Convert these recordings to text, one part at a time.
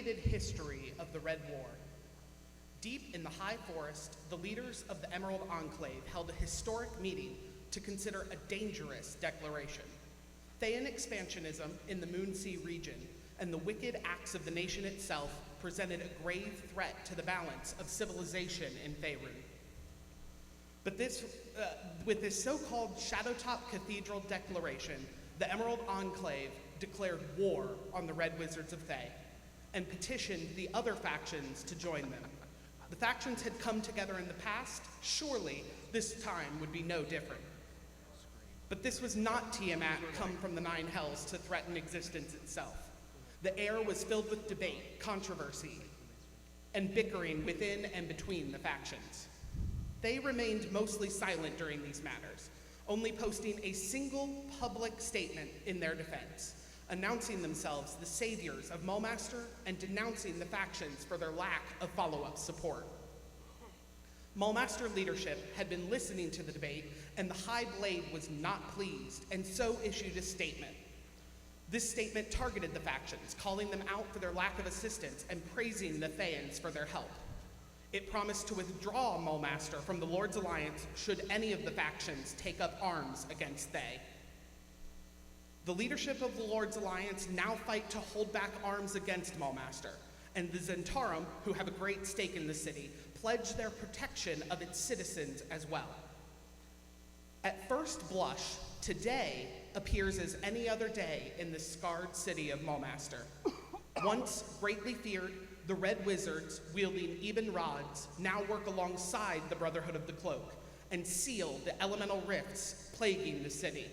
predated history of the Red War. Deep in the High Forest, the leaders of the Emerald Enclave held a historic meeting to consider a dangerous declaration. Thayan expansionism in the Moonsea region and the wicked acts of the nation itself presented a grave threat to the balance of civilization in Faerun. But with this so-called Shadowtop Cathedral declaration, the Emerald Enclave declared war on the Red Wizards of Thay and petitioned the other factions to join them. The factions had come together in the past. Surely this time would be no different. But this was not Tiamat come from the Nine Hells to threaten existence itself. The air was filled with debate, controversy, and bickering within and between the factions. They remained mostly silent during these matters, only posting a single public statement in their defense, announcing themselves the saviors of Mulmaster and denouncing the factions for their lack of follow-up support. Mulmaster leadership had been listening to the debate, and the High Blade was not pleased, and so issued a statement. This statement targeted the factions, calling them out for their lack of assistance and praising the Thayans for their help. It promised to withdraw Mulmaster from the Lord's Alliance should any of the factions take up arms against Thay. The leadership of the Lord's Alliance now fight to hold back arms against Mulmaster, and the Zentarum, who have a great stake in the city, pledge their protection of its citizens as well. At first blush, today appears as any other day in the scarred city of Mulmaster. Once greatly feared, the Red Wizards, wielding ebon rods, now work alongside the Brotherhood of the Cloak and seal the elemental rifts plaguing the city.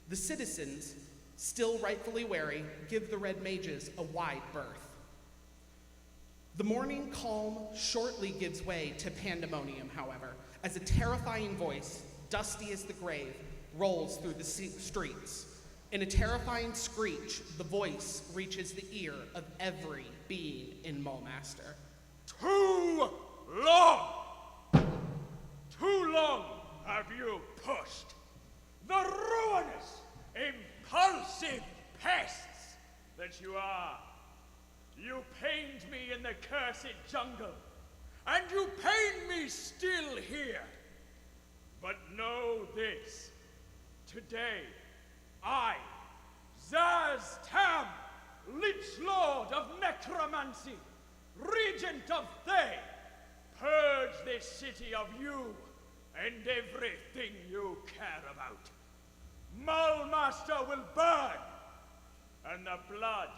The citizens, still rightfully wary, give the Red Mages a wide berth. The morning calm shortly gives way to pandemonium, however, as a terrifying voice, dusty as the grave, rolls through the streets. In a terrifying screech, the voice reaches the ear of every being in Mulmaster. Too long! Too long have you pushed the ruinous, impulsive pests that you are. You pained me in the cursed jungle, and you pain me still here. But know this, today, I, Zaz Tam, Lich Lord of Necromancy, Regent of Thay, purge this city of you and everything you care about. Mulmaster will burn, and the blood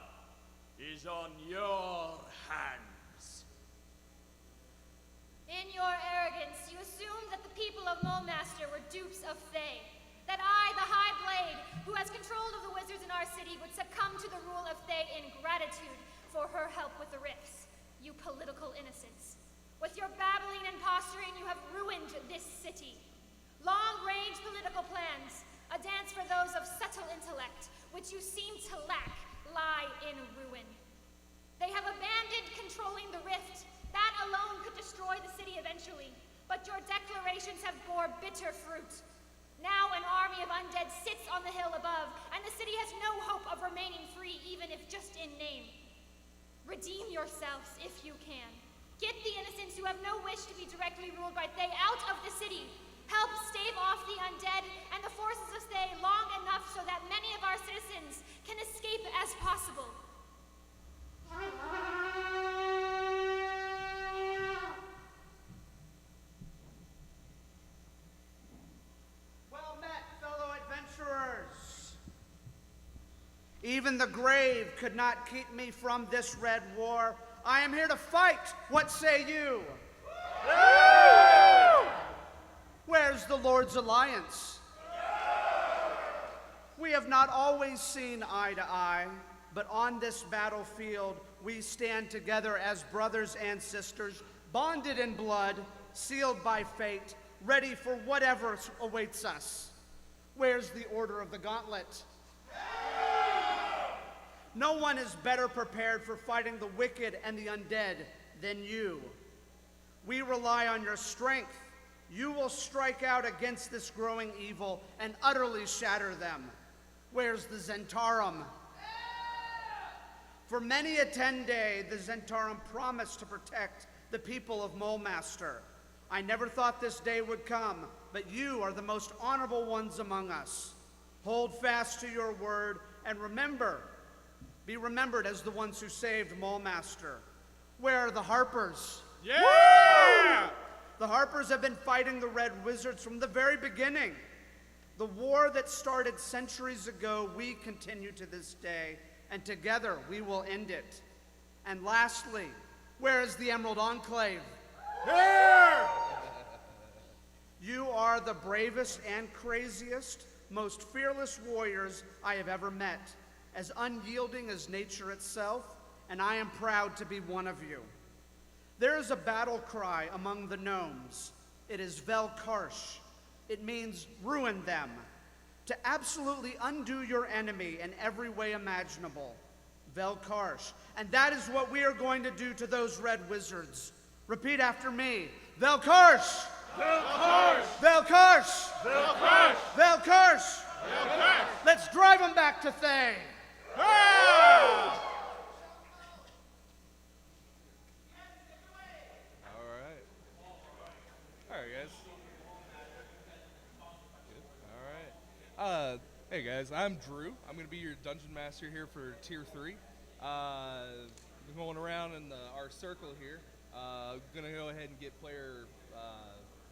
is on your hands. In your arrogance, you assumed that the people of Mulmaster were dupes of Thay. That I, the High Blade, who has control of the wizards in our city, would succumb to the rule of Thay in gratitude for her help with the rifts. You political innocents. With your babbling and posturing, you have ruined this city. Long-range political plans, a dance for those of subtle intellect, which you seem to lack, lie in ruin. They have abandoned controlling the rift. That alone could destroy the city eventually, but your declarations have bore bitter fruit. Now an army of undead sits on the hill above, and the city has no hope of remaining free, even if just in name. Redeem yourselves if you can. Get the innocents who have no wish to be directly ruled by Thay out of the city. Help stave off the undead and the forces of Thay long enough so that many of our citizens can escape as possible. Well met, fellow adventurers. Even the grave could not keep me from this red war. I am here to fight. What say you? Where's the Lord's Alliance? We have not always seen eye to eye, but on this battlefield, we stand together as brothers and sisters, bonded in blood, sealed by fate, ready for whatever awaits us. Where's the Order of the Gauntlet? No one is better prepared for fighting the wicked and the undead than you. We rely on your strength. You will strike out against this growing evil and utterly shatter them. Where's the Zentarum? For many a 10-day, the Zentarum promised to protect the people of Molemaster. I never thought this day would come, but you are the most honorable ones among us. Hold fast to your word, and be remembered as the ones who saved Molemaster. Where are the Harpers? Yeah! The Harpers have been fighting the Red Wizards from the very beginning. The war that started centuries ago, we continue to this day, and together we will end it. And lastly, where is the Emerald Enclave? Here! You are the bravest and craziest, most fearless warriors I have ever met, as unyielding as nature itself, and I am proud to be one of you. There is a battle cry among the gnomes. It is Velkarsh. It means ruin them, to absolutely undo your enemy in every way imaginable. Velkarsh. And that is what we are going to do to those Red Wizards. Repeat after me. Velkarsh! Velkarsh! Velkarsh! Velkarsh! Velkarsh! Velkarsh! Let's drive them back to Thay! Ah! All right, guys. Good. All right. Hey guys, I'm Drew. I'm gonna be your dungeon master here for Tier 3. Going around in our circle here. Gonna go ahead and get player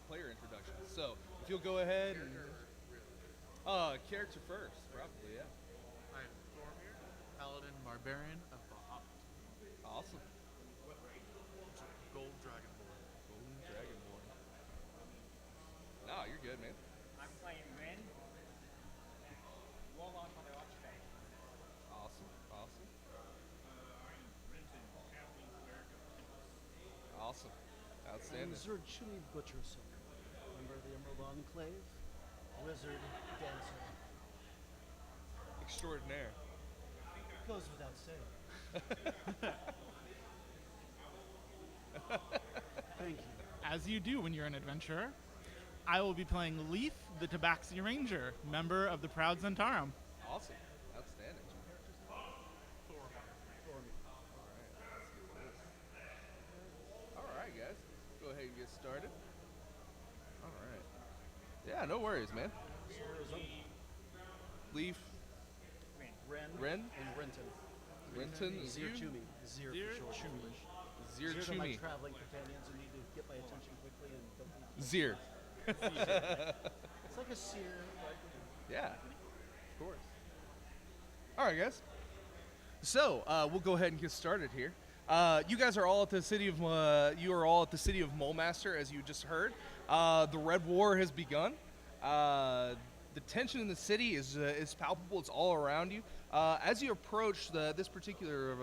introductions. So if you'll go ahead and character first, probably, yeah. I'm Thormir, Paladin Barbarian of Bahamut. Awesome. Gold Dragonborn. Golden Dragonborn. No, you're good, man. I'm playing Rin. Warlock on the Archfey. Awesome. Awesome. Outstanding. Wizard Chumi Butcherson, member of the Emerald Enclave, wizard, dancer. Extraordinaire. Goes without saying. Thank you. As you do when you're an adventurer, I will be playing Leaf, the Tabaxi Ranger, member of the Proud Zentarum. Awesome. Outstanding. All right, guys. Go ahead and get started. All right. Yeah, no worries, man. Leaf, Ren Ren, and Renton. Renton, Zir you, Chumi. Zir for short. Zir Zir are my Chumi, traveling companions who need to get my attention quickly and don't need Zir. It's like a seer. Yeah, of course. All right, guys. So we'll go ahead and get started here. You guys are all at the city of Molemaster, as you just heard. The Red War has begun. The tension in the city is palpable. It's all around you. As you approach this particular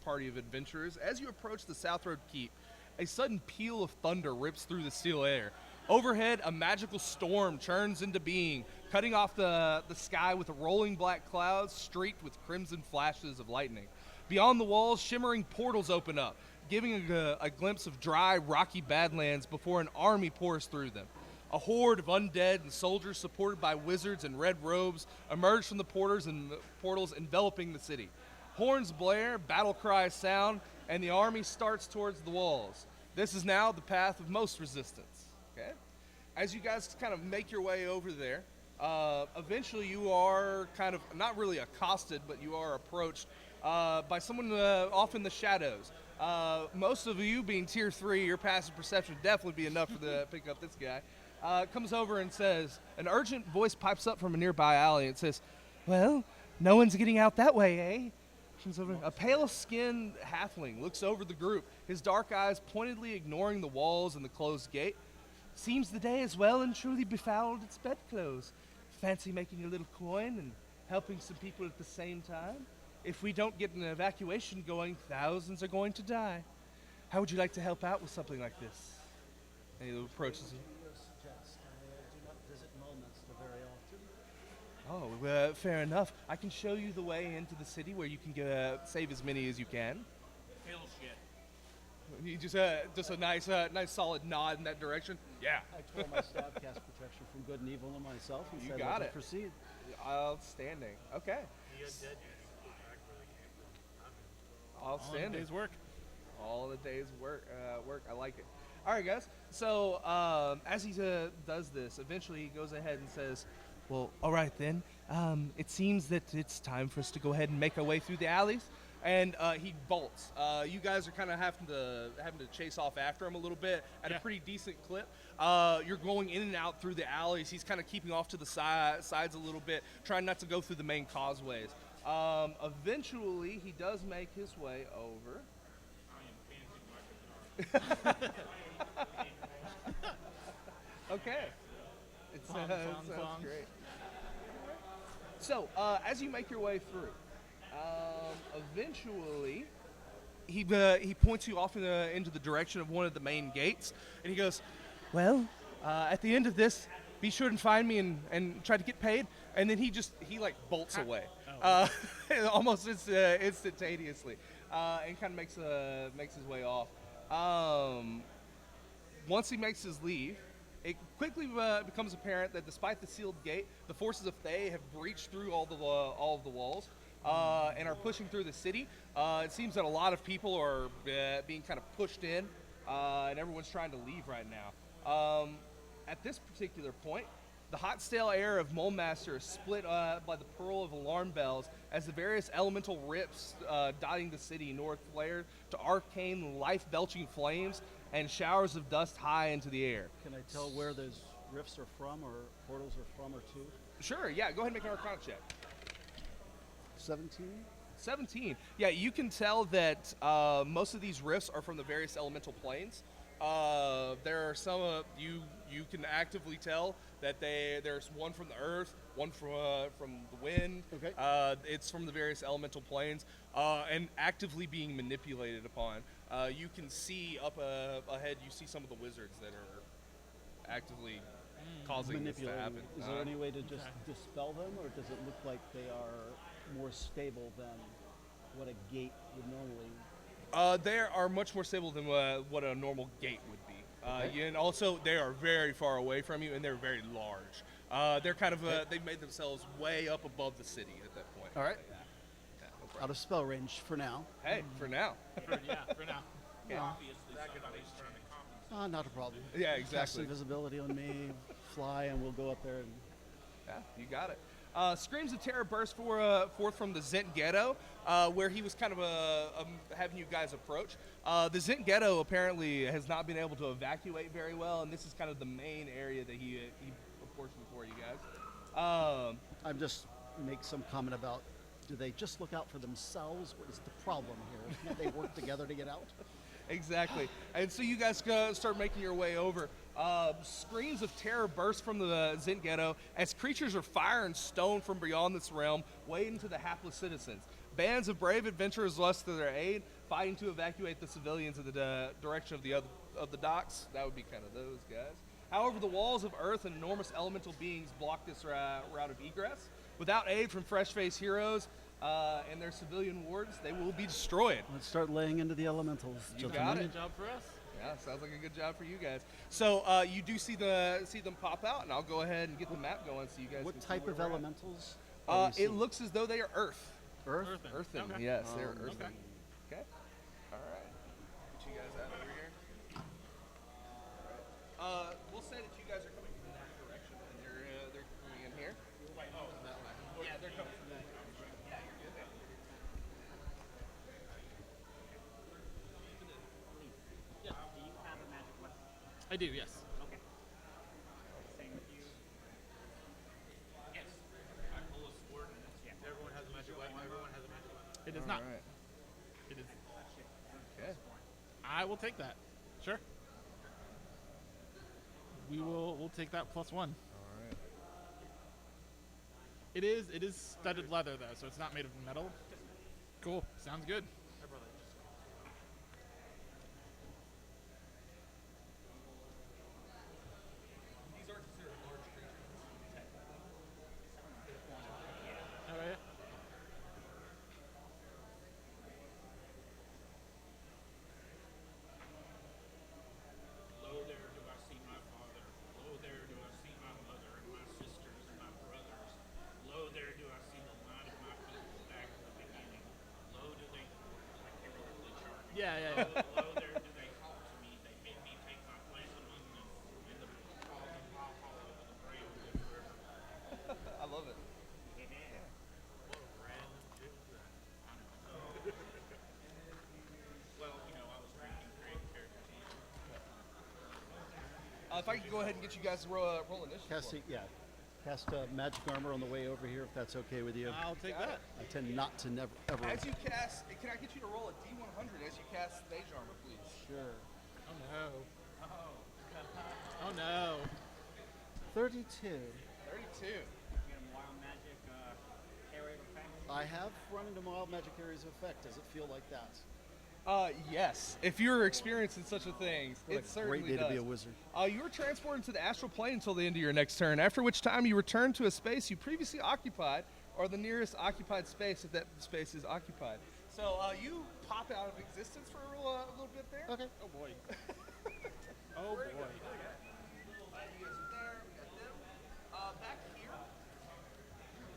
party of adventurers, as you approach the South Road Keep, a sudden peal of thunder rips through the still air. Overhead, a magical storm churns into being, cutting off the sky with rolling black clouds streaked with crimson flashes of lightning. Beyond the walls, shimmering portals open up, giving a glimpse of dry, rocky badlands before an army pours through them. A horde of undead and soldiers supported by wizards in red robes emerge from the portals enveloping the city. Horns blare, battle cries sound, and the army starts towards the walls. This is now the path of most resistance. Okay? As you guys kind of make your way over there, eventually you are kind of not really accosted, but you are approached by someone off in the shadows. Most of you being Tier 3, your passive perception would definitely be enough to pick up this guy. Comes over and says, an urgent voice pipes up from a nearby alley and says, well, no one's getting out that way, eh? Comes over. A pale-skinned halfling looks over the group, his dark eyes pointedly ignoring the walls and the closed gate. Seems the day is well and truly befouled its bedclothes. Fancy making a little coin and helping some people at the same time? If we don't get an evacuation going, thousands are going to die. How would you like to help out with something like this? And he approaches you. Suggest I do not visit Molemaster very often. Oh, fair enough. I can show you the way into the city where you can save as many as you can. Hell shit. He just a nice solid nod in that direction. Yeah. I tore my stabcast protection from good and evil on myself and You said, got let it. us proceed. Outstanding. Okay. All in a Outstanding. day's work. All the days work. I like it. All right, guys. So as he does this, eventually he goes ahead and says, "Well, all right then. It seems that it's time for us to go ahead and make our way through the alleys." And he bolts. You guys are kind of having to chase off after him a little bit at a pretty decent clip. You're going in and out through the alleys. He's kind of keeping off to the sides a little bit, trying not to go through the main causeways. Eventually, he does make his way over. Okay. Song, Sounds song. great. So, as you make your way through, eventually, he points you off into the direction of one of the main gates, and he goes, "Well, at the end of this, be sure and find me and try to get paid." And then he like bolts away, almost instantaneously, and kind of makes his way off. Once he makes his leave, it quickly becomes apparent that despite the sealed gate, the forces of Thay have breached through all of the walls and are pushing through the city. It seems that a lot of people are being kind of pushed in, and everyone's trying to leave right now. At this particular point, the hot, stale air of Mulemaster is split by the purl of alarm bells as the various elemental rips dotting the city north flare to arcane, life-belching flames and showers of dust high into the air. Can I tell where those rifts are from or portals are from or to? Sure, yeah, go ahead and make an Arcana check. 17? 17. Yeah, you can tell that most of these rifts are from the various elemental planes. There are some you can actively tell that there's one from the earth, one from the wind. Okay. It's from the various elemental planes and actively being manipulated upon. You can see up ahead. You see some of the wizards that are actively causing this to Manipulating. happen. Is there any way to just dispel them, or does it look like they are more stable than what a gate would normally? They are much more stable than what a normal gate would be. And also, they are very far away from you, and they're very large. They're kind of they've made themselves way up above the city at that point. All right. Yeah, no problem. Out of spell range for now. Hey, for now. For now. Not a problem. Yeah, Cast exactly. invisibility on me, fly, and we'll go up there. And Yeah, you got it. Screams of terror burst forth from the Zent Ghetto, where he was kind of having you guys approach. The Zent Ghetto apparently has not been able to evacuate very well, and this is kind of the main area that he apportioned for you guys. I'm just make some comment about, do they just look out for themselves? What is the problem here? Can't they work together to get out? Exactly. And so you guys start making your way over. Screams of terror burst from the Zint Ghetto as creatures are fire and stone from beyond this realm wade into the hapless citizens. Bands of brave adventurers rush to their aid, fighting to evacuate the civilians in the direction of the docks. That would be kind of those guys. However, the walls of earth and enormous elemental beings block this route of egress. Without aid from fresh-faced heroes and their civilian wards, they will be destroyed. Let's start laying into the elementals. You gentlemen. got it. Good job for us. Yeah, sounds like a good job for you guys. So you do see them pop out, and I'll go ahead and get the map going so you guys What can see type where of we're at. elementals? are we It seeing? looks as though they are earth. Earth? Earthen, Okay. yes, they're earthen. Okay. Okay. All right. Get you guys out over here. We'll say that you guys are coming from that direction, and they're coming in here. Yeah, they're coming from that direction. Yeah, you're good. Do you have a magic weapon? I do, yes. Okay. Same with you. Yes. I pull a sword and it's Everyone has a magic weapon. Everyone has a magic weapon. It is All not. right. It is. Okay. I will take that. Sure. We'll take that +1. All right. It is studded leather though, so it's not made of metal. Cool. Sounds good. These are considered large creatures, technically. Oh yeah. Lo there do I see my father. Lo there do I see my mother and my sisters and my brothers. Lo there do I see the line of my people back in the beginning. Lo do they below there do they talk to me. They bid me take my place among them in the halls of Valhalla over the brave Good River. I love it. What a random shit is that? I know. Well, I was thinking create characters. If I could go ahead and get you guys to roll initiative. Cast magic armor on the way over here, if that's okay with you. I'll take that. I tend not to never ever. As you cast, can I get you to roll a D100 as you cast mage armor, please? Sure. Oh no. Oh no. 32. 32. Get a wild magic area of effect. I have run into mild magic areas of effect. Does it feel like that? Yes. If you're experiencing such a thing, What it a certainly great day does. to be a wizard. You are transported to the astral plane until the end of your next turn, after which time you return to a space you previously occupied or the nearest occupied space if that space is occupied. So you pop out of existence for a little bit there. Okay. Oh boy. Oh boy. You guys are there. We got them. Back here,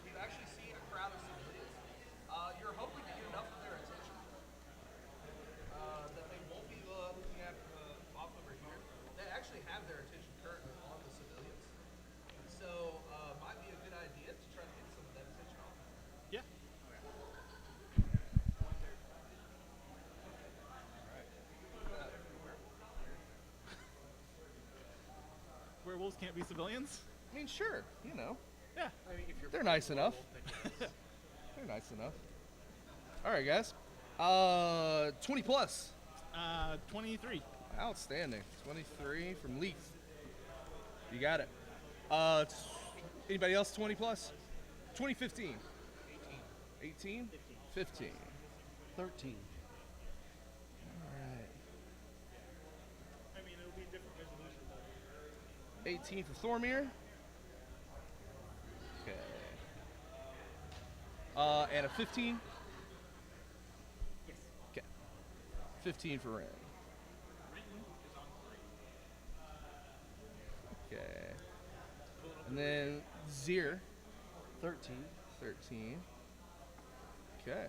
you actually see a crowd of civilians. You're hoping to get enough of their attention that they won't be looking at off over here. They actually have their attention currently on the civilians. So might be a good idea to try to get some of that attention off. Yeah. Werewolves can't be civilians? I mean, sure, Yeah. they're nice enough. They're nice enough. All right, guys. 20 plus. 23. Outstanding. 23 from Leaf. You got it. Anybody else 20 plus? 2015. 18. 15. 13. All right. I mean, it'll be different resolutions. 18 for Thormir. Okay. And a 15. Yes. Okay. 15 for Ren. Okay. And then Zir. 13. 13. Okay.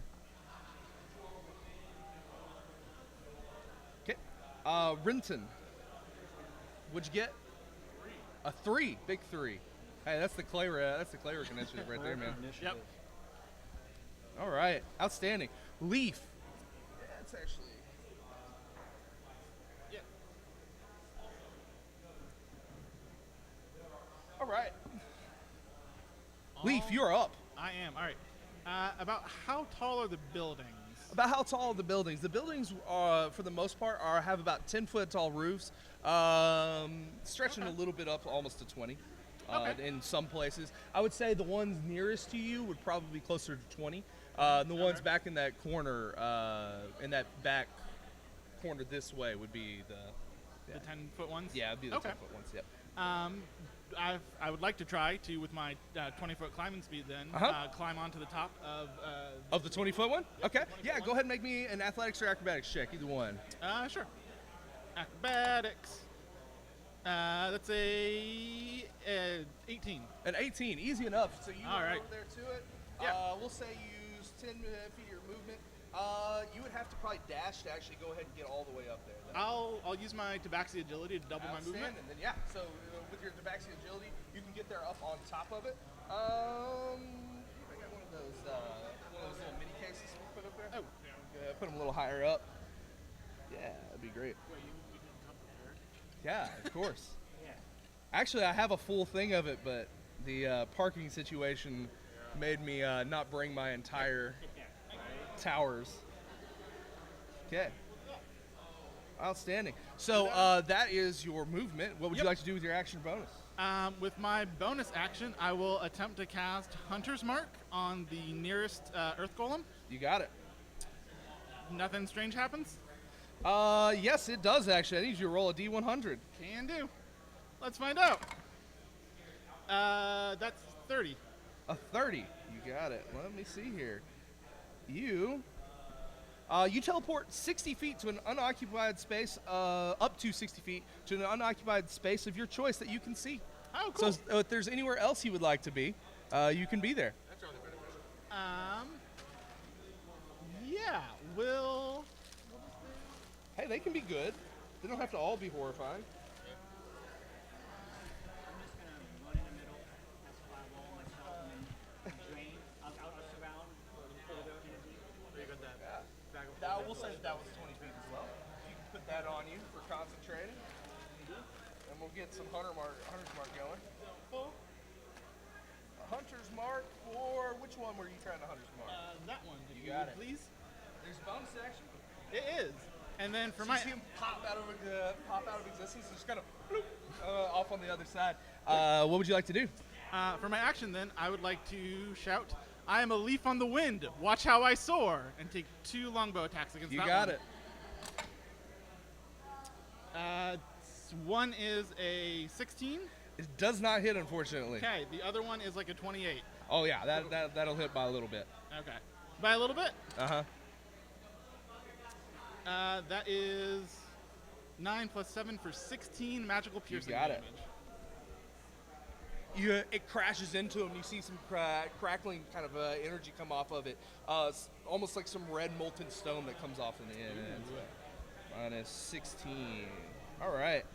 Okay. Renton. What'd you get? A 3. Big 3. Hey, that's the Clayra. That's the Clayra initiative right there, man. Initiative. All right. Outstanding. Leaf. That's actually. Yeah. All right. Leaf, you're up. I am. All right. About how tall are the buildings? About how tall are the buildings? The buildings, for the most part, have about 10-foot tall roofs, stretching a little bit up almost to 20 in some places. I would say the ones nearest to you would probably be closer to 20. The ones back in that corner, in that back corner this way would be The 10-foot ones? yeah, it'd be the Okay. 10-foot ones. Yep. I would like to try to, with my 20-foot climbing speed, then climb onto the top Of the 20-foot one? Okay. Yeah, go ahead and make me an athletics or acrobatics check, either one. Sure. Acrobatics. That's a 18. An 18, easy enough. So you All go right. over there to it. Yeah. We'll say you use 10 feet of your movement. You would have to probably dash to actually go ahead and get all the way up there. Then. I'll use my tabaxi agility to double my movement. And then so with your tabaxi agility, you can get there up on top of it. I got one of those little mini cases we put up there. Oh. Put them a little higher up. Yeah, that'd be great. Yeah, of course. Actually, I have a full thing of it, but the parking situation made me not bring my entire towers. Okay. Outstanding. So that is your movement. What would you like to do with your action bonus? With my bonus action, I will attempt to cast Hunter's Mark on the nearest Earth Golem. You got it. Nothing strange happens? Yes, it does actually. I need you to roll a D100. Can do. Let's find out. That's 30. A 30. You got it. Let me see here. You teleport 60 feet to an unoccupied space, up to 60 feet to an unoccupied space of your choice that you can see. Oh, cool. So if there's anywhere else you would like to be, you can be there. That's rather beneficial. Yeah, we'll Hey, they can be good. They don't have to all be horrifying. I'm just gonna run in the middle, cast fireball on myself, and then drain. I'll surround for the energy. You got that bag of That we'll say that was 20 feet as well. You can put that on you for concentrating, and we'll get some hunter's mark going. A hunter's mark for which one were you trying to hunter's mark? That one, if You got would, it. please. There's a bonus action. It is. And then for So my you see him pop out of existence, and just kind of bloop, off on the other side. What would you like to do? for my action, then I would like to shout, "I am a leaf on the wind. Watch how I soar!" and take 2 longbow attacks against You that got one. it. One is a 16. It does not hit, unfortunately. Okay, the other one is like a 28. Oh yeah, that'll hit by a little bit. Okay, by a little bit. Uh-huh. That is 9 plus 7 for 16 magical piercing got it. damage. It crashes into him. You see some crackling kind of energy come off of it. Almost like some red molten stone that comes off in the end. Minus 16. All right.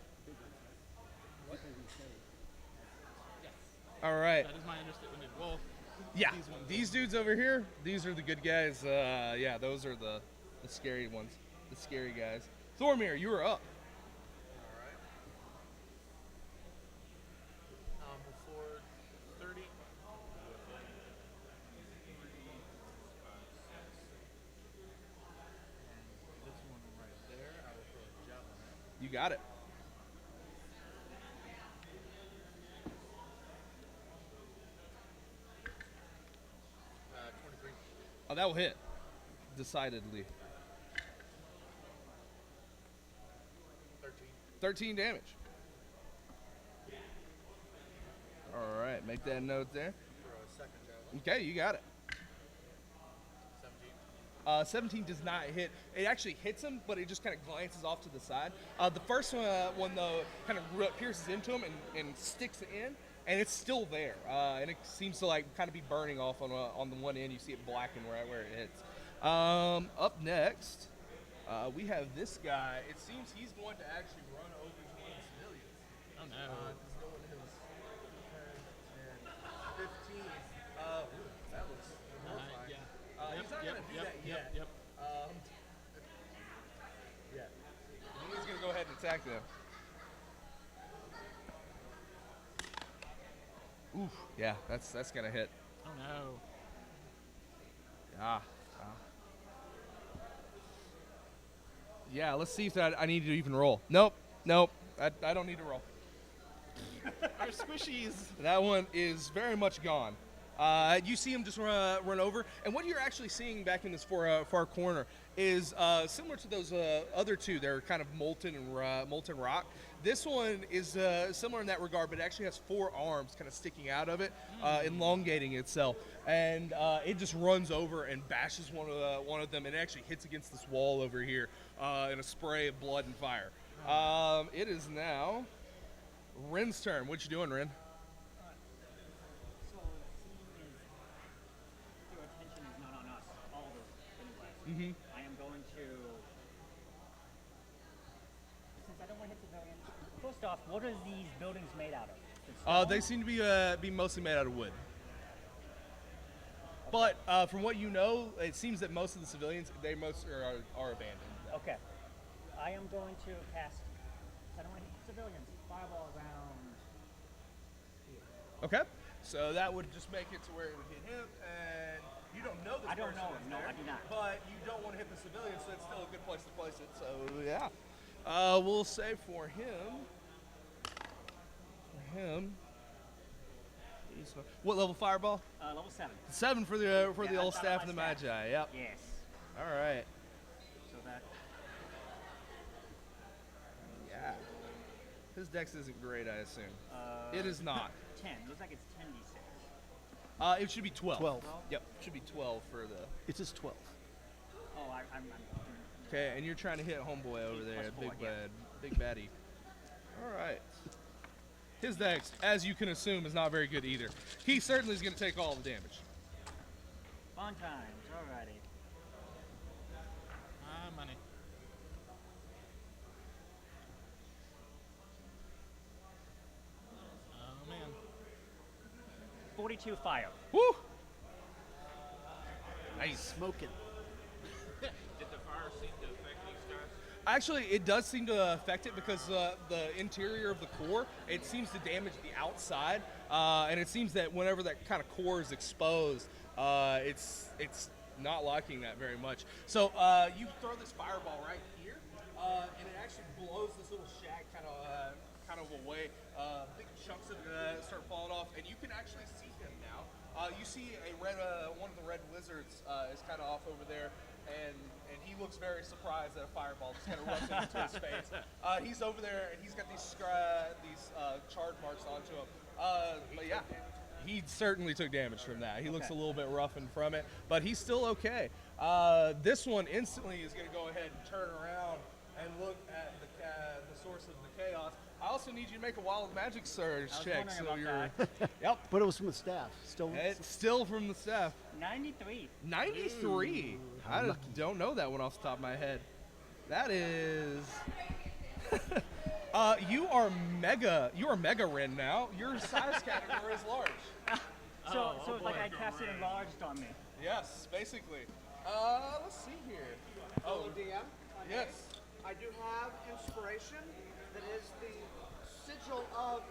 All right. That is my understatement. Well, Yeah, these ones. these dudes over here, these are the good guys. Yeah, those are the scary ones, the scary guys. Thormir, you are up. Before 30. And this one right there, I will throw a javelin at. You got it. Uh, 23. Oh, that will hit. Decidedly. 13. 13 damage. All right, make that note there. Throw a second javelin. Okay, you got it. 17. 17 does not hit. It actually hits him, but it just kind of glances off to the side. The first one though, kind of pierces into him and sticks it in, and it's still there. And it seems to like kind of be burning off on the one end. You see it blacken right where it hits. Up next, we have this guy. It seems he's going to actually run over to one of the civilians. Oh no. This is going his 10, 15. That looks horrifying. Yeah. He's not going to do that yet. Yep. Yeah. He's going to go ahead and attack them. Oof. Yeah, that's going to hit. Oh no. Yeah, let's see if that I need to even roll. Nope. I don't need to roll. Our squishies. That one is very much gone. You see him just run over, and what you're actually seeing back in this far corner is similar to those other two. They're kind of molten rock. This one is similar in that regard, but it actually has 4 arms kind of sticking out of it, elongating itself, and it just runs over and bashes one of them, and it actually hits against this wall over here in a spray of blood and fire. It is now Ren's turn. What you doing, Ren? So, seeing as your attention is not on us, all of us anyway, I am going to, since I don't want to hit civilians, first off, what are these buildings made out of? Is it stone? They seem to be mostly made out of wood. But from what you know, it seems that most of the civilians, they most are abandoned. Okay. I am going to cast, I don't want to hit civilians, fireball around here. Okay. So that would just make it to where it would hit him, and you don't know this I don't person know is him. No, there, I do not. But you don't want to hit the civilians, so it's still a good place to place it. So yeah. We'll say for him. What level fireball? Level 7. 7 for the Yeah, old that's out of staff my of the staff. Magi. Yep. Yes. All right. So that, Yeah. His dex isn't great, I assume. It is not. 10. Looks like it's 10d6. It should be 12. 12. Yep, should be 12 for the. It is 12. Oh, I'm Okay, and you're trying to hit homeboy over there, plus 4, big yeah. bad, big baddie. All right. His dex, as you can assume, is not very good either. He certainly is going to take all the damage. Fun times. Alrighty. Money. 3-2 fire. Woo! Nice. Smoking. Did the fire seem to affect these guys? Actually, it does seem to affect it because the interior of the core, it seems to damage the outside, and it seems that whenever that kind of core is exposed, it's not liking that very much. So you throw this fireball right here, and it actually blows this little shack kind of away. Big chunks of it start falling off, and you can actually see him now. You see one of the red wizards is kind of off over there, and he looks very surprised that a fireball just kind of runs into his face. He's over there, and he's got these charred marks onto him. But yeah, he certainly took damage from that. He looks a little bit roughened from it, but he's still okay. This one instantly is going to go ahead and turn around and look at the source of the chaos. I also need you to make a wild magic surge check. So you're, yep. But it was from the staff. Still. It's still from the staff. 93. 93. I don't know that one off the top of my head. That is. You are mega Ren now. Your size category is large. So it's like I cast it enlarged on me. Yes, basically. Let's see here. Hello, DM. Yes. I do have inspiration. That is the sigil of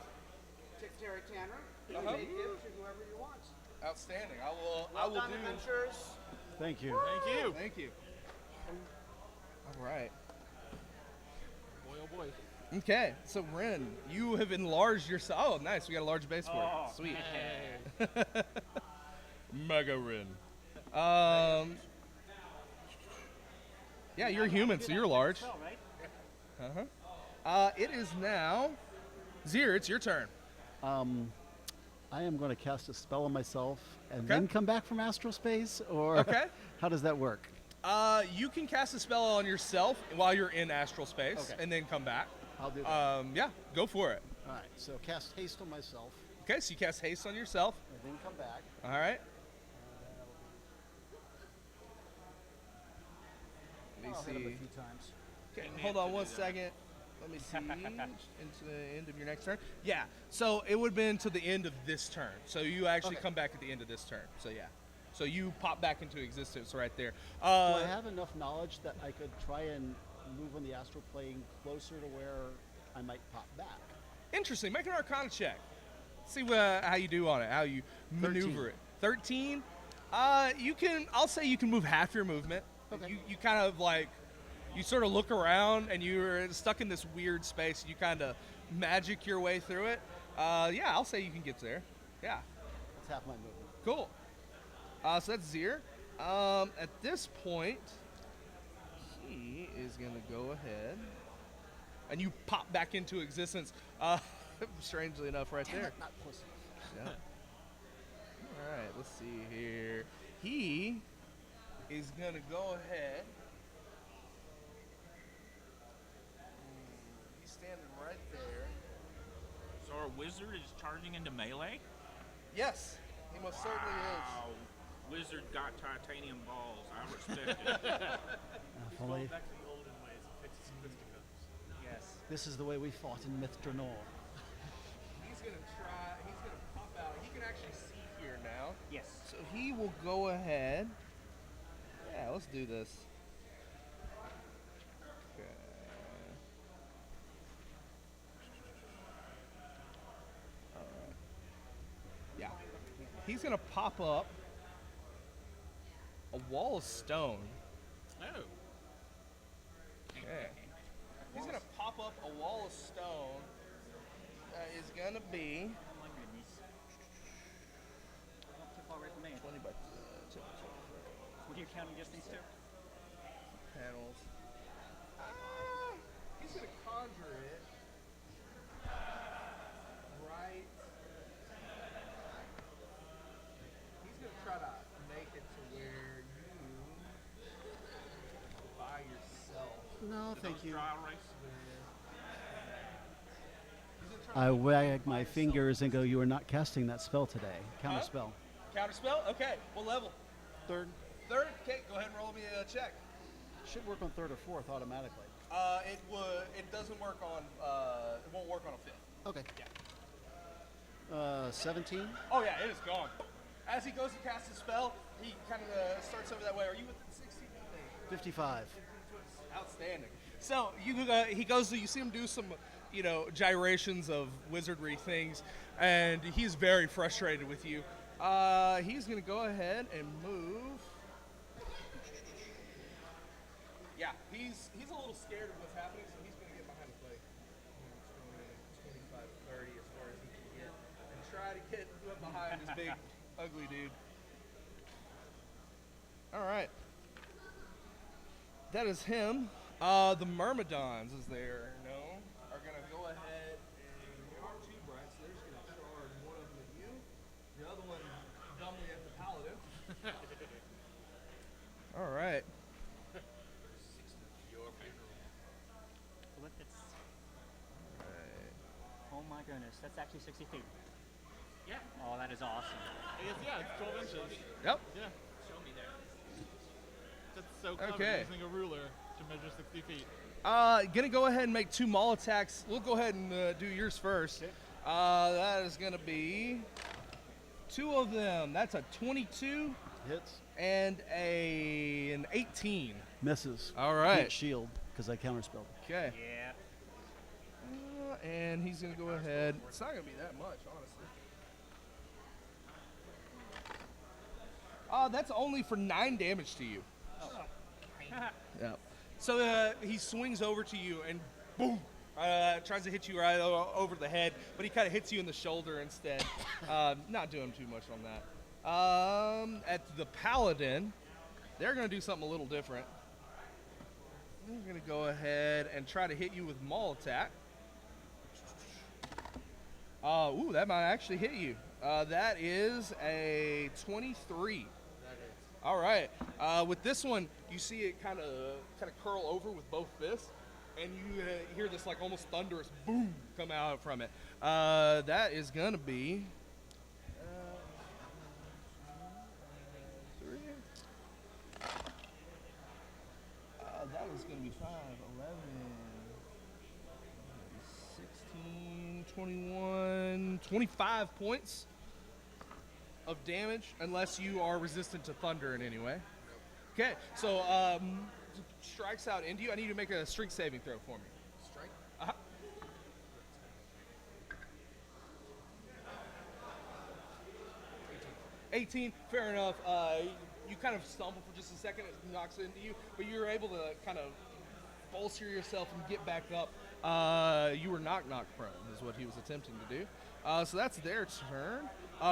Terry Tanner. You may give to whoever you want. Outstanding. I will Done, do. adventurers. Thank you. Thank you. All right. Boy, oh boy. Okay, so Ren, you have enlarged yourself. Oh, nice. We got a large base for Oh, it. Sweet. hey. Mega Ren. Yeah, you're human, so you're large. Spell, right? It is now Zir. It's your turn. I am going to cast a spell on myself and then come back from astral space, or Okay. how does that work? You can cast a spell on yourself while you're in astral space, Okay. and then come back. I'll do that. Yeah, go for it. All right, so cast haste on myself Okay, so you cast haste on yourself. and then come back. All right. Let me I'll hit him a see. few times. Okay, hold on one second. Let me see. Into the end of your next turn. Yeah. So it would have been to the end of this turn. So you actually come back at the end of this turn. So yeah. So you pop back into existence right there. Do I have enough knowledge that I could try and move on the astral plane closer to where I might pop back? Interesting. Make an Arcana check. See how you do on it. How you maneuver it. 13. You can. I'll say you can move half your movement. Okay. You kind of like. You sort of look around and you're stuck in this weird space. You kind of magic your way through it. Yeah, I'll say you can get there. Yeah. That's half my movement. Cool. So that's Zir. At this point, he is going to go ahead. And you pop back into existence. Strangely enough, right there. Not close enough. Yeah. All right, let's see here. He is going to go ahead. He's standing right there. So our wizard is charging into melee? Yes, he most certainly is. Wow. Wizard got titanium balls. I respect it. If only Back to the olden ways of fixing fisticuffs. Yes. this is the way we fought in Mythdraenor. He's going to pop out. He can actually see here now. Yes. So he will go ahead. Yeah, let's do this. Okay. Alright. Yeah. He's gonna pop up a wall of stone. Oh. Okay. He's gonna pop up a wall of stone that is gonna be Oh my goodness. Not too far away from me. 20 by 10 What are you counting distance to? panels. He's gonna conjure it right. He's gonna try to make it to where you by yourself. No, thank you. Dry erase. I wag my fingers and go, you are not casting that spell today. Counter spell. Counter spell? Okay. What level? Third. Third? Okay, go ahead and roll me a check. Should work on third or fourth automatically. It doesn't work on it won't work on a fifth. Okay. Yeah. 17? Oh yeah, it is gone. As he goes to cast his spell, he kind of starts over that way. Are you within 16? 55. Outstanding. So he goes to, you see him do some, gyrations of wizardry things, and he's very frustrated with you. He's gonna go ahead and move. Yeah, he's a little scared of what's happening, so he's gonna get behind the plate. 25, 30 as far as he can get, and try to get up behind this big, ugly dude. All right. That is him. The Myrmidons, as they're known, are going to go ahead and they aren't too bright, so they're just going to charge one of them at you, the other one dumbly at the Paladin. All right. Look, it's. Oh my goodness, that's actually 60 feet. Yeah. Oh, that is awesome. I guess, yeah, it's 12 inches. Yep. Yeah. Show me there. That's so clever Okay. using a ruler to measure 60 feet. Gonna go ahead and make 2 maul attacks. We'll go ahead and do yours first. Okay. That is gonna be 2 of them. That's a 22 Hits. and an 18. Misses. All right. Can't shield because I counterspelled. Okay. Yeah. And he's gonna go ahead. It's not gonna be that much, honestly. That's only for 9 damage to you. Yeah. So he swings over to you and boom, tries to hit you right over the head, but he kind of hits you in the shoulder instead. Not doing too much on that. At the Paladin, they're gonna do something a little different. They're gonna go ahead and try to hit you with maul attack. Ooh, that might actually hit you. That is a 23. All right. With this one, you see it kind of curl over with both fists, and you hear this like almost thunderous boom come out from it. That is gonna be 3. That is gonna be 5, 11, 16, 21, 25 points of damage, unless you are resistant to thunder in any way. Okay, so strikes out into you. I need you to make a strength saving throw for me. Strike. 18, fair enough. You kind of stumble for just a second, it knocks into you, but you're able to kind of bolster yourself and get back up. You were knock prone, is what he was attempting to do. So that's their turn.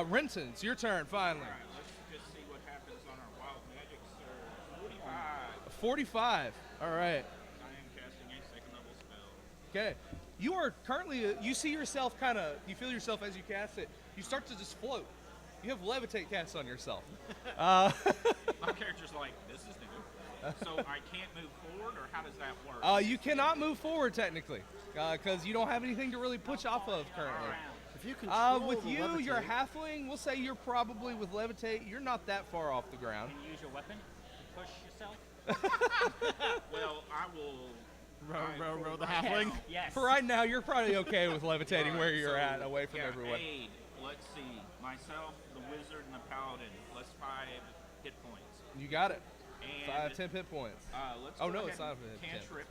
Renton, it's your turn, finally. All right, let's just see what happens on our wild magic surge. 45. 45, all right. I am casting a second level spell. Okay. You are currently, you see yourself you feel yourself as you cast it, you start to just float. You have levitate cast on yourself. My character's like, this is new. So I can't move forward, or how does that work? You cannot move forward technically, because you don't have anything to really push off of currently. If you control With the you, levitate, you're halfling. We'll say you're probably with levitate. You're not that far off the ground. Can you use your weapon to push yourself? Well, I will. Row the halfling. Yes. For right now, you're probably okay with levitating where you're So, at, away from yeah, everyone. Aid. Let's see. Myself, the wizard, and the paladin. +5 hit points. You got it. And 10 hit points. Let's Oh, go no, ahead it's not and a hit, 10. cantrip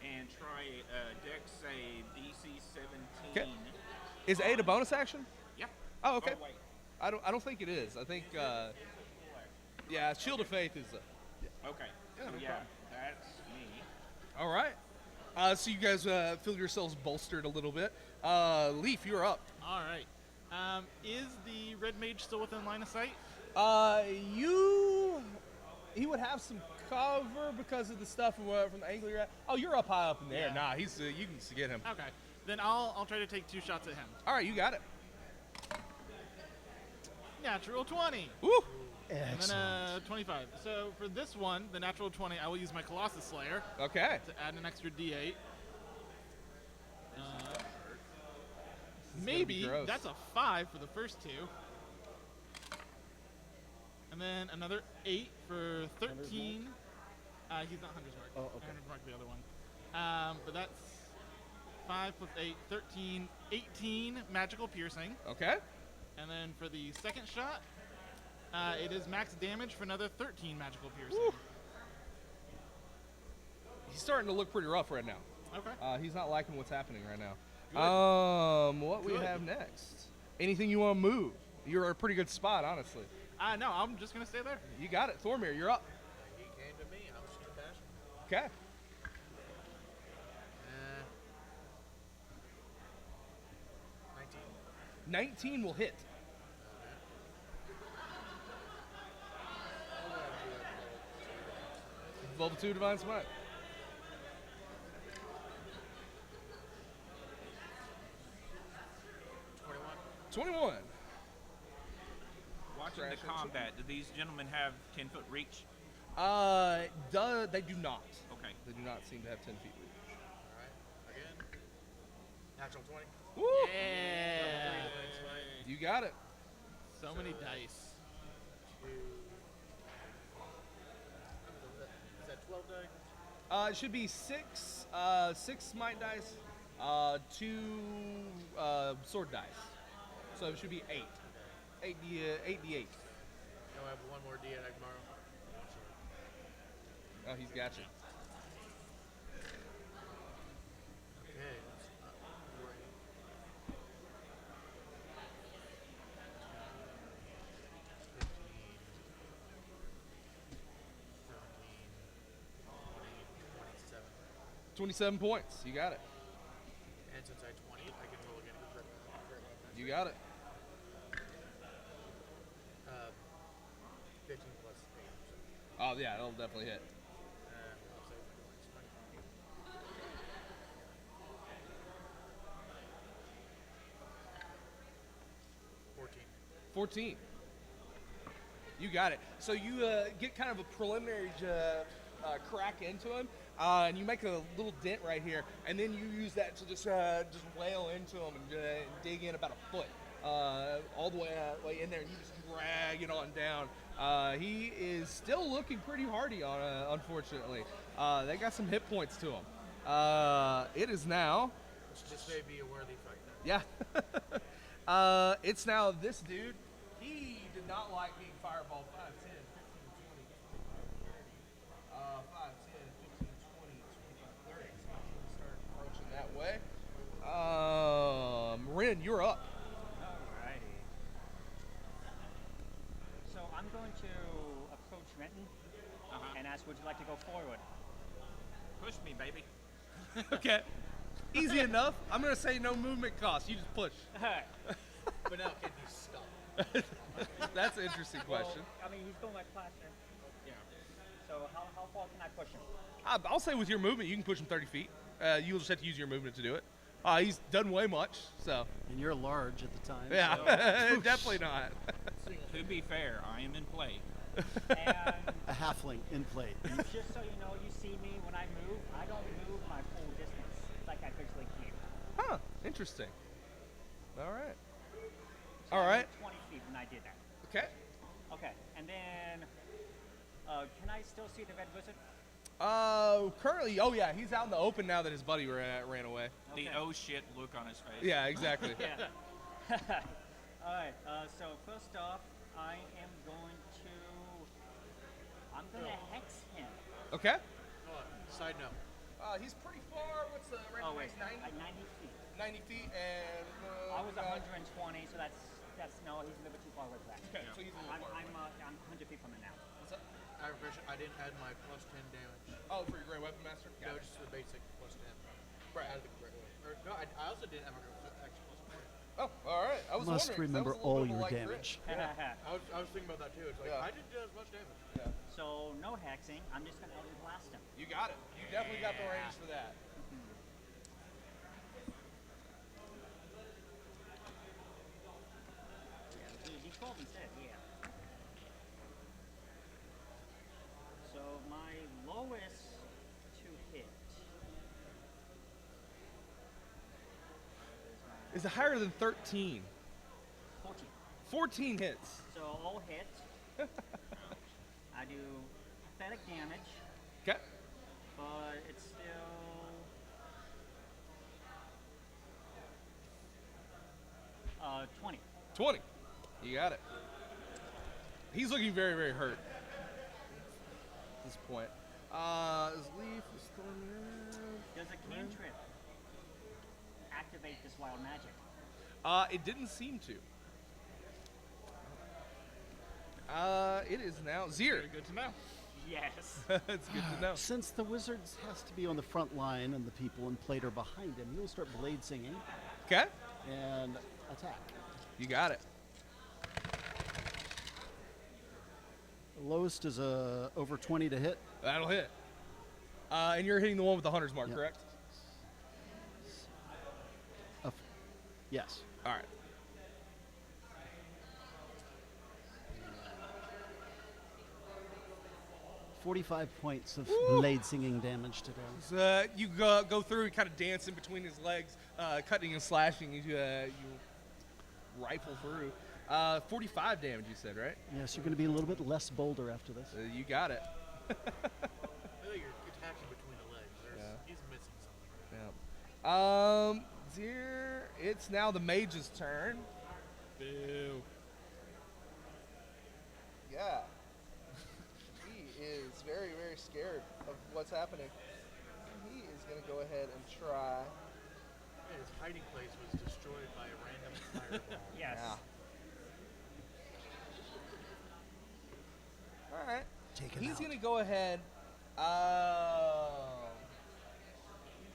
and try dex save DC 17. 'Kay. Is 8 a bonus action? Yep. Oh, okay. Oh, wait. I don't think it is. I think yeah, Shield of Faith is. Okay. Yeah, So no yeah, problem. that's me. All right. So you guys feel yourselves bolstered a little bit. Leaf, you're up. All right. Is the red mage still within line of sight? He would have some cover because of the stuff from the angle you're at. Oh, you're up high up in the air. Yeah. Nah, he's you can get him. Okay. Then I'll try to take 2 shots at him. All right, you got it. Natural 20. Woo! And excellent. then 25. So for this one, the natural 20, I will use my Colossus Slayer Okay. to add an extra D8. be Maybe gross. that's a 5 for the first 2. And then another 8 for 13. He's not Hunter's Mark. Oh, okay. Hunter's Mark, the other one. But that's 5 5 plus 8, 13, 18 magical piercing. Okay. And then for the second shot, it is max damage for another 13 magical piercing. Woo. He's starting to look pretty rough right now. Okay. He's not liking what's happening right now. Good. What we Good. have next? Anything you want to move? You're a pretty good spot, honestly. No, I'm just going to stay there. You got it. Thormir, you're up. He came to me. I was just gonna dash him. Okay. 19. 19 will hit. Level 2 Divine Smite. 21. Watching the combat, do these gentlemen have 10-foot reach? They do not. Okay. They do not seem to have 10 feet reach. All right. Again. Natural 20. Woo! Yeah. You got it. So many dice. Is that 12 die? It should be 6 smite dice, 2 sword dice. So it should be 8. 8d8. No, I have one more D at tomorrow. Oh, he's got you. Okay. That's not right. 27 points. You got it. And since I had 20, I can roll again. You got it. 15 plus 8. Oh, yeah, it'll definitely hit. I'll say it's 14. You got it. So you get kind of a preliminary crack into him, and you make a little dent right here, and then you use that to just wail into him and dig in about a foot, all the way in there, and you just drag it on down. He is still looking pretty hardy, unfortunately. They got some hit points to him. It is now. This may be a worthy fight. Yeah. It's now this dude. He did not like being fireball 5, 10, 15, 20, 5, 10, 15, 20, 30. So he's going to start approaching that way. Rin, you're up. Alrighty. So I'm going to approach Renton and ask, would you like to go forward? Push me, baby. Okay. Easy enough. I'm going to say no movement cost. You just push. Alright. But now, can he stop? That's an interesting question. Well, I mean, he's going like faster. Yeah. So how far can I push him? I'll say with your movement, you can push him 30 feet. You'll just have to use your movement to do it. He's done way much, so. And you're large at the time. Yeah, so- definitely not. To be fair, I am in play. And A halfling in play. just so you know, you see me when I move, I don't move my full distance. It's like I physically can't. Huh, interesting. All right. So All I right. moved 20 feet when I did that. Okay. Okay, and then can I still see the red wizard? Currently, oh yeah, he's out in the open now that his buddy ran away. Okay. The oh shit look on his face. Yeah, exactly. Yeah. All right. So first off, I'm going to hex him. Okay. Side note. He's pretty far. What's the range? Oh wait, 90? 90 feet. 90 feet and. I was 120, so that's no. He's a little bit too far away for that. Okay, so he's a little far. I'm 100 feet from him now. What's up? I didn't add my plus 10 damage. Oh, for your Great Weapon Master? No, Got it. just the basic plus 10. Right. Out of the great weapon. Or, no, I also didn't have a extra plus 40. Oh, all right. I was Must wondering, 'cause that remember was a little all bit of a your light damage. I was thinking about that too. It's like, Yeah. I didn't do as much damage. So no hexing. I'm just going to Eldritch Blast him. You got it. You definitely got the range for that. Yeah, D12 instead. Yeah. So my lowest to hit. Is it higher than 13? 14. 14 hits. So all hit. I do pathetic damage, Okay. but it's still 20. You got it. He's looking very, very hurt at this point. Is Leaf, is Does a cantrip activate this wild magic? It didn't seem to. It is now Zir. Very good to know. Yes. It's good to know. Since the wizards has to be on the front line and the people in plate are behind him, he'll start blade singing Okay, and attack. you got it. The lowest is over 20 to hit. That'll hit. And you're hitting the one with the hunter's mark, Yep. correct? Yes. All right. $45 points of blade singing damage today. So, you go through and kind of dance in between his legs, cutting and slashing. You rifle through. 45 damage, you said, right? Yes, you're going to be a little bit less boulder after this. You got it. I feel like you're attacking between the legs. He's missing something. Yeah. Dear, it's now the mage's turn. Boo. Yeah. He is very, very scared of what's happening. He is going to go ahead and try. Yeah, his hiding place was destroyed by a random fireball. Yes. Yeah. All right. He's going to go ahead. He's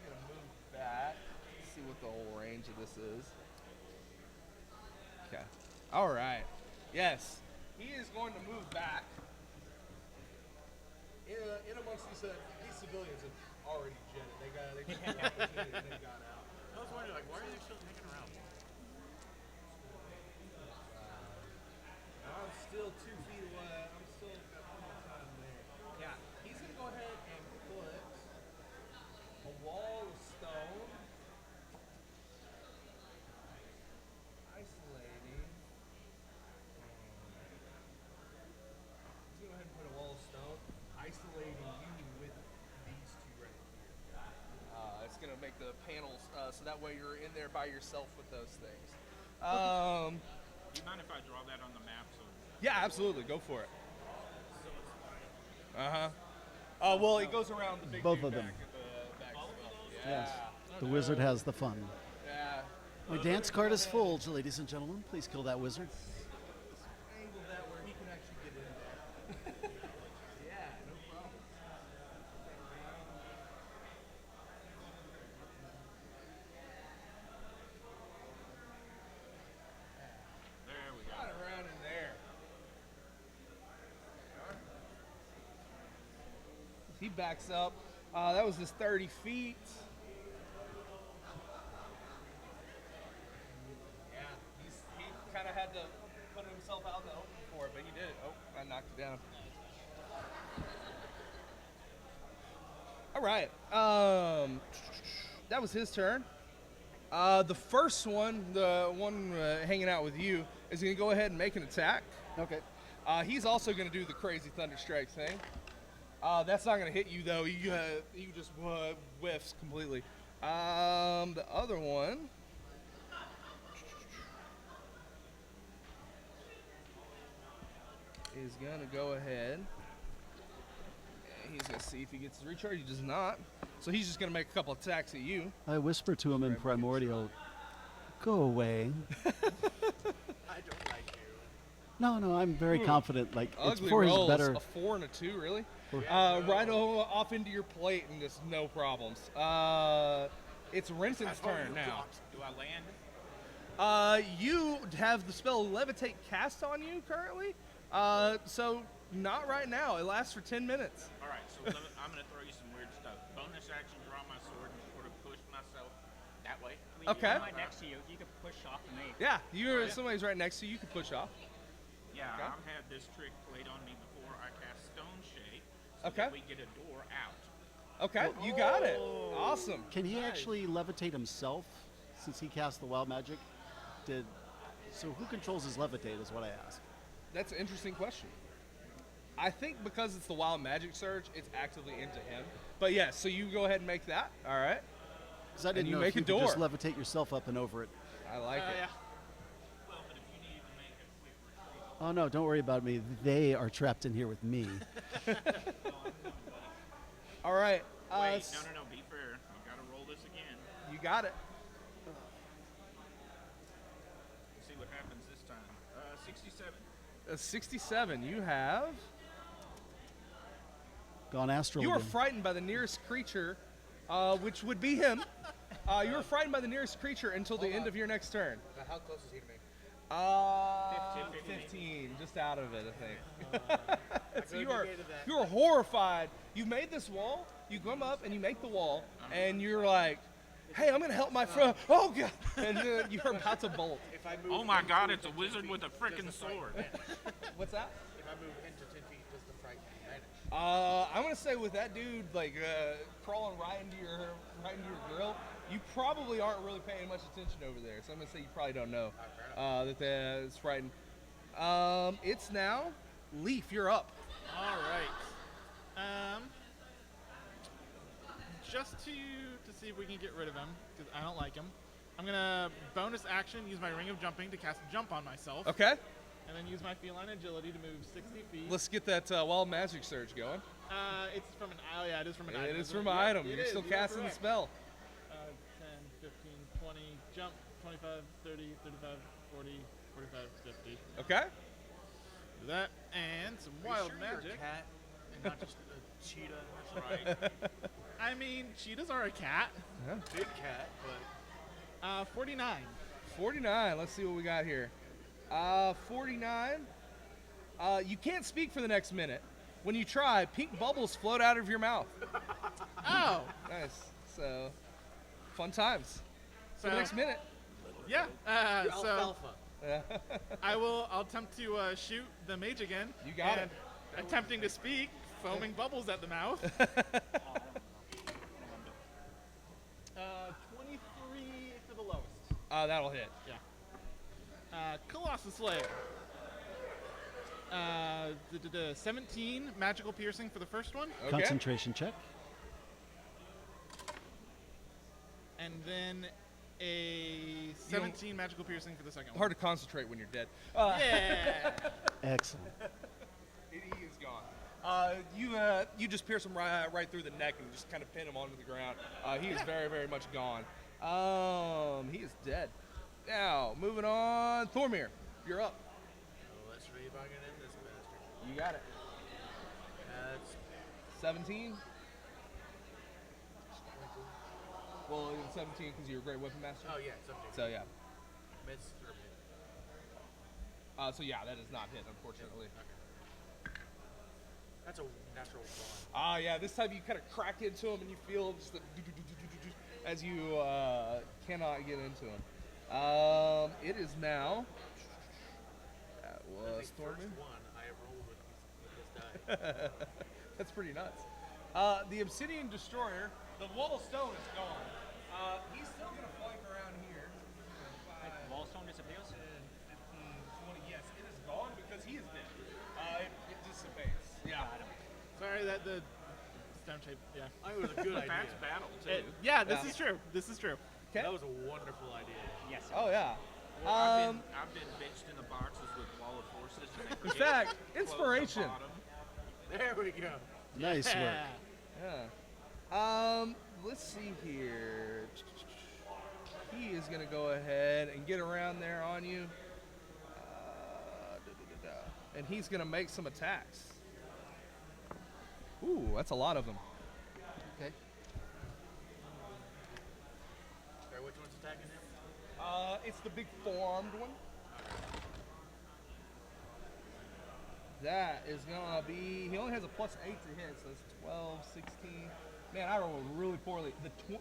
going to move back. See what the whole range of this is. Okay. All right. Yes. He is going to move back. In amongst these civilians have already jetted. They took the opportunity and they got out. I was wondering, like, why are they still hanging around? I'm still 2 feet away. I'm still got plenty of time there. Yeah, he's gonna go ahead and put a wall of stone, isolating. He's gonna go ahead and put a wall of stone, isolating you with these two right here. It's gonna make the panels so that way you're in there by yourself with those things. Do you mind if I draw that on the map? So Yeah, absolutely. Go for it. Well, it goes around the big Both dude of them. back at the back stuff. Yes. Yeah. The wizard has the fun. Yeah. My dance card is full, ladies and gentlemen. Please kill that wizard. Angle that where he can actually get in there. Yeah, no problem. there we go. Got around in there. He backs up. That was his 30 feet. Yeah, he kind of had to put himself out in the open for it, but he did it. Oh, I knocked it down. All right. That was his turn. The first one, the one hanging out with you, is going to go ahead and make an attack. Okay. He's also going to do the crazy thunder strike thing. That's not going to hit you though. You just whiffs completely. The other one is going to go ahead. He's going to see if he gets his recharge. He does not. So he's just going to make a couple attacks at you. I whisper to him in primordial, go away. I don't like you. No, I'm very confident. Like, it's Ugly for his rolls. better. A 4 and a 2, really? Right off into your plate and just no problems. It's Renton's turn now. Do I land? You have the spell Levitate cast on you currently. So not right now. It lasts for 10 minutes. All right, so I'm going to throw you some weird stuff. Bonus action, draw my sword and sort of push myself that way. Okay. I'm right next to you. You can push off of me. Yeah, somebody's right next to you. You can push off. Yeah, Okay. I've had this trick played on me before. I cast Stone Shade, so Okay. that we get a door out. Okay, you got it. Awesome. Can he actually levitate himself since he cast the wild magic? So who controls his levitate is what I ask. That's an interesting question. I think because it's the wild magic surge, it's actively into him. But yes, so you go ahead and make that. All right. Because I didn't you know make if a you could just door. levitate yourself up and over it. I like it. Well, but if you need Oh no, don't worry about me. They are trapped in here with me. All right. Wait, no, be fair. You gotta roll this again. You got it. We'll see what happens this time. 67. 67. You have. Gone astral. You are again. frightened by the nearest creature, which would be him. You are frightened by the nearest creature until the end of your next turn. How close is he to me? 15, just out of it, I think. So could've you are negated that. you are horrified. You made this wall. You come up and you make the wall, and you're like, "Hey, I'm gonna help my friend." Oh god! And you're about to bolt. If I move Oh my into god, 10 it's a wizard feet, with a does freaking the fright sword. vanish? What's that? If I move into 10 feet, does the fright vanish? I'm gonna say with that dude like crawling right into your grill, you probably aren't really paying much attention over there. So I'm gonna say you probably don't know that that's frightened. It's now Leaf. You're up. All right. Just to see if we can get rid of him, because I don't like him. I'm gonna bonus action use my Ring of Jumping to cast Jump on myself. Okay. And then use my Feline Agility to move 60 feet. Let's get that Wild Magic Surge going. It's from an it is from an item. It is isn't from an item. You're still you are casting the correct. spell. 10, 15, 20, jump, 25, 30, 35, 40, 45, 50. Okay. Do that, and some wild magic. You're a cat and not just a cheetah. Right. I mean, cheetahs are a cat. Big cat, but 49. 49. Let's see what we got here. 49. You can't speak for the next minute. When you try, pink bubbles float out of your mouth. Oh, Nice. So, fun times. For the So- next minute. yeah. you're So alfalfa. I'll attempt to shoot the mage again. You got and attempting to speak, foaming bubbles at the mouth. 23 for the lowest. That'll hit. Yeah. Colossus Slayer. 17 magical piercing for the first one, Okay. Concentration check. and then a 17 magical piercing for the second one. Hard to concentrate when you're dead. Yeah. Excellent. He is gone. You just pierce him right through the neck and just kind of pin him onto the ground. He is very, very much gone. He is dead. Now, moving on. Thormir, you're up. Let's see if I can end this bastard. You got it. That's 17. Well, it's 17 because you're a great weapon master. oh yeah, something. So yeah. Miss or hit. So yeah, that is not hit, unfortunately. That's a natural one. Yeah, this time you kind of crack into him and you feel just the do-do-do-do-do-do as you cannot get into him. It is now. That was First Thorman. one I have rolled with this die. That's pretty nuts. The Obsidian Destroyer, the wall of stone is gone. He's still going to flank around here. Wallstone disappears? 15, 20, yes, it is gone because he is dead. It dissipates. Yeah. Sorry that the stone shape. Yeah. It was a good idea. Fast battle, too. Yeah. This is true. This is true. Okay. That was a wonderful idea. Yes. Oh, yeah. Well, I've been bitched in the boxes with Wall of Forces. And they In get fact, close to inspiration. bottom. There we go. Nice work. Yeah. Let's see here. He is going to go ahead and get around there on you. And he's going to make some attacks. Ooh, that's a lot of them. Okay. Sorry, which one's attacking him? It's the big four-armed one. That is going to be, he only has a +8 to hit, so it's 12, 16. Man, I rolled really poorly.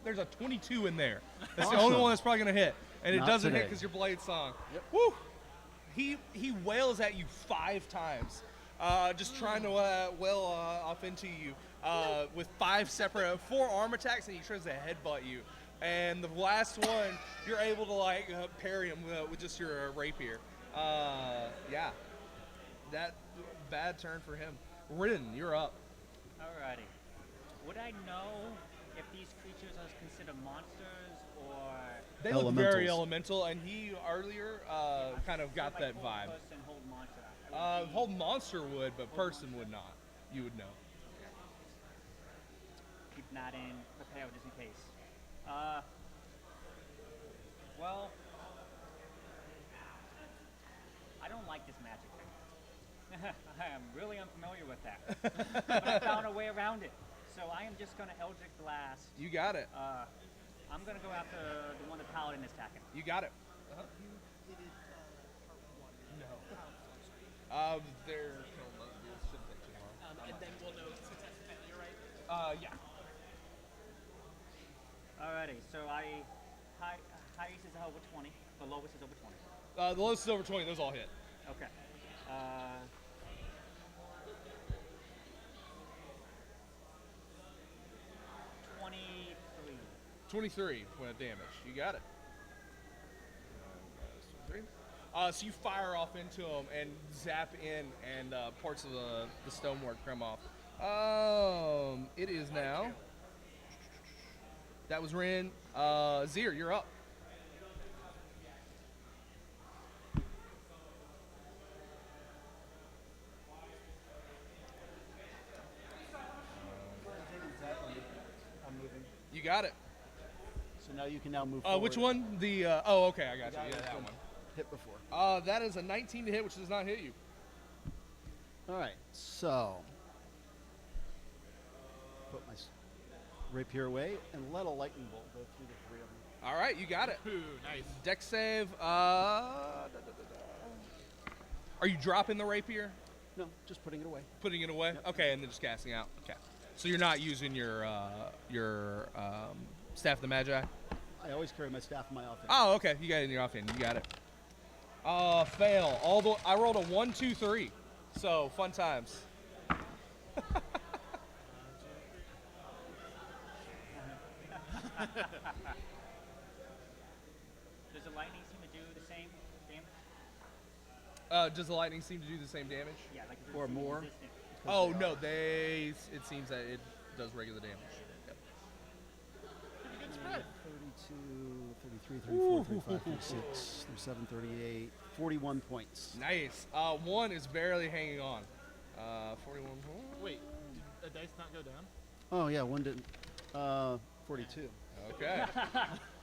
There's a 22 in there. That's the only Awesome. one that's probably going to hit. And it Not doesn't hit today. because your blade song. Yep. Woo! He wails at you 5 times, just trying to wail off into you with 4 arm attacks, and he tries to headbutt you. And the last one, you're able to parry him with just your rapier. Yeah, that bad turn for him. Rin, you're up. Alrighty. Would I know if these creatures are considered monsters or They look very Elementals. elemental, and he earlier kind of got if I that hold vibe. first and hold monster? Whole monster would, but person would not. You would know. Keep that in, prepare just in case. Well, I don't like this magic thing. I am really unfamiliar with that. But I found a way around it. So I am just going to Eldritch Blast. You got it. I'm going to go after the one the Paladin is attacking. You got it. You did it part 1. No. There. It shouldn't take too long. And then we'll know success and failure, right? Yeah. Alrighty, so highest is over 20, the lowest is over 20. The lowest is over 20. Those all hit. Okay. 23 point of damage. You got it. So you fire off into him and zap in, and parts of the stonework come off. It is now. That was Ren. Zir, you're up. I'm moving. You got it. So now you can now move forward. Which one? The okay, I got you. Yeah, that one. Hit before. That is a 19 to hit, which does not hit you. All right, so put my rapier away and let a lightning bolt go through the three of them. All right, you got it. Ooh, nice. Dex save. Are you dropping the rapier? No, just putting it away. Putting it away? Yep. Okay, and then just casting out. Okay. So you're not using your Staff of the Magi? I always carry my staff in my offhand. Oh, okay. You got it in your offhand. You got it. Fail. I rolled a 1, 2, 3. So fun times. Does the lightning seem to do the same damage? Does the lightning seem to do the same damage? Yeah, like Or it's more? resistant. Oh no, it seems that it does regular damage. Yep. Pretty good spread. 32, 33, 34, 35, 36, 37, 38, 41 points. Nice. One is barely hanging on. 41 points. Wait, did the dice not go down? Oh, yeah, one didn't. 42. Okay.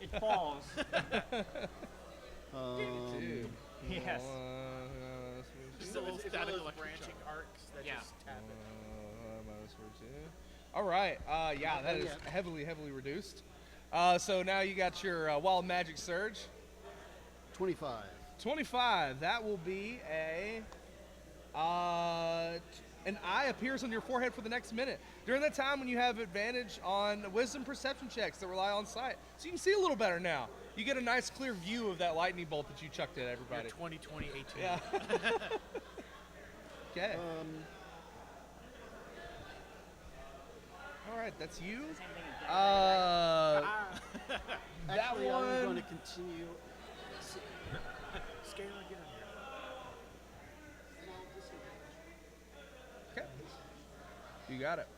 It falls. 2. Yes. Just a little It's one static of those electric branching shock. arcs that Yeah. just tap it. All right. Yeah, that is heavily reduced. So now you got your Wild Magic Surge. 25. 25. That will be an eye appears on your forehead for the next minute. During that time, when you have advantage on wisdom perception checks that rely on sight, so you can see a little better now. You get a nice clear view of that lightning bolt that you chucked at everybody. 20/20/18. Yeah. Okay. All right, that's you. Same thing as That Actually, I'm going one. to continue. Scalar, get in here. Okay. You got it.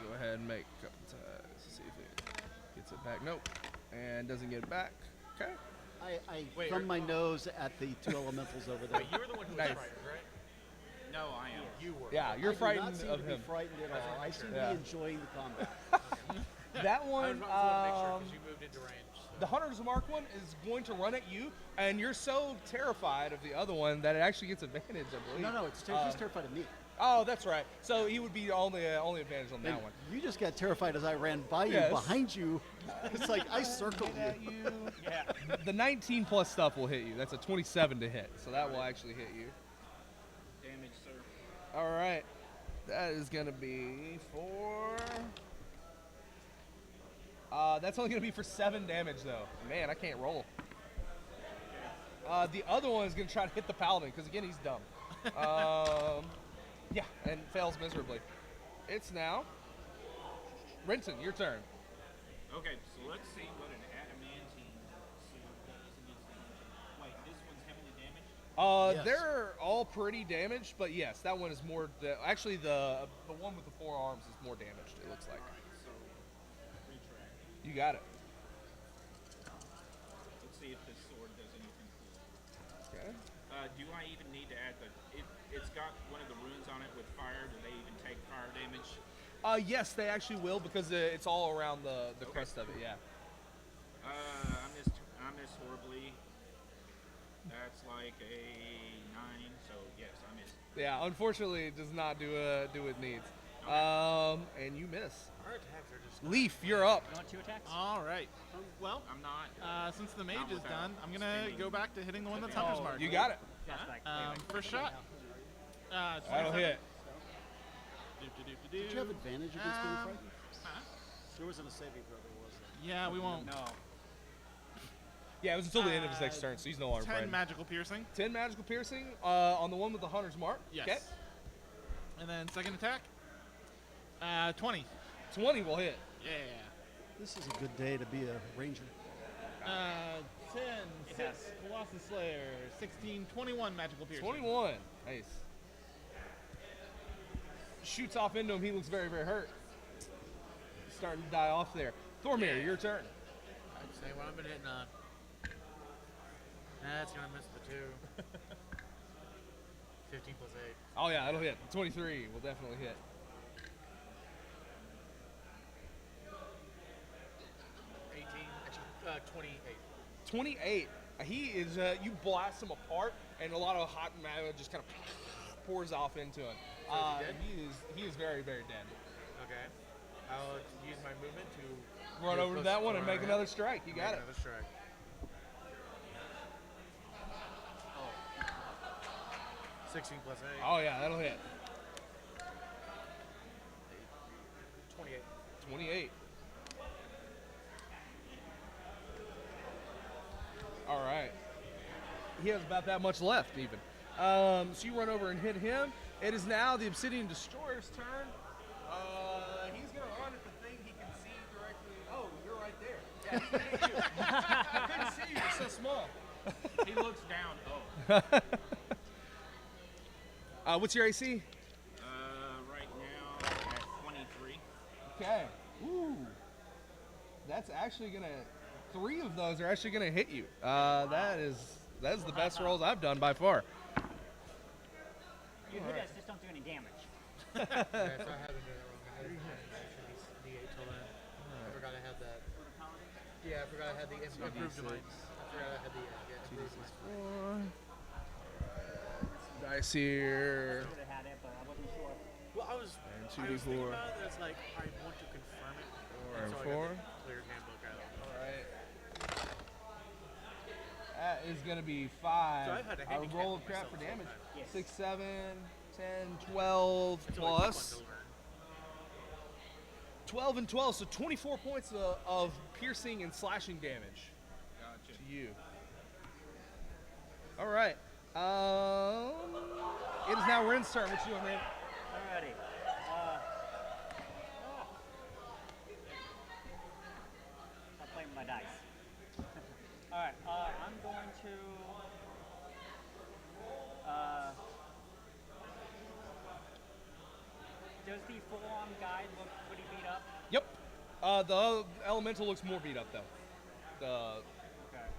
Go ahead and make a couple ties. See if it gets it back. Nope. And doesn't get it back. Okay. I Wait, thumb my nose at the two elementals over there. Wait, you were the one who was Nice. frightened, right? No, I am. You were. Yeah, you're I do frightened not seem of to be him. frightened at all. I seem to Yeah. be enjoying the combat. That I one, was wanted to make sure because you moved into range. So. the Hunter's Mark one is going to run at you, and you're so terrified of the other one that it actually gets advantage, I believe. No, he's terrified of me. Oh, that's right. So he would be only advantage on that And one. you just got terrified as I ran by you. Yes. Behind you, it's like I circled At you. you. Yeah. The 19 plus stuff will hit you. That's a 27 to hit, so that will actually hit you. Damage, sir. All right. That is going to be for... that's only going to be for 7 damage, though. Man, I can't roll. The other one is going to try to hit the Paladin, because, again, he's dumb. Yeah, and fails miserably. It's now... Renton, your turn. Okay, so let's see what an adamantine suit does against the... Wait, this one's heavily damaged? Yes. They're all pretty damaged, but yes, that one is more... actually, the one with the 4 arms is more damaged, it looks like. Alright, so retract. You got it. Do I even need to add it's got one of the runes on it with fire. Do they even take fire damage? Yes, they actually will because it's all around the crest of it. Yeah. I missed horribly. That's like a 9. So yes, I missed. Yeah. Unfortunately, it does not do what it needs. And you miss. Our attacks are just. Leaf, you're up. You want 2 attacks? All right. Well, I'm not. since the mage Not is without done, I'm gonna spending- go back to hitting the one that's Hunter's Mark. You got it. That's right. First shot. That'll 27. hit. Did you have advantage against being frightened? Huh? There wasn't a saving throw, there was. Yeah, we won't. No. Yeah, it was until the end of his next turn, so he's no longer 10 frightened. magical piercing. 10 magical piercing on the one with the hunter's mark. Yes. Okay. And then second attack. 20. 20 will hit. Yeah. This is a good day to be a ranger. 10, 6, Colossus Slayer, 16, 21 magical piercing. 21. Nice. Shoots off into him. He looks very, very hurt. Starting to die off there. Thormir, your turn. I'd say what I've been hitting on. That's gonna miss the 2. 15 plus 8. Oh, yeah, that'll hit. 23 will definitely hit. 18. Actually, 28. 28. He is, you blast him apart, and a lot of hot magma just kind of pours off into him. So is he dead? He is very, very dead. Okay. I'll use my movement to Run get over to close that one and where make I am. another strike. You got Make it. Another strike. 16 plus 8. Oh, yeah, that'll hit. 28. 28. All right. He has about that much left, even. So you run over and hit him. It is now the Obsidian Destroyer's turn. He's going to run at the thing he can see directly. Oh, you're right there. Yeah, he can hit you. I couldn't see you. You're so small. He looks down. Oh. What's your AC? Right now at 23. Okay. Ooh. That's actually going to... 3 of those are actually going to hit you. That is the best rolls I've done by far. You hit us, just don't do any damage. Okay, so I haven't done it wrong. I had D8 till then. I forgot I had that. Yeah, I forgot I had the improved divine. I forgot I had the improved divine. Dice here. I would have had it, but I wasn't sure. Well, I was thinking 2d4. about it. It's like I want to confirm it. And so I 4. got the cleared handbook out. All right. That is going to be 5. So I've had to I handicap roll of myself crap for damage. Yes. sometimes. 6, 7, 10, 12 It's always fun plus. to learn. 12 and 12, so 24 points of piercing and slashing damage Gotcha. to you. All right. It is now Ren's turn. What you doing, Ren? Alrighty. Stop playing with my dice. Alright, I'm going to... does the full-on guy look pretty beat up? Yep. The elemental looks more beat up, though. Okay.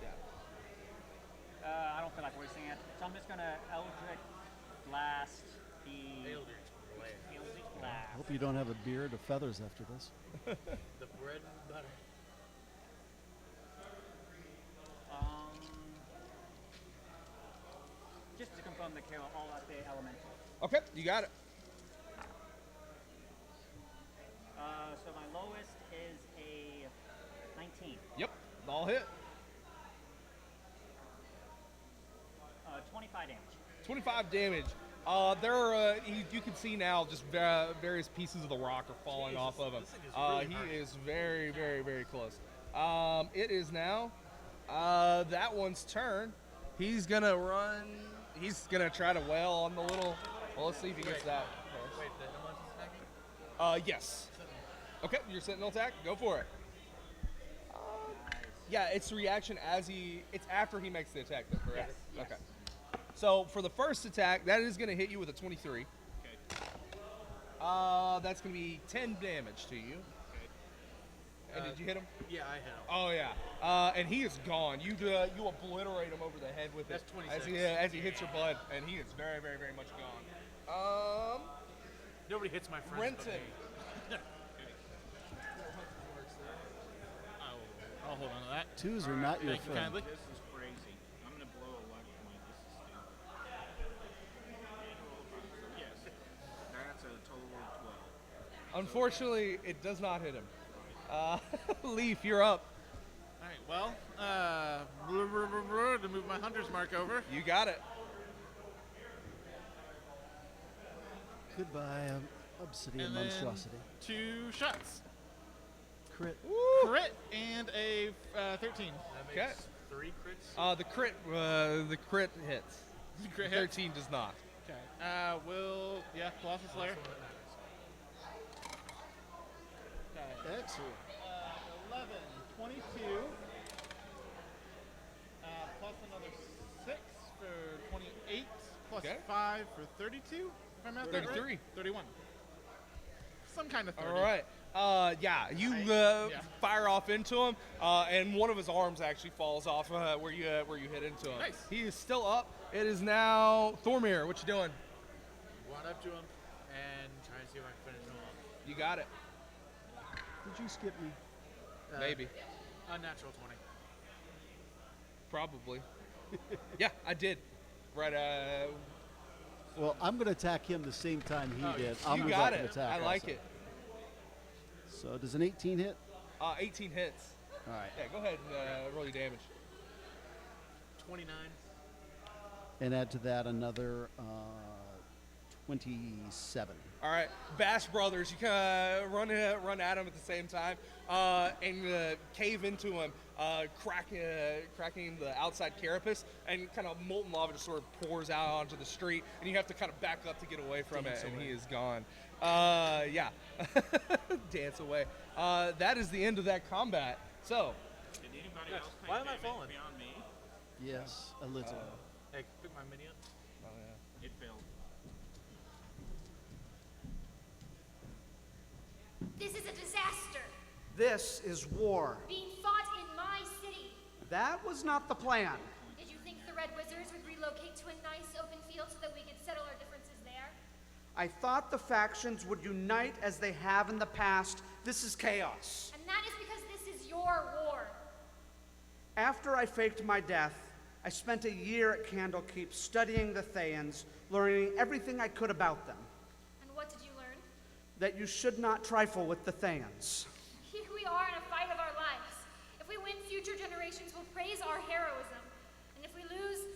Yeah. I don't feel like wasting it, so I'm just gonna Eldritch Blast the... Eldritch Blast. Eldritch I Blast. hope you don't have a beard of feathers after this. The bread and butter. Just to confirm the kill, all at the elemental. Okay, you got it. So my lowest is a 19. Yep, all hit. 25 damage. 25 damage. There are, you can see now just various pieces of the rock are falling off of him. this thing is really He hard. is very, very, very close. It is now that one's turn. He's going to run. He's going to try to wail on the little. Well, let's see if he gets that. Wait, the elemental's attacking? Yes. Okay, your sentinel attack. Go for it. Yeah, it's reaction it's after he makes the attack, though, correct? Yes, yes. Okay. So for the first attack, that is going to hit you with a 23. Okay. That's going to be 10 damage to you. Okay. And did you hit him? Yeah, I hit him. Oh yeah. And he is gone. You obliterate him over the head with That's it 26. as he hits your bud, and he is very, very, very much gone. Nobody hits my friends. but Renton. me. I'll hold on to that. Twos are not your Thank you friend. kindly. This is crazy. I'm gonna blow a luck point. This is stupid. Yes. That's a total of 12. Unfortunately, it does not hit him. Leaf, you're up. All right. Well, to move my hunter's mark over. You got it. Goodbye, obsidian And then monstrosity. 2 shots. Crit. Crit and a 13. That Okay. makes 3 crits. The crit hits. Crit hit. 13 does not. Okay. Colossus Slayer. That's what matters. Okay. Excellent. 11, 22. Plus another 6 for 28. Plus Okay. 5 for 32. If I'm at 33. 31. Some kind of 30. All right. You fire off into him, and one of his arms actually falls off where you hit into him. Nice. He is still up. It is now Thormir. What you doing? Run up to him and try and see if I can finish him off. You got it. Did you skip me? Maybe. Unnatural 20. Probably. Yeah, I did. Right. Well, I'm going to attack him the same time he did. I'll You move got up and it. attack I like also. it. So does an 18 hit? 18 hits. All right. Yeah, go ahead and roll your damage. 29. And add to that another 27. All right, Bash Brothers, you can run at him at the same time and cave into him, cracking the outside carapace, and kind of molten lava just sort of pours out onto the street, and you have to kind of back up to get away from it, and he is gone. Yeah, dance away. That is the end of that combat. So, Did anybody Yes. else take Why am I damage falling? beyond me? Yes, a little. Hey, pick my mini up. It failed. This is a disaster. This is war. Being fought in my city. That was not the plan. Did you think the Red Wizards would relocate to a nice open field so that we could settle our differences there? I thought the factions would unite as they have in the past. This is chaos. And that is because this is your war. After I faked my death, I spent a year at Candlekeep studying the Thayans, learning everything I could about them. And what did you learn? That you should not trifle with the Thayans. Here we are in a fight of our lives. If we win, future generations will praise our heroism. And if we lose,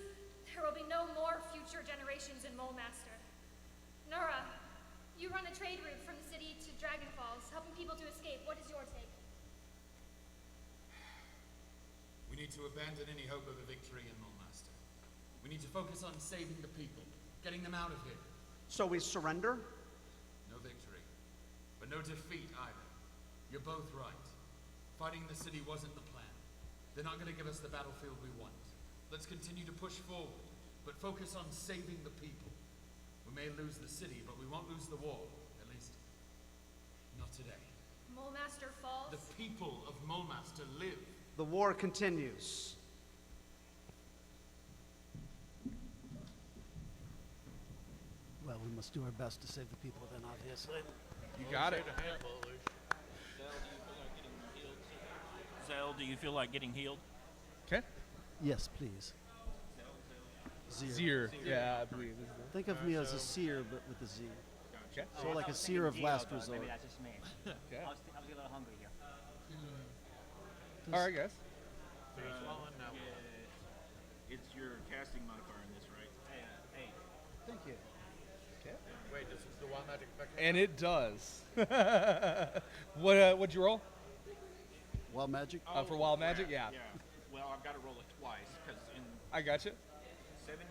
there will be no more future generations in Molemaster. Nura, you run a trade route from the city to Dragon Falls, helping people to escape. What is your take? We need to abandon any hope of a victory in Molemaster. We need to focus on saving the people, getting them out of here. So we surrender? No victory, but no defeat either. You're both right. Fighting the city wasn't the plan. They're not going to give us the battlefield we want. Let's continue to push forward, but focus on saving the people. We may lose the city, but we won't lose the war. At least, not today. Molemaster falls? The people of Molemaster live. The war continues. Well, we must do our best to save the people then, obviously. you got it. Saved a handful, at least. Zell, do you feel like getting healed? Okay. Yes, please. Zir. Yeah, I believe. Think of me as a seer, but with a Z. Okay. So like I a was seer of thinking last Geo, but resort. Maybe that's just me. Okay. I was a little hungry here. All right, guys. Swallowing now. It's your casting modifier in this, right? Hey, Thank you. Wait, this is the wild magic effect. And it does. What'd you roll? Wild magic? For wild magic? Yeah. Yeah. Well, I've got to roll it twice because in I got you. 70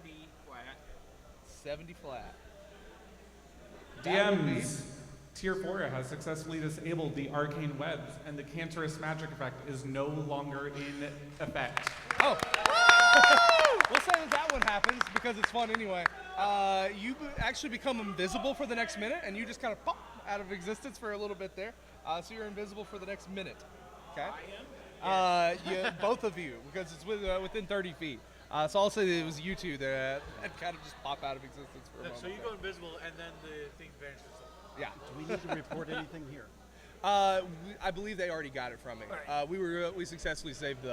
flat. 70 flat. DMs, Tier 4 has successfully disabled the arcane webs, and the cancerous magic effect is no longer in effect. Oh. We'll say that one happens because it's fun anyway. You actually become invisible for the next minute, and you just kind of pop out of existence for a little bit there. So you're invisible for the next minute. Okay. Both of you, because it's within 30 feet. So I'll say that it was you two that kind of just pop out of existence for a moment. So you go invisible, and then the thing vanishes. Yeah. Do we need to report anything here? I believe they already got it from me. We successfully saved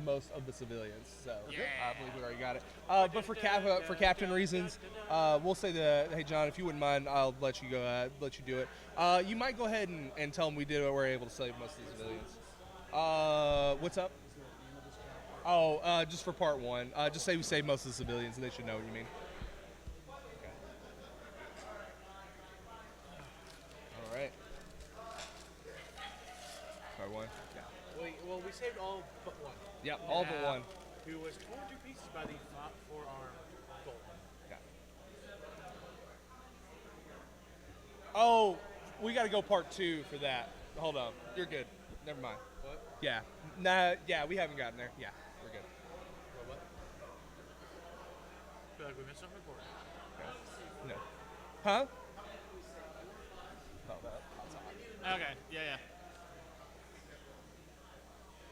most of the civilians, so I believe we already got it. But for captain reasons, we'll say that, hey John, if you wouldn't mind, I'll let you go. Let you do it. You might go ahead and tell them we did it. We're able to save most of the civilians. What's up? Oh, just for part one. Just say we saved most of the civilians, and they should know what you mean. Okay. All right. Part one. Yeah. Well, we saved all but one. Yeah, all but one. Who was torn to pieces by the forearm bolt. Yeah. Oh, we got to go part two for that. Hold on. You're good. Never mind. What? Yeah. Nah. Yeah, we haven't gotten there. Yeah, we're good. What? Feel like we missed something important. No. Huh? Oh, Okay. Yeah.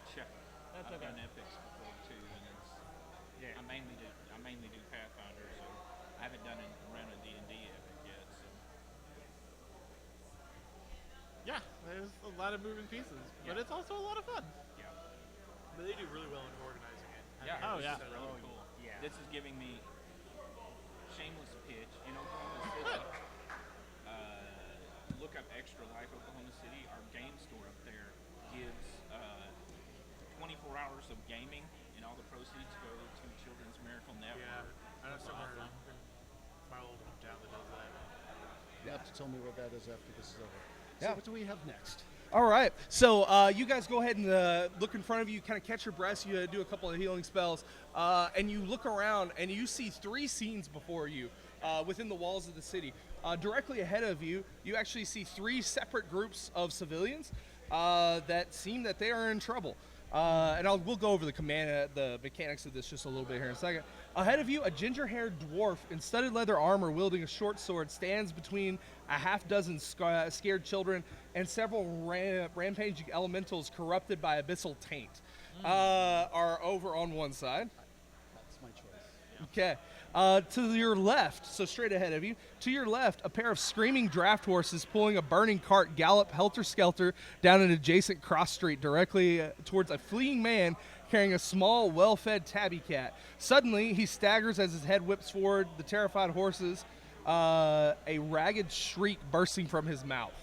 Sure. I've done epics before too, and it's I mainly do Pathfinder, so I haven't done it around a D&D epic yet. So Yeah, there's a lot of moving pieces, but it's also a lot of fun. yeah, But they do really well in organizing it. yeah. Oh, this yeah. is really cool. Yeah. This is giving me shameless pitch in Oklahoma City. Look up Extra Life Oklahoma City. Our game store up there gives 24 hours of gaming, and all the proceeds go to Children's Miracle Network. Yeah, I know somewhere in my old hometown that does that. You have to tell me what that is after this is over. Yeah. So what do we have next? All right. So you guys go ahead and look in front of you, kind of catch your breath. You do a couple of healing spells, and you look around, and you see 3 scenes before you within the walls of the city. Directly ahead of you, you actually see 3 separate groups of civilians that seem that they are in trouble. And we'll go over the mechanics of this just a little bit here in a second. Ahead of you, a ginger-haired dwarf in studded leather armor wielding a short sword stands between a half-dozen scared children and several rampaging elementals corrupted by abyssal taint are over on one side. That's my choice. Okay. To your left, so straight ahead of you, to your left, a pair of screaming draft horses pulling a burning cart gallop helter-skelter down an adjacent cross street directly towards a fleeing man carrying a small, well-fed tabby cat. Suddenly, he staggers as his head whips forward the terrified horses, a ragged shriek bursting from his mouth.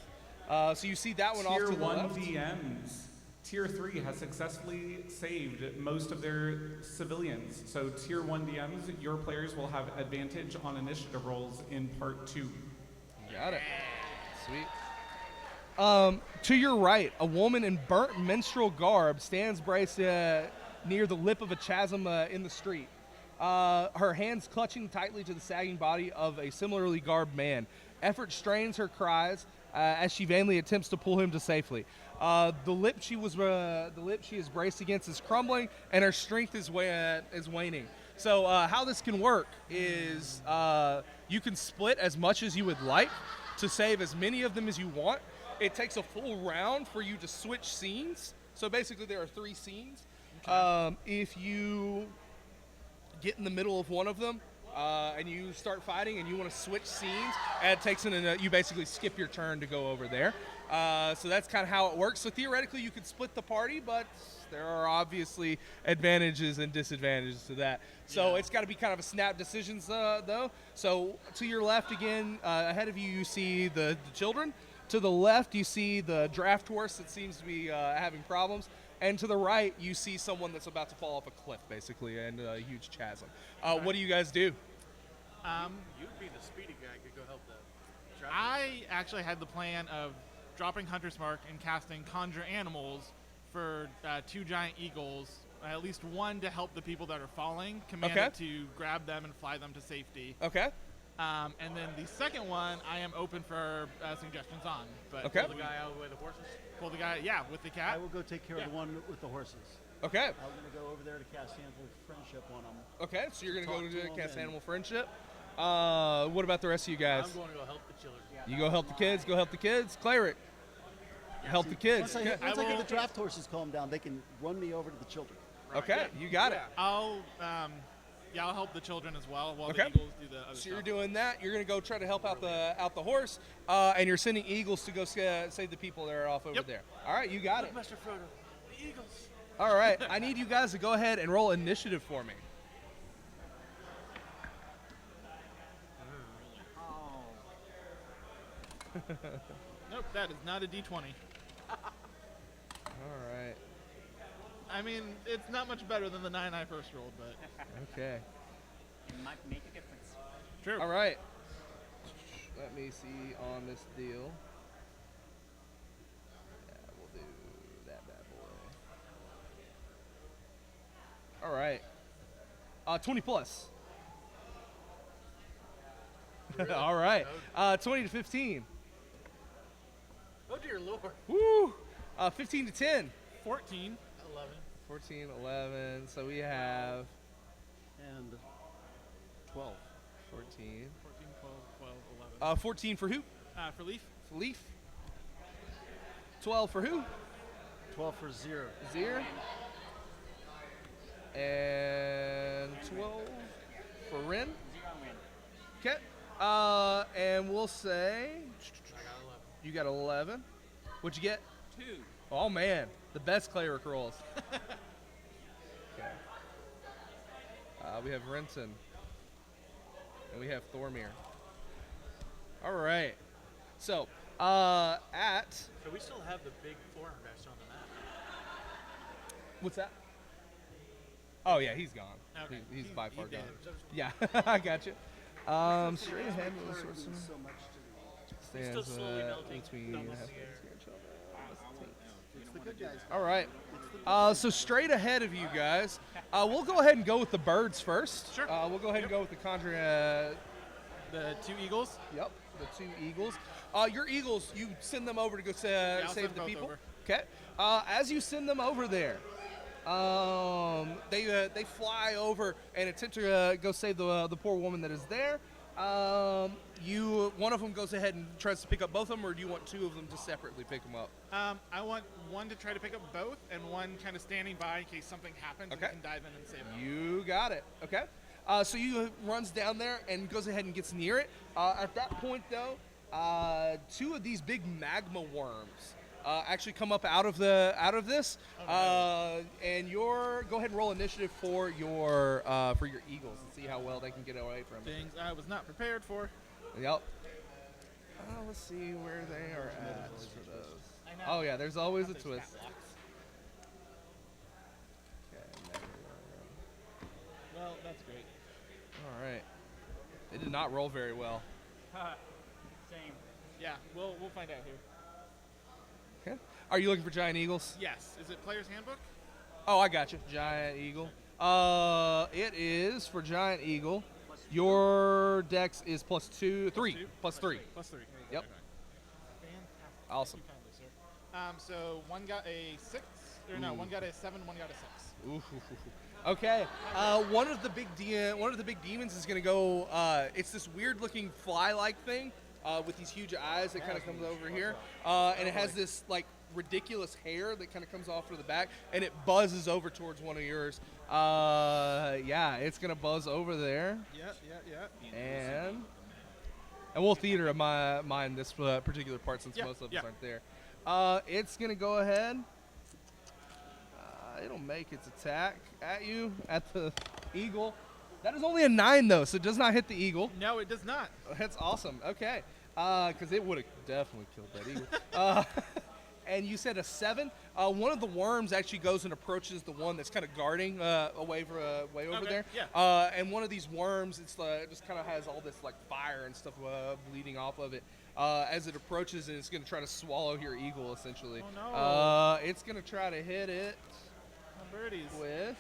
So you see that one off to Tier the 1 left. DMs. Tier 3 has successfully saved most of their civilians. So Tier 1 DMs, your players will have advantage on initiative rolls in Part 2. Got it. Sweet. To your right, a woman in burnt menstrual garb stands braced near the lip of a chasm in the street. Her hands clutching tightly to the sagging body of a similarly garbed man. Effort strains her cries as she vainly attempts to pull him to safely. The lip she is braced against is crumbling, and her strength is waning. So how this can work is you can split as much as you would like to save as many of them as you want. It takes a full round for you to switch scenes. So basically there are 3 scenes. If you get in the middle of one of them and you start fighting and you want to switch scenes, it takes you basically skip your turn to go over there. So that's kind of how it works. So theoretically you could split the party, but there are obviously advantages and disadvantages to that. So it's got to be kind of a snap decisions though. So to your left again, ahead of you, you see the children. To the left, you see the draft horse that seems to be having problems. And to the right, you see someone that's about to fall off a cliff, basically, and a huge chasm. What do you guys do? You'd be the speedy guy, could go help them. I actually had the plan of dropping Hunter's Mark and casting Conjure Animals for 2 giant eagles, at least one to help the people that are falling, commanded to grab them and fly them to safety. Okay. And then the second one, I am open for suggestions on. But Pull the guy out of the way of the horses? Pull the guy, with the cat. I will go take care of the one with the horses. Okay. I'm going to go over there to cast Animal Friendship on them. Okay, so you're going to go Talk to to cast them. Animal Friendship. What about the rest of you guys? I'm going to go help the children. You go help the kids. Go help the kids. Cleric. Help the kids. Once I Okay. get the draft horses calmed down, they can run me over to the children. Okay, you got it. I'll help the children as well while Okay. the Eagles do the other So stuff. you're doing that. You're gonna go try to help out the horse, and you're sending eagles to go save the people that are off over there. All right, you got it. Master Frodo, the Eagles. All right, I need you guys to go ahead and roll initiative for me. Nope, that is not a D20. All right. I mean, it's not much better than the 9 I first rolled, but Okay. It might make a difference. true. All right. Let me see on this deal. Yeah, we'll do that bad boy. All right. 20 plus. All right. 20 to 15. Oh dear Lord. Woo. 15 to 10. 14. 11. 14, 11. So we have And 12. 14. 14, 12, 11. 14 for who? For Leaf. For Leaf. 12 for who? 12 for Zir. Zir. And 12 for Rin. 0 win. Okay. And we'll say you got 11. What'd you get? 2. Oh man, the best cleric rolls. Okay. We have Renton. And we have Thormir. All right. So, at So we still have the big foreign guys on the map. what's that? Oh yeah, he's gone. Okay. He's by far dead. gone. Yeah, I got you. Straight ahead with the sorcerer. He's still Stands slowly melting, between thumbs in half the air. It's the good guys. All right. So straight ahead of you guys, we'll go ahead and go with the birds first. Sure. We'll go ahead and go with the conjure. The 2 Eagles. Yep, the 2 eagles. Your eagles, you send them over to go I'll save send the both people. over. Okay. As you send them over there, they fly over and attempt to go save the poor woman that is there. One of them goes ahead and tries to pick up both of them, or do you want 2 of them to separately pick them up? I want one to try to pick up both, and one kind of standing by in case something happens Okay. and can dive in and save them. You got it. Okay. So you runs down there and goes ahead and gets near it. At that point, though, 2 of these big magma worms actually come up out of this, and go ahead and roll initiative for your eagles and see how well they can get away from it. Things I was not prepared for. Yep. Let's see where they are at for those. I know. Oh yeah, there's always a Those twist. catwalks. Okay, Well, that's great. all right. They did not roll very well. Same. Yeah, we'll find out here. Okay. Are you looking for giant eagles? Yes. Is it Player's Handbook? Oh, I got you. Giant eagle. It is for giant eagle. Your dex is +3. Plus 3. Plus 3. Plus 3. Yep. Okay. Fantastic. Awesome. Thank you kindly, sir. So one got a 6, or no, one got a 7, one got a 6. Ooh. Okay. One of the big demons is gonna go. It's this weird-looking fly-like thing with these huge eyes that kind of comes over here, and it has this like ridiculous hair that kind of comes off to the back, and it buzzes over towards one of yours. Yeah, it's gonna buzz over there, Yeah. and we'll theater of mine this particular part since most of us aren't there. It's gonna go ahead. It'll make its attack at you, at the eagle. That is only a 9 though, so it does not hit the eagle. No, it does not. That's awesome. Okay, because it would have definitely killed that eagle. And you said a 7. One of the worms actually goes and approaches the one that's kind of guarding way over there. Yeah. And one of these worms, it just kind of has all this like fire and stuff bleeding off of it. As it approaches, and it's going to try to swallow your eagle essentially. Oh no. It's going to try to hit it Birdies. with.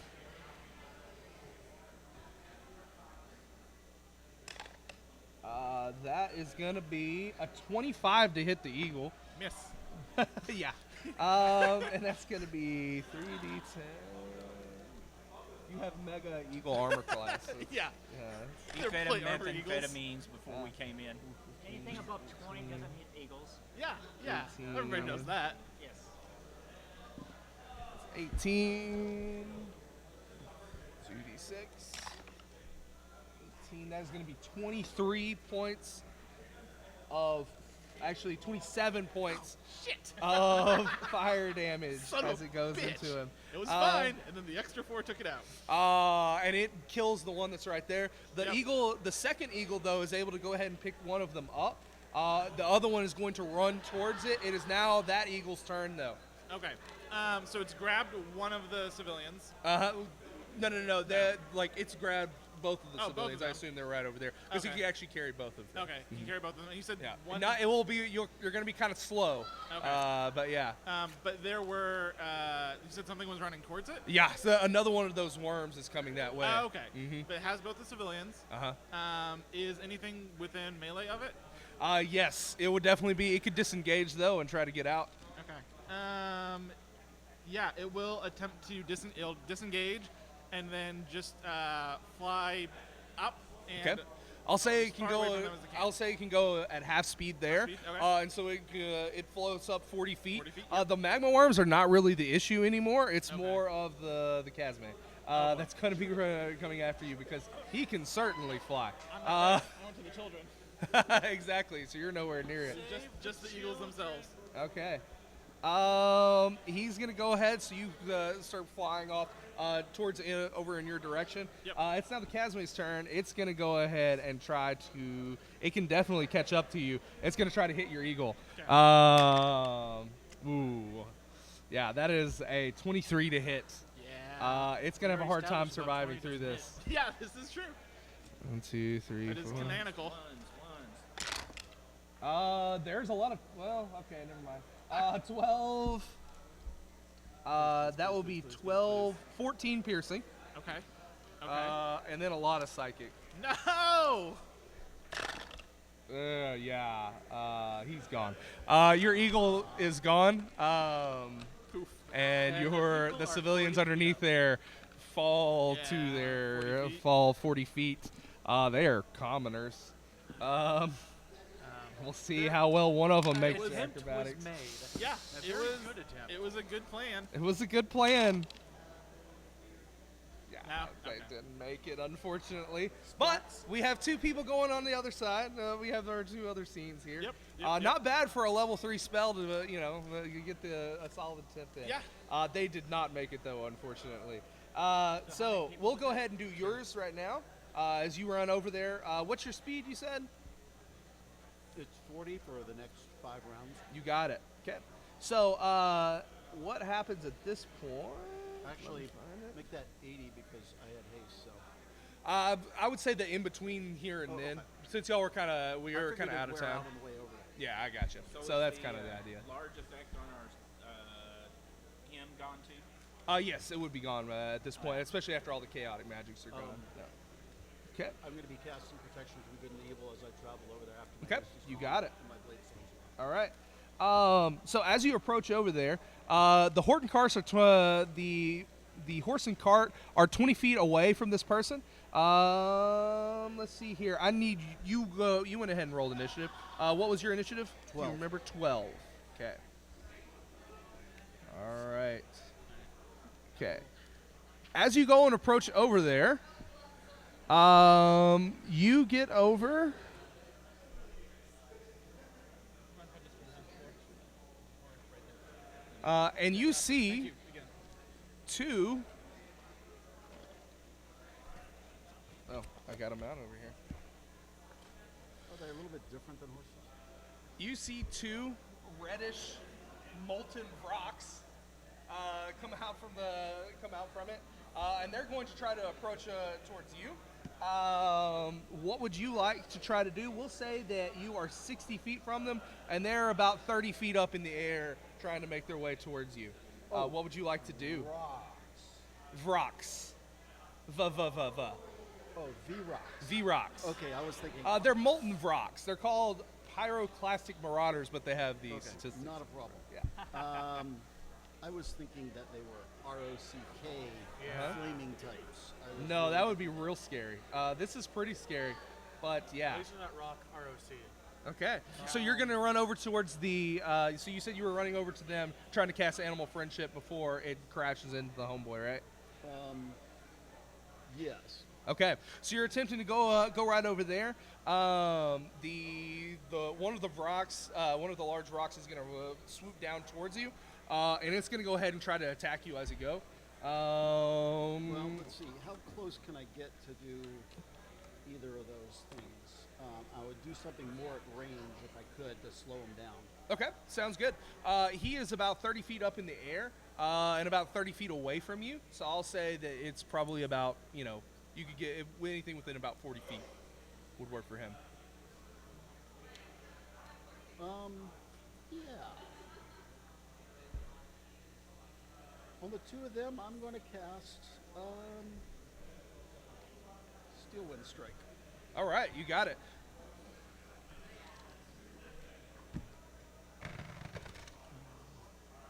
That is going to be a 25 to hit the eagle. Miss. Yeah. And that's going to be 3d10. You have mega eagle armor class. So Yeah. He They're fed plate him armor eagles. methamphetamines before we came in. Anything above 20 doesn't hit Eagles. Yeah. 18. Everybody knows that. Yeah. 18. 2d6. 18. That is going to be 23 points of. Actually, 27 points of fire damage as it goes into him. It was fine, and then the extra 4 took it out. And it kills the one that's right there. The eagle, the second eagle, though, is able to go ahead and pick one of them up. The other one is going to run towards it. It is now that eagle's turn, though. Okay. So it's grabbed one of the civilians. No. Like, it's grabbed both of the civilians. I assume they're right over there because he can actually carry both of them. Okay, he can carry both of them. You said one. It will be. You're going to be kind of slow. Okay. But yeah. But there were. You said something was running towards it. Yeah. So another one of those worms is coming that way. Okay. But it has both the civilians. Is anything within melee of it? Yes, it would definitely be. It could disengage though and try to get out. Okay. Yeah, it will attempt to disengage. And then just fly up. And I'll say it can go. I'll say it can go at half speed there, Okay. and so it floats up 40 feet. The magma worms are not really the issue anymore. It's more of the Kazme. That's going to be coming after you because he can certainly fly. I went to the children. Exactly. So you're nowhere near it. Just the eagles themselves. Okay. He's gonna go ahead. So you start flying off towards over in your direction. Yep. It's now the Kazme's turn. It's gonna go ahead and try to. It can definitely catch up to you. It's gonna try to hit your eagle. Okay. Yeah, that is a 23 to hit. Yeah. It's gonna have a hard time surviving through this. Yeah, this is true. 1, 2, 3, 4. It is canonical. There's a lot of. Well, okay, never mind. 12. That will be 12, 14 piercing. Okay. And then a lot of psychic. No! He's gone. Your eagle is gone. Poof. And the civilians underneath there fall to their 40 feet. They are commoners. We'll see how well one of them makes the acrobatics. Yeah, it was a good plan. It was a good plan. Yeah, No, they didn't make it, unfortunately. But we have 2 people going on the other side. We have our 2 other scenes here. Yep. Not bad for a level 3 spell to, you get a solid tip in. Yeah. They did not make it, though, unfortunately. So we'll go ahead and do yours right now as you run over there. What's your speed, you said? It's 40 for the next 5 rounds. You got it. Okay. So what happens at this point? Actually, make that 80 because I had haste. So. I would say that in between here and then, since y'all were kind of out of town. Out on the way over there. Yeah, I got you. So that's kind of the idea. Large effect on our him gone too. Yes, it would be gone at this point, especially after all the chaotic magics are gone. Okay. I'm going to be casting protection from good and evil as I travel over there after. Okay, you got it. My blade stones. All right. So as you approach over there, the horse and carts are the horse and cart are 20 feet away from this person. Let's see here. I need you go. You went ahead and rolled initiative. What was your initiative? 12. Do you remember? 12. Okay. All right. Okay. As you go and approach over there, you get over. And you see 2. Oh, I got them out over here. Are they a little bit different than horses? You see 2 reddish molten rocks come out from it, and they're going to try to approach towards you. What would you like to try to do? We'll say that you are 60 feet from them, and they're about 30 feet up in the air trying to make their way towards you. What would you like to do? Rocks. Vrocks. Oh, V-Rocks. V-Rocks. Okay, I was thinking. They're molten Vrocks. They're called pyroclastic marauders, but they have these statistics. Not a problem. Yeah. I was thinking that they were ROCK flaming types. No, really that would be real scary. This is pretty scary, but yeah. At least they're not rock ROC. Okay. So you're going to run over towards the. So you said you were running over to them, trying to cast Animal Friendship before it crashes into the homeboy, right? Yes. Okay. So you're attempting to go right over there. The one of the rocks, one of the large rocks, is going to swoop down towards you, and it's going to go ahead and try to attack you as you go. Well, let's see. How close can I get to do either of those things? I would do something more at range if I could to slow him down. Okay, sounds good. He is about 30 feet up in the air and about 30 feet away from you. So I'll say that it's probably about, you could get anything within about 40 feet would work for him. Yeah. On the two of them, I'm going to cast Steel Wind Strike. All right, you got it.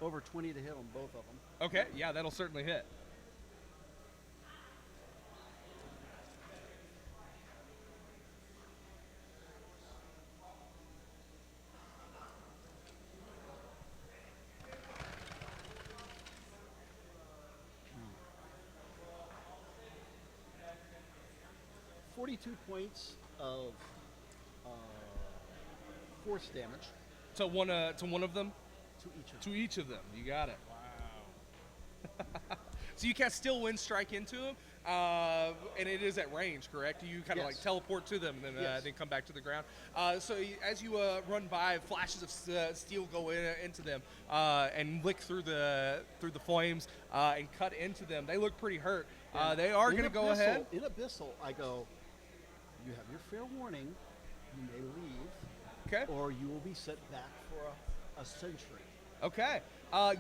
Over 20 to hit on both of them. Okay, yeah, that'll certainly hit. Hmm. 42 points of force damage. To one of them? To each of them. To each of them. You got it. Wow. So you cast Still Wind Strike into them, and it is at range, correct? You kind of like teleport to them and then come back to the ground. So as you run by, flashes of steel go into them and lick through the flames and cut into them. They look pretty hurt. They are going to go ahead. In Abyssal, I go, you have your fair warning. You may leave. Okay. Or you will be set back for a century. Okay.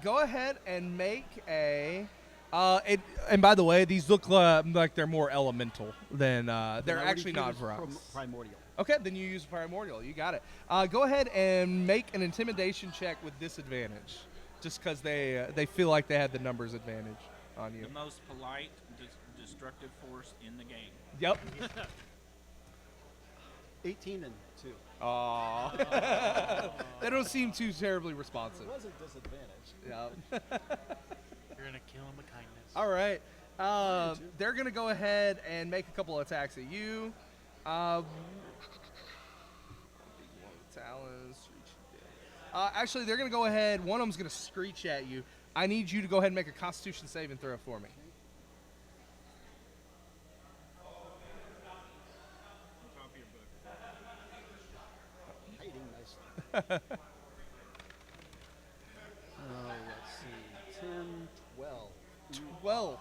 Go ahead and make a. And by the way, these look like they're more elemental than they're actually not rocks. Primordial. Okay, then you use primordial. You got it. Go ahead and make an intimidation check with disadvantage, just because they feel like they had the numbers advantage on you. The most polite, destructive force in the game. Yep. 18 and 2. Aww. They don't seem too terribly responsive. It was a disadvantage. Yep. You're gonna kill him with kindness. All right. They're gonna go ahead and make a couple of attacks at you. Actually, they're gonna go ahead. One of them's gonna screech at you. I need you to go ahead and make a Constitution saving throw for me. Top of your book. Hiding nicely. Let's see. 10, 12. 12.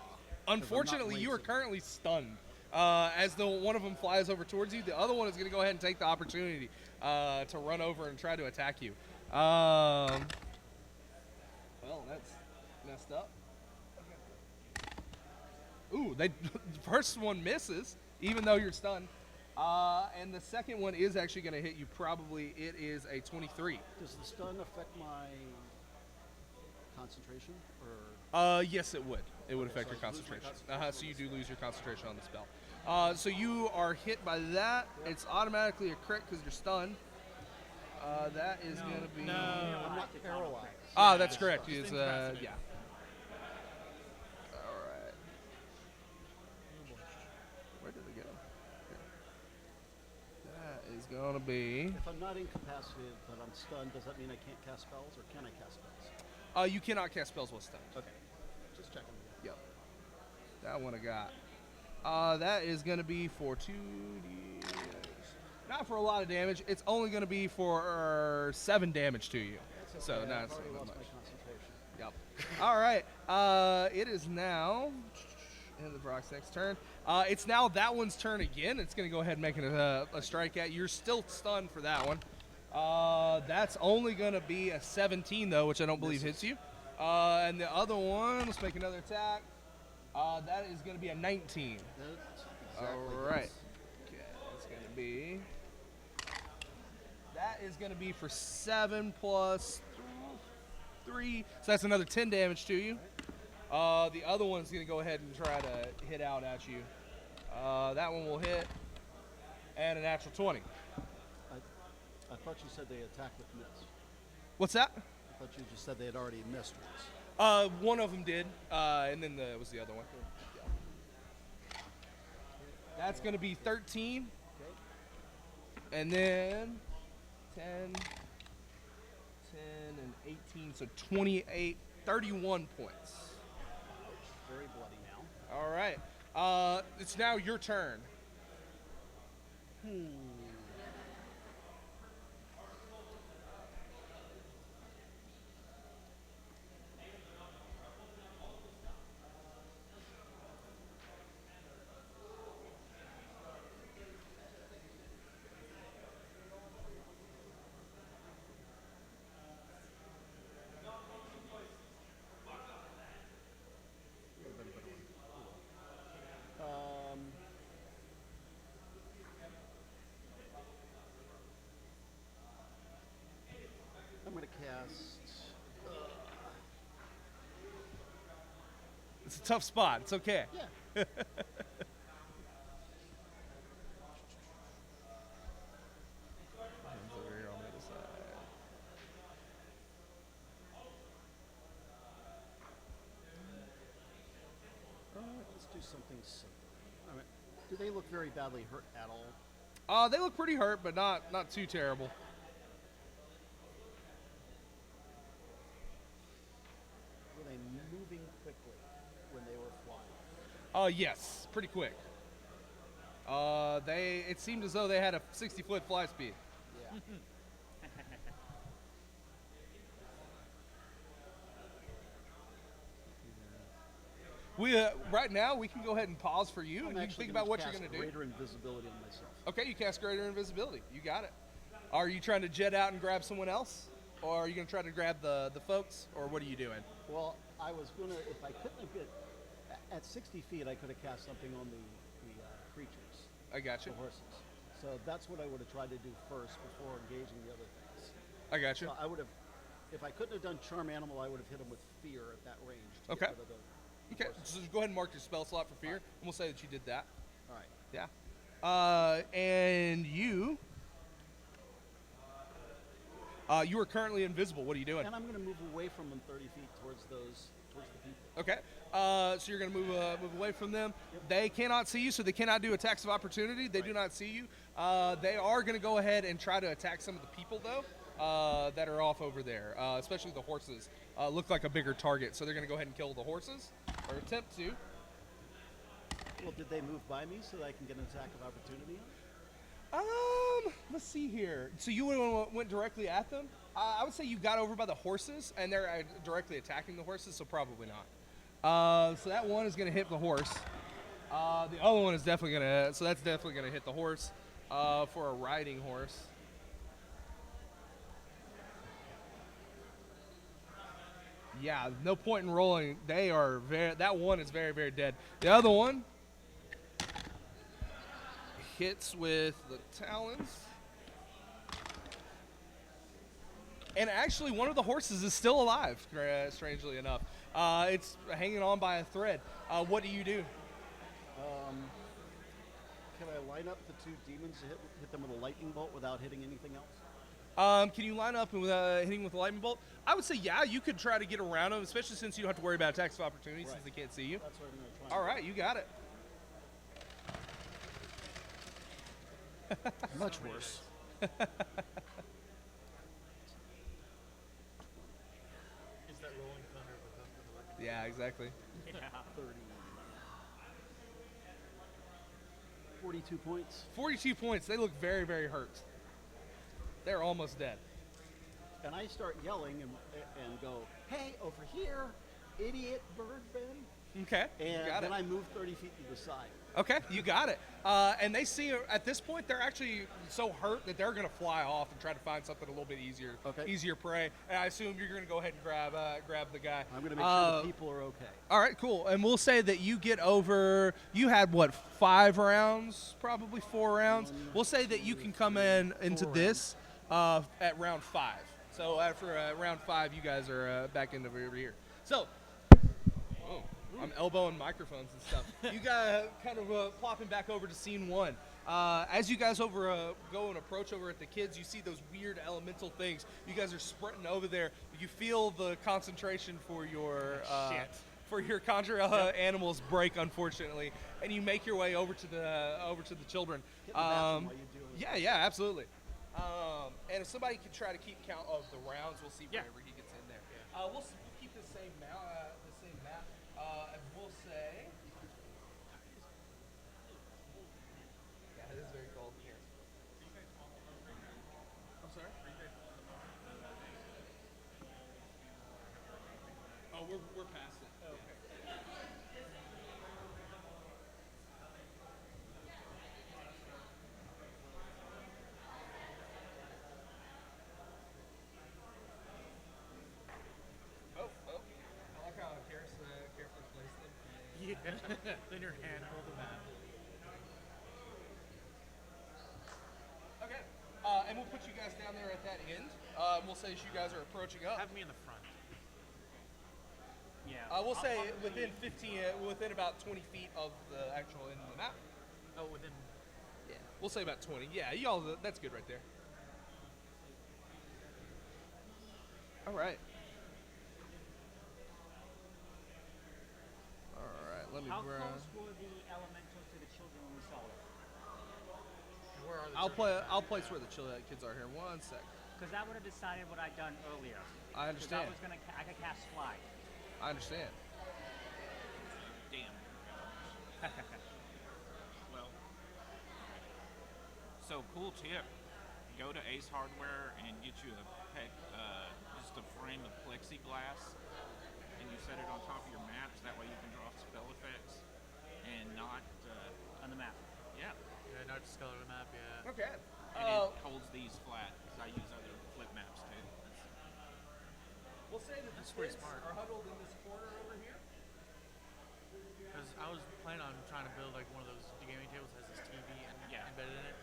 Unfortunately, you are currently stunned. As one of them flies over towards you, the other one is going to go ahead and take the opportunity to run over and try to attack you. Well, that's messed up. Ooh, the first one misses, even though you're stunned. And the second one is actually going to hit you. Probably it is a 23. Does the stun affect my concentration? Yes, it would. It would affect your concentration. So you do lose your concentration on the spell. So you are hit by that. It's automatically a crit because you're stunned. That is going to be... No, I'm not paralyzed. Ah, that's correct. It's, yeah. All right. Where did it go? Here. That is going to be... If I'm not incapacitated, but I'm stunned, does that mean I can't cast spells, or can I cast spells? You cannot cast spells while stunned. Okay. Just checking. Yep. That one I got. That is going to be for 2d. Not for a lot of damage. It's only going to be for 7 damage to you. That's So okay. not I've already much. lost my concentration. Yep. All right. It is now end of Brock's next turn. It's now that one's turn again. It's going to go ahead and make a strike at you. You're still stunned for that one. That's only going to be a 17 though, which I don't believe hits you. And the other one, let's make another attack. That is going to be a 19. All right. Okay, that's going to be. That is going to be for 7 plus 3. So that's another 10 damage to you. The other one's going to go ahead and try to hit out at you. That one will hit. And a natural 20. I I thought you said they attacked with miss. What's that? I thought you just said they had already missed once. One of them did, and then was the other one. Yeah. That's going to be 13. Okay. And then 10, and 18, so 28, 31 points. Very bloody now. All right. It's now your turn. I'm going to cast. It's a tough spot. It's okay. Yeah. Over here on the other side. Let's do something simple. All right. Do they look very badly hurt at all? They look pretty hurt, but not too terrible. Were they moving quickly when they were flying? Yes, pretty quick. It seemed as though they had a 60-foot fly speed. Yeah. We right now we can go ahead and pause for you, and you can actually think about what you're cast going to do. Greater invisibility on myself. Okay, you cast greater invisibility. You got it. Are you trying to jet out and grab someone else, or are you going to try to grab the folks, or what are you doing? Well, I was gonna, if I couldn't have get at 60 feet, I could have cast something on the creatures, I got you. the horses. So that's what I would have tried to do first before engaging the other things. I got you. So I would have, if I couldn't have done Charm Animal, I would have hit him with Fear at that range. To Okay. Get rid of the Okay, so just go ahead and mark your spell slot for fear, and we'll say that you did that. All right. Yeah. And you. You are currently invisible. What are you doing? And I'm going to move away from them 30 feet towards the people. Okay. So you're going to move away from them. Yep. They cannot see you, so they cannot do attacks of opportunity. They do not see you. They are going to go ahead and try to attack some of the people, though, that are off over there, especially the horses. Look like a bigger target, so they're going to go ahead and kill the horses, or attempt to. Well, did they move by me so that I can get an attack of opportunity on? Let's see here. So you went directly at them? I would say you got over by the horses, and they're directly attacking the horses, so probably not. So that one is going to hit the horse. The other one is definitely going to, so that's definitely going to hit the horse for a riding horse. Yeah, no point in rolling. They are that one is very, very dead. The other one hits with the talons. And actually, one of the horses is still alive, strangely enough. It's hanging on by a thread. What do you do? Can I line up the two demons to hit them with a lightning bolt without hitting anything else? Can you line up with hitting with a lightning bolt? I would say, yeah, you could try to get around them, especially since you don't have to worry about attacks of opportunity since they can't see you. That's what I'm going to try. All right, you got it. Much worse. Is that rolling thunder with the Yeah, exactly. Yeah. 30. 42 points. 42 points. They look very, very hurt. They're almost dead. And I start yelling and go, hey, over here, idiot bird Ben. Okay, you And got then it. I move 30 feet to the side. Okay, you got it. And they see, at this point, they're actually so hurt that they're going to fly off and try to find something a little bit easier, Okay. easier prey. And I assume you're going to go ahead and grab the guy. I'm going to make sure the people are okay. All right, cool. And we'll say that you get over, you had what, 5 rounds, probably 4 rounds. We'll say that you can come into this at round 5. So after round 5, you guys are back into over here. So, I'm elbowing microphones and stuff. You got kind of plopping back over to scene 1. As you guys go and approach over at the kids, you see those weird elemental things. You guys are sprinting over there. You feel the concentration for your conjure animals break, unfortunately, and you make your way over to the children. Get in the bathroom while you do it. Yeah, absolutely. And if somebody can try to keep count of the rounds, we'll see whenever he gets in there. Yeah. We'll keep the same map, and we'll say. Yeah, it is very cold here. I'm sorry? Oh, we're past it. Oh, okay. Oh. I like how carefully placed them. Yeah. Then your hand hold the map. Okay. And we'll put you guys down there at that end. We'll say as you guys are approaching up. Have me in the front. Yeah. We'll say within about 20 feet of the actual end of the map. Oh, within. Yeah. We'll say about 20. Yeah, y'all. That's good right there. All right. Let me How grab. close were the elementals to the children when we saw it? Where are the I'll place where the kids are here. 1 sec. Because that would have decided what I'd done earlier. I understand. I could cast slide. I understand. Damn. Well, so cool tip. Go to Ace Hardware and get you just a frame of plexiglass, and you set it on top of your maps. That way you can draw spell effects and not on the map. Yeah. Yeah, not just color the map. Yeah. Okay. And it holds these flat because I use other flip maps too. We'll say that That's the pretty kids smart. are huddled in this corner over here. Because I was planning on trying to build like one of those gaming tables that has this TV embedded in it.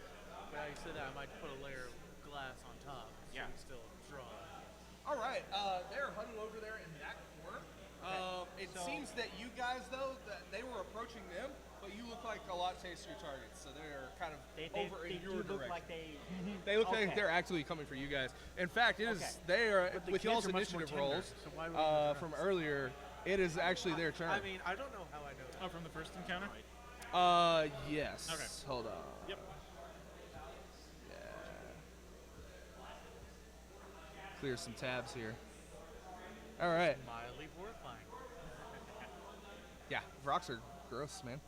But I said that I might put a layer of glass on top so you can still draw. All right. They're huddled over there in that corner. It seems that you guys, though, that they were approaching them, but you look like a lot tastier targets, so they're kind of over in your direction. Look like they look like they're actually coming for you guys. In fact, they are with y'all's initiative rolls from earlier. It is actually their turn. I mean, I don't know how I know that. Oh, from the first encounter? Yes. Okay. Hold on. Yep. Yeah. Clear some tabs here. All right. Mildly horrifying. Yeah, rocks are gross, man.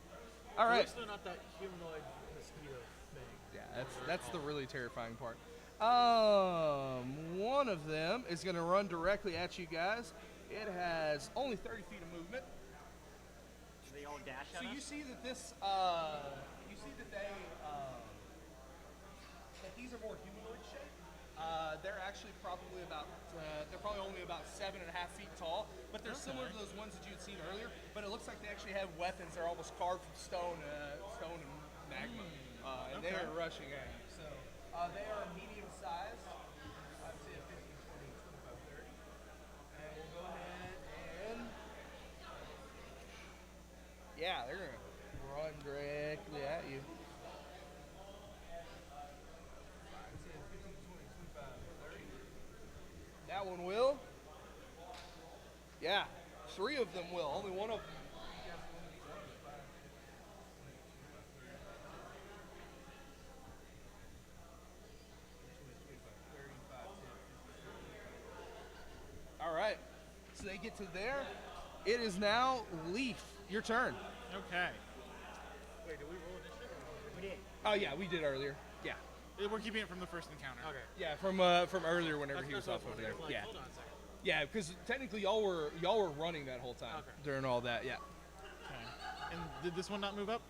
All right. They're not that humanoid mosquito thing. Yeah, that's the really terrifying part. One of them is going to run directly at you guys. It has only 30 feet of movement. Do they all dash at So us? you see that that these are more humanoid shaped. They're actually probably only about 7.5 feet tall, but they're similar to those ones that you had seen earlier. But it looks like they actually have weapons. They're almost carved from stone and magma, and they are rushing at you. So they are medium sized. I'd say a 15, 20, 25, 30. And we'll go ahead and they're gonna run directly at you. That one will. Yeah, 3 of them will. Only one of them. All right. So they get to there. It is now Leaf. Your turn. Okay. Wait, did we roll initiative? We did. Oh yeah, we did earlier. Yeah. We're keeping it from the first encounter. Okay. Yeah, from earlier whenever he was off over there. Like, Yeah. hold on a second. Yeah, because technically y'all were running that whole time during all that. Yeah. Okay. And did this one not move up?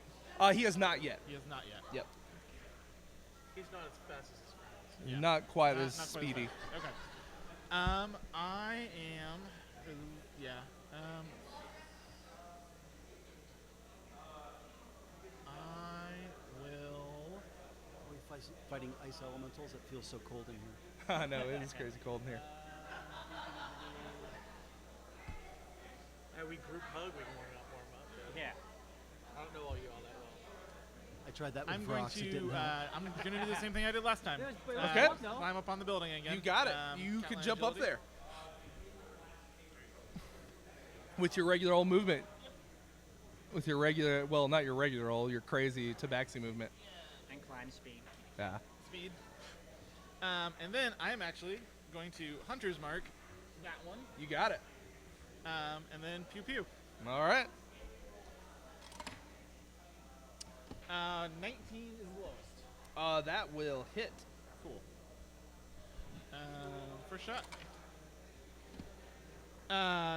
He has not yet. He has not yet. Yep. He's not as fast as his friends. Not quite as Not quite speedy. fast. Okay. I am. Yeah. I will. Are we fighting ice elementals? It feels so cold in here. I know, it is crazy cold in here. Hey, we group hug. We can warm up. Yeah. I don't know all you all that well. I tried that with I'm going rocks. It didn't to help. I'm going to do the same thing I did last time. Okay. Climb up on the building again. You got it. You count can my jump up agility. there with your regular old movement. With your regular, well, not your regular old, your crazy tabaxi movement. And climb speed. Yeah. Speed. And then I'm actually going to Hunter's Mark, that one, You got it. and then pew pew. All right. 19 is the lowest. That will hit. Cool. First shot.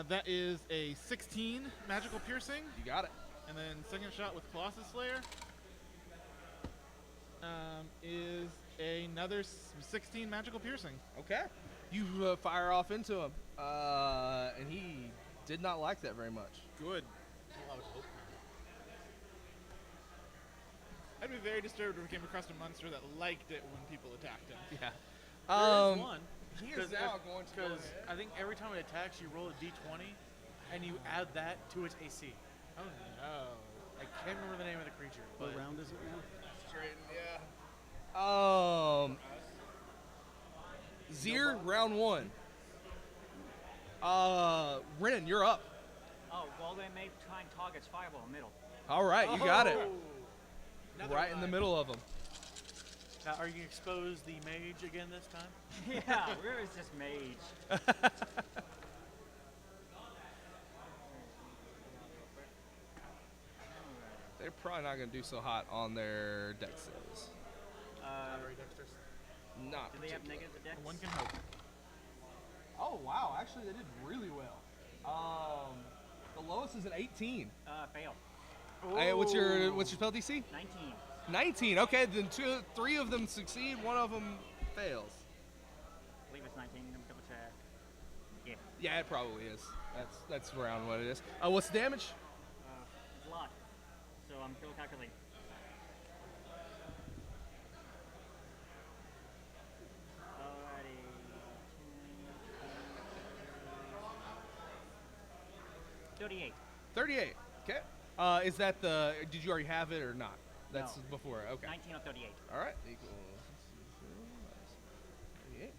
That is a 16 magical piercing. You got it. And then second shot with Colossus Slayer is another 16 magical piercing. Okay. You fire off into him, and he did not like that very much. Good. I'd be very disturbed if we came across a monster that liked it when people attacked him. Yeah. There is one. He is now going to go Because ahead. I think every time it attacks, you roll a d20, and you add that to its AC. Oh no. I can't remember the name of the creature. What But round is it now? Zir, round 1. Ren, you're up. Oh, well, they may try and target's fireball middle. All right, you got it. Another Right in the one. middle of them. Now, are you going to expose the mage again this time? Yeah, where is this mage? They're probably not going to do so hot on their dex saves. Uh, Very dexterous. Not do they have particularly. negative dex? One can hope. Oh, wow. Actually, they did really well. The lowest is an 18. Fail. Hey, what's your spell DC? 19. 19. Okay, then 3 of them succeed, 1 of them fails. I believe it's 19. Let me double check. Yeah. Yeah, it probably is. That's around what it is. What's the damage? It's a lot. So I'm still calculating. Alrighty. 38. 38. Okay. Is that the? Did you already have it or not? That's No. before. Okay. 19 or 38. All right. Equals 38. Okay.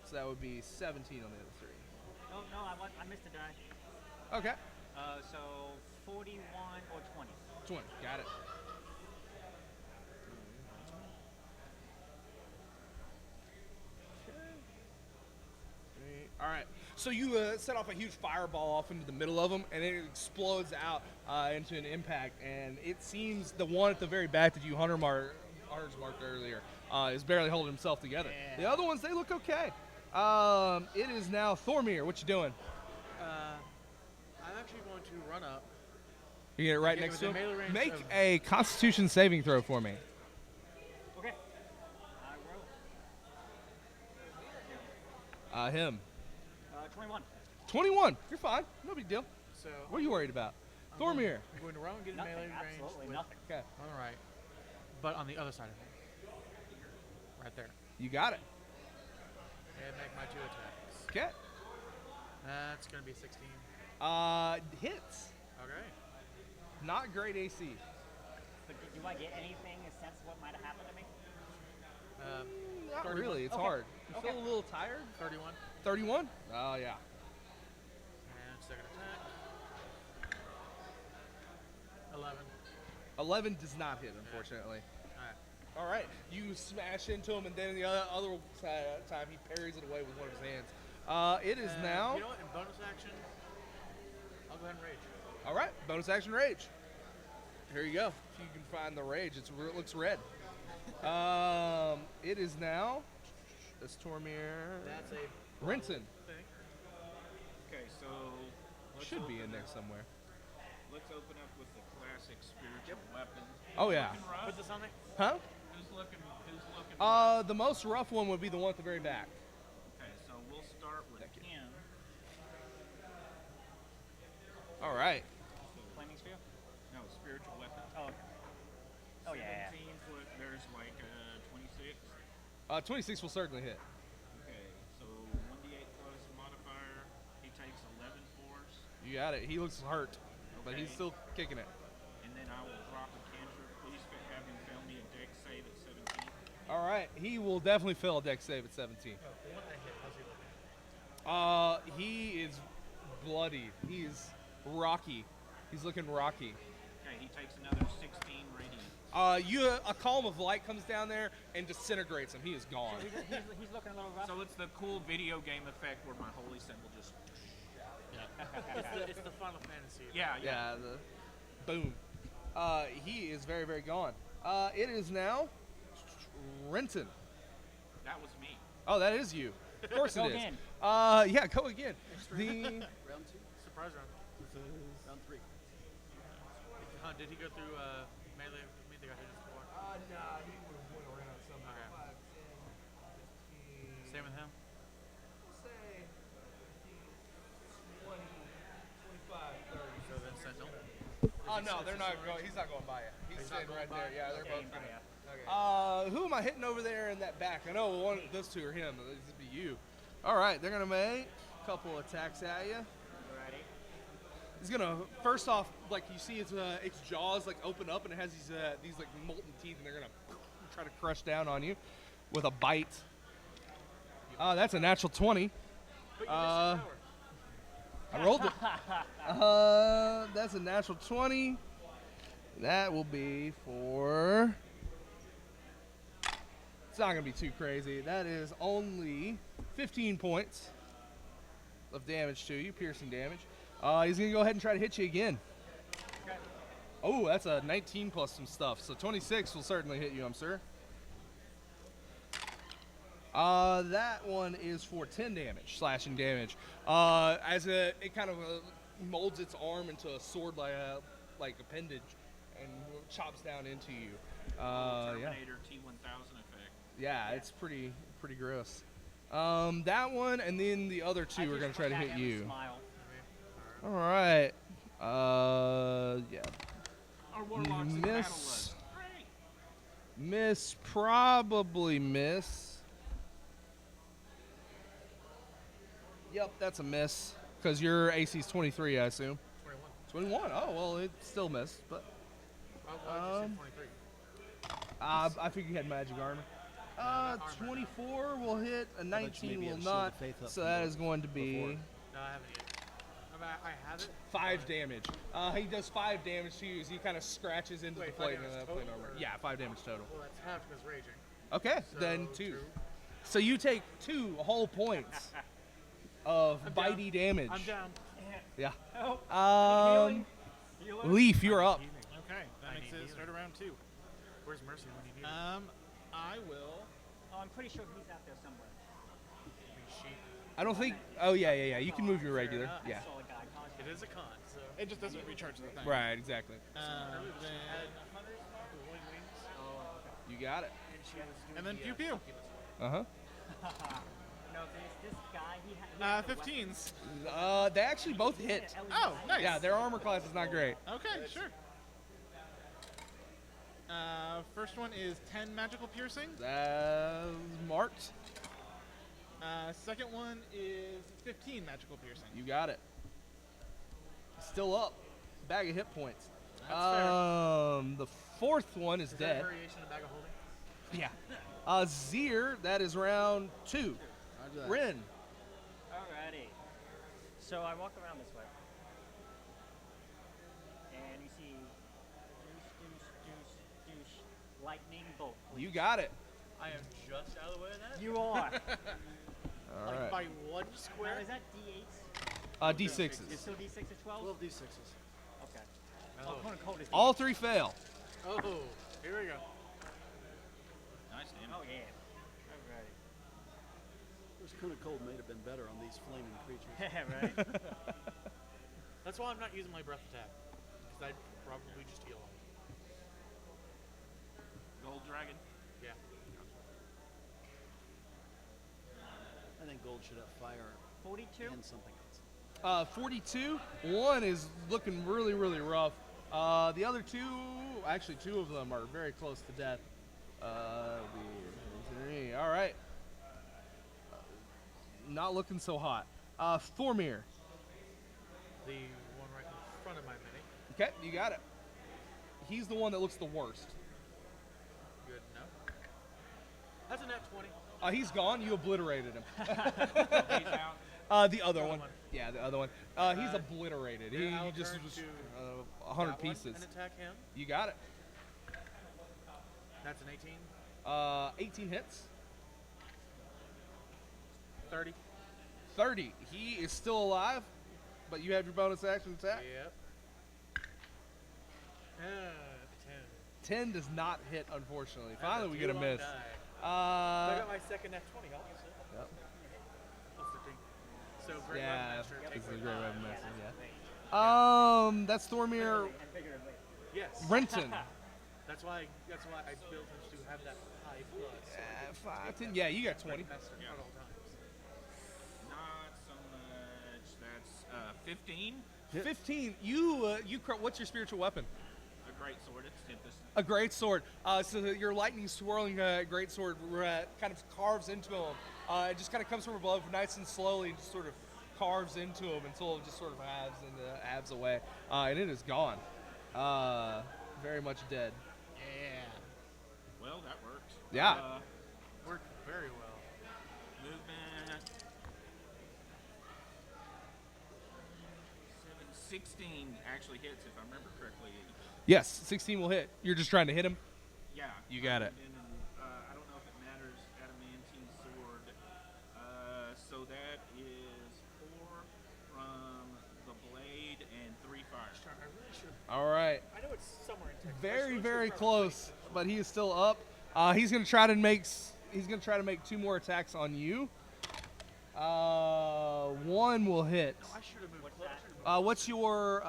So that would be 17 on the other 3. Oh, no, I missed a die. Okay. So 41 or 20. 20. Got it. All right. So you set off a huge fireball off into the middle of them, and it explodes out into an impact. And it seems the one at the very back that you Hunter's marked earlier is barely holding himself together. Yeah. The other ones, they look okay. It is now Thormir. What you doing? I'm actually going to run up. You get it right Okay, next with to the melee him. range Make of- a Constitution saving throw for me. Okay. I roll. Him. 21. 21. You're fine. No big deal. So What are you worried about? Thormir. I'm going to run and get in Nothing. melee range. Absolutely with, nothing. Okay. On the right. But on the other side of me. Right there. You got it. And make my 2 attacks. Okay. That's going to be 16. Hits. Okay. Not great AC. But do I get anything in sense of what might have happened to me? Not 31. really. It's Okay. hard. You Okay. feel a little tired? 31. 31? Oh, yeah. And second attack. 11. 11 does not hit, unfortunately. Alright. All right. You smash into him, and then the other time he parries it away with one of his hands. It is now. You know what? In bonus action, I'll go ahead and rage. All right. Bonus action rage. Here you go. If you can find the rage, it looks red. It is now. That's Tormir. That's a Renton. thing. Okay, so let's Should be in open there up- somewhere. Let's open up with the classic spiritual weapon. Oh, yeah. Looking rough? Put this on there. Huh? Who's looking rough? The most rough one would be the one at the very back. Okay, so we'll start with him. All right. Flaming sphere? No, spiritual weapon. Oh, okay. Oh, yeah. 17 foot, there's like 26. 26 will certainly hit. Okay, so 1d8 plus modifier. He takes 11 force. You got it. He looks hurt, but he's Okay. still kicking it. And then I will All right, he will definitely fail a dex save at 17. Oh, the one that hit, how's he looking? He is bloody. He is rocky. He's looking rocky. Okay, he takes another 16 radiant. A column of light comes down there and disintegrates him. He is gone. He's looking a little rough. So it's the cool video game effect where my holy symbol just. It's the Final Fantasy. Yeah. Boom. He is very, very gone. It is now Renton. That was me. Oh, that is you. Of course it Go is. again. Yeah, go again. The Round 2? Surprise round. Round 3. Did he go through melee with me? They got hit before. nah, he would have went around somehow. Okay. 5, 10, 15. Same with him. Say 20, 25, 30. So then Sentinel. Oh no, they're not going. He's not going by it. He's He's sitting not right going there. by? Yeah, they're Okay, both gonna. Okay. Who am I hitting over there in that back? I know those two are him. This would be you. All right, they're gonna make a couple attacks at you. Alrighty. He's gonna first off, like you see, its jaws like open up and it has these like molten teeth, and they're gonna try to crush down on you with a bite. That's a natural 20. I rolled it. That's a natural 20. That will be for. It's not gonna be too crazy. That is only 15 points of damage to you, piercing damage. He's gonna go ahead and try to hit you again. Okay. Oh, that's a 19 plus some stuff. So 26 will certainly hit you, I'm sure. That one is for 10 damage, slashing damage. It kind of molds its arm into a sword like appendage and chops down into you. Terminator T1000 effect. Yeah, it's pretty gross. That one and then the other two are gonna try to hit you. Smile. All right. Yeah. Our warlocks in battle Miss. was great. Miss, probably miss. Yep, that's a miss. Because your AC is 23, I assume. 21. 21? Oh, well, it still missed, but. Why did you say 23? I figured you had magic armor. not armor, 24 will hit, a you 19 maybe will had Shield of not. Faith up So from that both is going to be before. No, I haven't yet. I have it. 5 damage. He does 5 damage to you as he kind of scratches into Wait, the 5 plate damage of the total, plate armor. or- Yeah, 5 damage total. Well, that's half because raging. Okay, So, then 2. 2. So you take 2 whole points of I'm bitey down. damage. I'm down. Yeah. Oh. Healer. Leaf, you're up. Okay, that makes it start around 2. Where's Mercy when you need her? I will. Oh, I'm pretty sure he's out there somewhere. I don't think. Oh yeah. You can move your regular. I Yeah. saw a guy constantly. It is a con, so. It just doesn't recharge the thing. Right. Exactly. You got it. And then pew pew. Uh huh. No, this guy, he had 15s. They actually both hit. Oh, nice. Yeah, their armor class is not great. Okay, sure. First one is 10 magical piercing. That's marked. Second one is 15 magical piercing. You got it. Still up. Bag of hit points. That's fair. The fourth one is Is that dead. a variation of bag of holding? Yeah. Zir, that is round 2. Roger that. Rin. Alrighty. So I walk around this way. And you see douche, lightning bolt. You got it. I am just out of the way of that. You are. All Like right. by 1 Now, square? is that D8s? D6s. It's still D6 or 12? 12 d6s. Okay. Oh. Opponent code is All 3 fail. Oh, here we go. Nice damage. Oh, yeah. Alrighty. This kind of cold may have been better on these flaming creatures. Yeah, right? That's why I'm not using my breath attack. Because I'd probably just heal him. Gold dragon. Yeah. I think gold should have fire 42? and something else. 42. One is looking really, really rough. The other 2, actually 2 of them are very close to death. All right. Not looking so hot. Thormir. The one right in front of my mini. Okay, you got it. He's the one that looks the worst. Good enough. That's a net 20. He's gone. You obliterated him. He's out. The other one. Yeah, the other one. He's obliterated. He I'll just turn was to 100 that one pieces. and attack him. You got it. That's an 18. 18 hits. 30. 30. He is still alive, but you have your bonus action attack. Yep. 10. 10 does not hit, unfortunately. That's Finally, we get a 2 on miss. die. I Uh, got my second net 20, obviously. Yep. Plus 13. So great Yeah, weapon extra. this is a great weapon master. Yeah. That's Thormir Yes. Renton. That's why I built him to have that high plus. 5, 10. Yeah, you got 20. Master at all times. Not so much. That's 15. 15. What's your spiritual weapon? A great sword. It's Tempest. A great sword. So that your lightning swirling great sword kind of carves into him. It just kind of comes from above, nice and slowly, and just sort of carves into him until it just sort of abs away, and it is gone. Very much dead. Yeah. Well, that worked. Yeah. Worked very well. Movement. 16 actually hits, if I remember correctly. Yes, 16 will hit. You're just trying to hit him? Yeah. You got it. And then, I don't know if it matters. Adamantine sword. So that is 4 from the blade and 3 fire. I really should. All right. I know it's somewhere in Texas. Very, very close, but he is still up. He's gonna try to make 2 more attacks on you. 1 will hit. No, I should have moved closer. What's your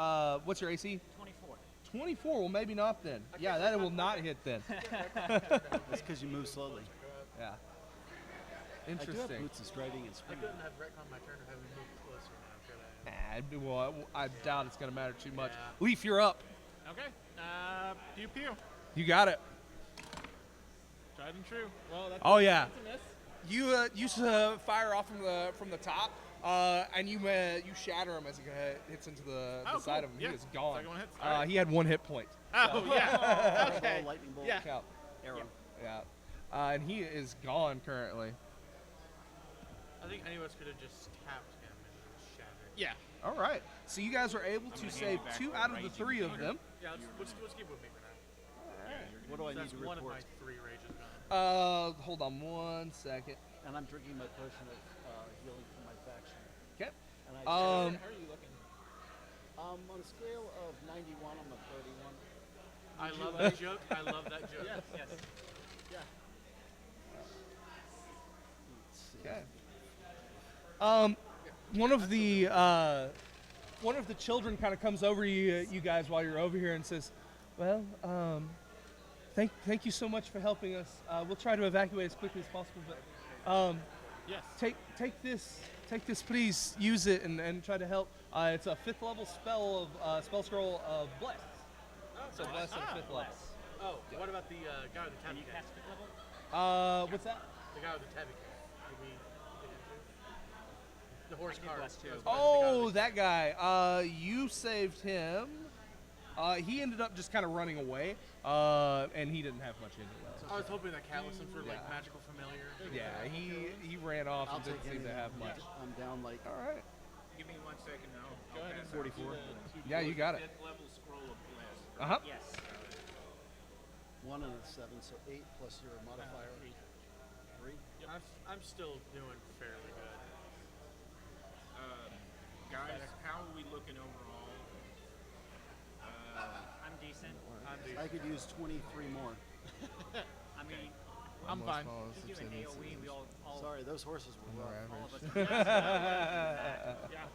AC? 24. 24. Well, maybe not then. Yeah, that will not hit then. That's because you move slowly. Yeah. I do have Interesting. boots of striding and I speed. couldn't have retconned my turn to have him move closer now, could I? Well, I doubt it's gonna matter too much. Yeah. Leaf, you're up. Okay. Pew pew. You got it. Tried and true. Well, that's Oh yeah. that's a miss. You fire off from the top, and you shatter him as he hits into the Oh, side cool. of him. Yeah. He is gone. Second one hits. All right. He had 1 hit point. Oh yeah. Okay. Fireball, lightning bolt, Yeah. Yeah. arrow. Yeah. And he is gone currently. I think any of us could have just tapped him and shattered. Yeah. All right. So you guys are able to gonna save hand you back 2 the out of the raging 3 of meter. them. Yeah, let's keep with me for now. What do I So need that's to one of my report? 3 rages gone. Hold on 1 second. And I'm drinking my potion of healing from my faction. Okay. And I How are you looking? on a scale of 91, I'm a 31. I love that joke. I love that joke. Yes. Yes. Yeah. Okay. One of the children kind of comes over to you guys while you're over here and says, "Well, thank you so much for helping us. We'll try to evacuate as quickly as possible, but Yes. take this, please. Use it and try to help. It's a 5th level spell scroll of bless. So bless at 5th level. Oh, what about the guy with the Can tabby you cat? cast 5th level? What's that? The guy with the tabby cat. Did we get into? The horse I did cart. bless too. It was the guy Oh, with that guy. You saved him. He ended up just kind of running away, and he didn't have much anyway. I was hoping that cat was some sort of like Yeah. magical familiar. Yeah, he ran off I'll and take didn't seem any to have of much. them. I'm down like All right. Give me 1 second now. Go ahead. 44. Yeah, you got it. 5th level scroll of bless. Uh-huh. Yes. 1 and a 7, so 8 plus your modifier. 3. I'm still doing fairly good. Guys, how are we looking overall? I'm decent. I could use 23 more. I mean, I'm fine. you do an AOE. We all Sorry, those horses were rough. all of us. Yeah.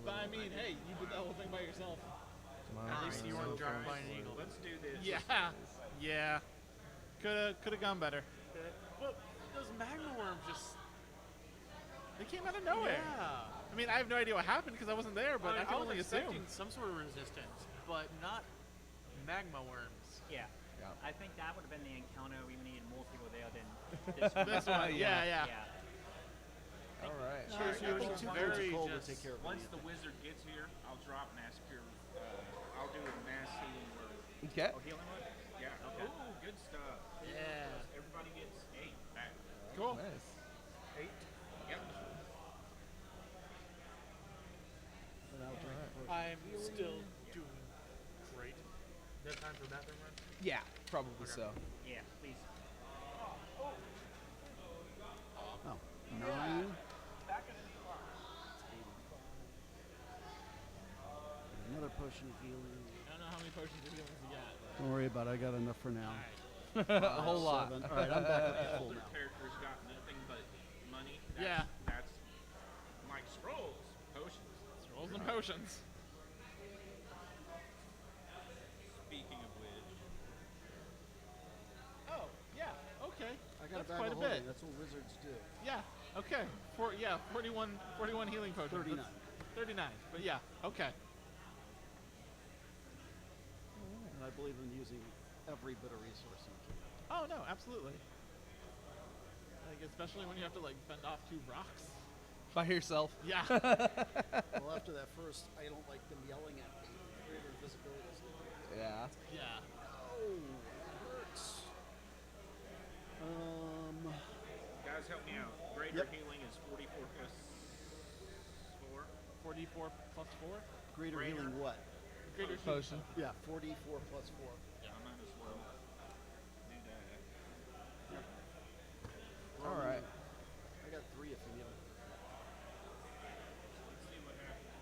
But I mean, hey, you did that whole thing by yourself. At least you weren't dropped by an eagle. Let's do this. Yeah. Yeah. Could have gone better. Well, those magma worms just. They came out of nowhere. Yeah. I mean, I have no idea what happened because I wasn't there, but I can was only assume. expecting some sort of resistance, but not magma worms. Yeah. Yeah. I think that would have been the encounter we needed more people there than this one. This one, yeah. All right. No, Sure, I think 2 very points of cold would just- take care of Once it. the wizard gets here, I'll drop mass cure. I'll do a mass healing word. Okay. Oh, healing word? Yeah. Okay. Ooh, good stuff. Yeah. Everybody everybody gets 8 back. Cool. Nice. 8. Yep. But I'll drink the potion. I'm still doing great. No time for bathroom run? Yeah, probably so. Yeah, please. Oh, 9. Another potion of healing. I don't know how many potions of healing you got. Don't worry about it. I got enough for now. A whole lot. 7. All right, I'm back up to full Other now. characters got nothing but money. Yeah. That's like scrolls, potions. Rolls and potions. Speaking of which, Oh, yeah. Okay. I got That's a bag quite of a bit. holding. That's what wizards do. Yeah. Okay. 41 healing potions. 39. 39. But yeah. Okay. And I believe in using every bit of resource you can. Oh no, absolutely. Like especially when you have to like fend off 2 rocks. By yourself. Yeah. Well, after that first, I don't like them yelling at me. Greater visibility. Yeah. Yeah. Oh, that hurts. guys, help me out. Greater healing is 44 plus 4. 44 plus 4? Greater healing what? Greater Potion. Yeah, 44 plus 4. Yeah, I might as well do that. All right. I got 3 if you need them. Let's see what happens.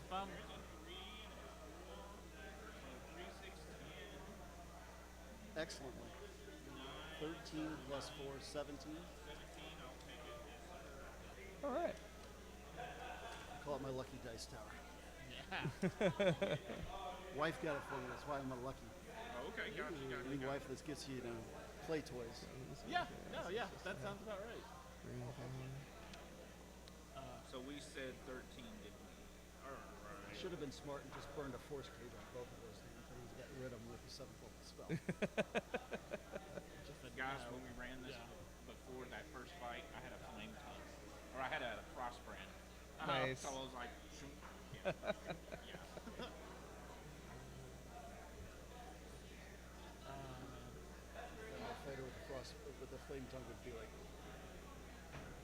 Bum, bum. 3, 6, 10, Excellently. 13 plus 4, 17. 17. I'll take it. Yes, sir. All right. Call it my lucky dice tower. Yeah. Wife got it for me. That's why I'm a lucky. Oh, okay, got you, got you. Any wife that gets you, play toys. Yeah. No, yeah. That sounds about right. So we said 13, didn't we? All right. Should have been smart and just burned a force cage on both of those damn things. Got rid of them with the 7th level spell. Just a Guys, no. when we ran this Yeah. before that first fight, I had a flame tongue. Or I had a frost brand. Nice. So I was like, shoot. Yeah. Yeah. A fighter with the frost with the flame tongue would be like,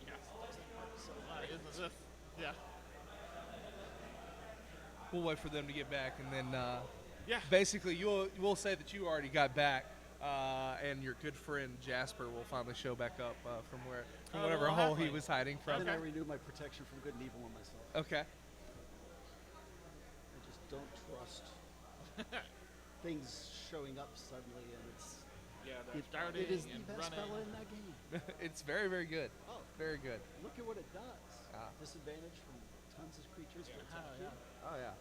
Yeah. Isn't this? Yeah. We'll wait for them to get back, and then Yeah. basically we'll say that you already got back, and your good friend Jasper will finally show back up from whatever little hole he halfling. was hiding from. then I renew my protection from good and evil on myself. Okay. I just don't trust things showing up suddenly, and it's Yeah, it, Darting it is the and best running. spell in that game. It's very, very good. Oh, Very good. look at what it does. Ah. Disadvantage from tons of creatures to attack you. Oh yeah.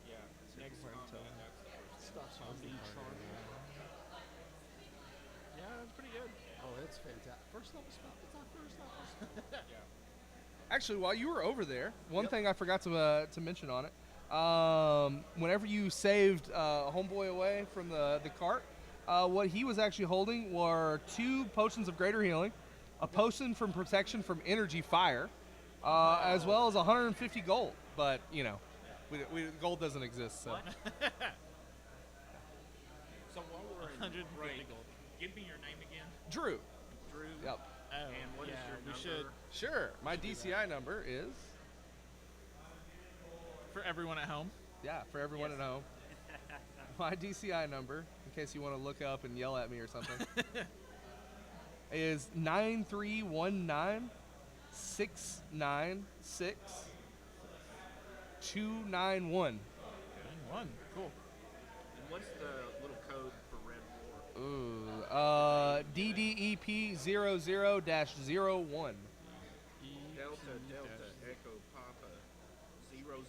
Yeah. Next combat, that's the first. Stops you from being charmed. Yeah, that's pretty good. Oh, it's fantastic. First level spell. It's not first level. Actually, while you were over there, one thing I forgot to mention on it. Whenever you saved Homeboy away from the cart, what he was actually holding were 2 potions of greater healing, a potion from protection from energy fire, as well as 150 gold. But gold doesn't exist, so. So while we're in 150 break, gold. give me your name again. Drew. Drew. Yep. Oh, And what is yeah, your we number? should, Sure. My DCI number is for everyone at home. for everyone at home. My DCI number, in case you want to look up and yell at me or something, is 931969291. 1. Cool. And what's the little code for Red War? Ooh, DDEP00-01. Delta, Echo, Papa, 00.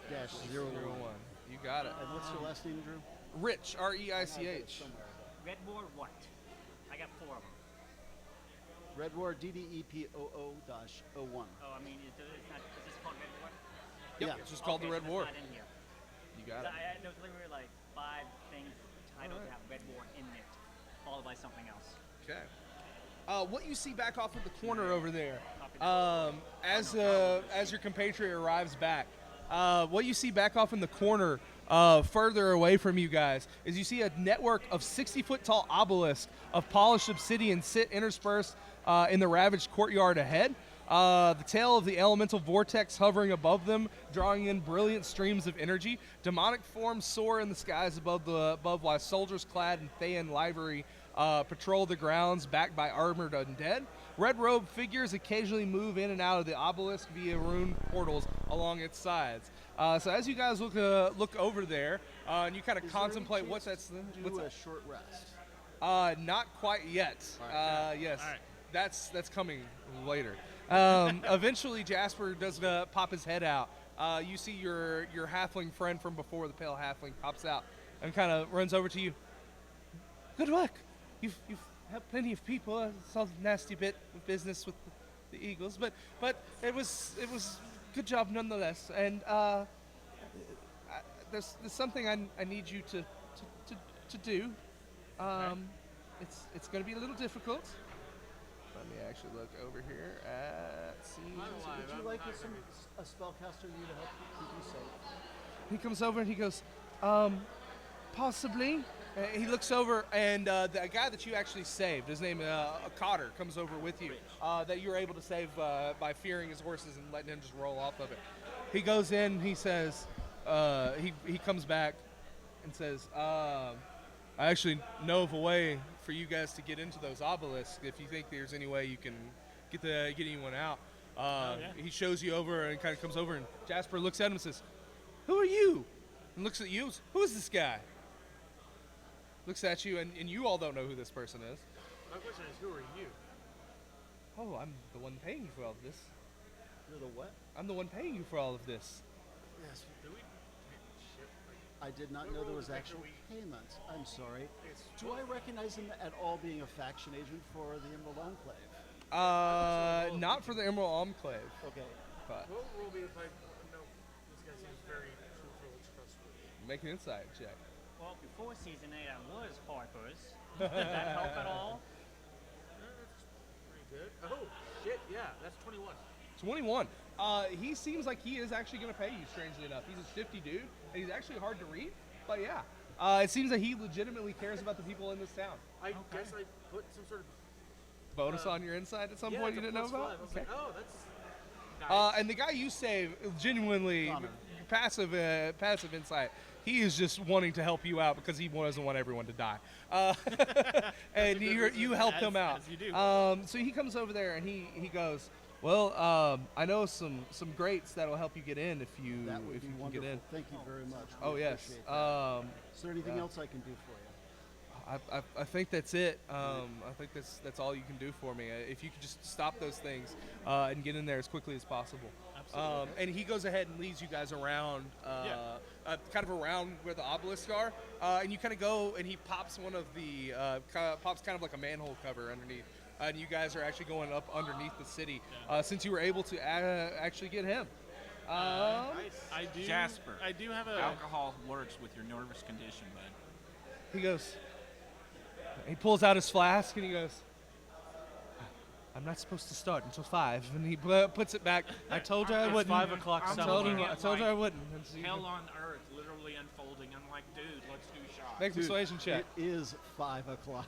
Dash 01. You got it. And what's your last name, Drew? Rich, I got it R-E-I-C-H. somewhere. Red War what? I got 4 of them. Red War DDEP00-01. Oh, I mean, it's not. Is this called Red War? Yep, Yeah. it's just called the Okay, Red so War. It's not in here. You got it. There was literally like 5 things titled that have Red War in it, followed by something else. Okay. What you see back off of the corner over there, as your compatriot arrives back, what you see back off in the corner further away from you guys is you see a network of 60-foot tall obelisks of polished obsidian sit interspersed in the ravaged courtyard ahead. The tail of the elemental vortex hovering above them, drawing in brilliant streams of energy. Demonic forms soar in the skies above while soldiers clad in Thayan livery patrol the grounds, backed by armored undead. Red-robed figures occasionally move in and out of the obelisk via rune portals along its sides. So as you guys look over there, and you kind of contemplate what that's... Do a short rest. Not quite yet. Yes, All right. that's coming later. Eventually, Jasper does pop his head out. You see your halfling friend from before, the pale halfling, pops out and kind of runs over to you. Good work. You've helped plenty of people. I saw the nasty bit of business with the eagles, but it was good job nonetheless. And there's something I need you to do. It's going to be a little difficult. Let me actually look over here at Would you like a spellcaster need to help keep you safe? He comes over and he goes, possibly. He looks over and the guy that you actually saved, his name Cotter, comes over with you. That you were able to save by fearing his horses and letting him just roll off of it. He goes in. He says, he comes back and says, I actually know of a way for you guys to get into those obelisks. If you think there's any way you can get anyone out, he shows you over and kind of comes over, and Jasper looks at him and says, "Who are you?" And looks at you. Who is this guy? Looks at you, and you all don't know who this person is. My question is, who are you? Oh, I'm the one paying you for all of this. You're the what? I'm the one paying you for all of this. Yes. Do we? Shit. I did not know there was actual payment. I'm sorry. Do I recognize him at all being a faction agent for the Emerald Enclave? Not for the Emerald Enclave. Okay. But What will be if I know this guy seems very truthful and trustworthy? make an insight check. Well, before season 8, I was Harper's. Did that help at all? That's pretty good. Oh, shit, yeah, that's 21. 21. He seems like he is actually going to pay you, strangely enough. He's a shifty dude, and he's actually hard to read, but yeah. It seems that he legitimately cares about the people in this town. I guess I put some sort of Bonus on your insight at some point you didn't know about? I was Okay. like, oh, that's nice. And the guy you save, genuinely passive insight, he is just wanting to help you out because he doesn't want everyone to die. And you help him out. As you do. So he comes over there and he goes, well, I know some greats that'll help you get in if you That would if be you can wonderful. get in. Thank you very much. Oh We yes. appreciate that. Is there anything yeah. else I can do for you? I think that's it. I think that's all you can do for me. If you could just stop those things and get in there as quickly as possible. Absolutely. And he goes ahead and leads you guys around, kind of around where the obelisks are, and you kind of go and he pops one of the pops kind of like a manhole cover underneath, and you guys are actually going up underneath the city since you were able to actually get him. I do. Jasper. I do have a. Alcohol works with your nervous condition, bud. He goes. He pulls out his flask and he goes, I'm not supposed to start until 5. And he puts it back. I told her I It's wouldn't. 5 o'clock I'm somewhere. I told her I wouldn't. And she Hell on earth, literally unfolding. I'm like, dude, let's do shots. Make a persuasion check. It is 5 o'clock.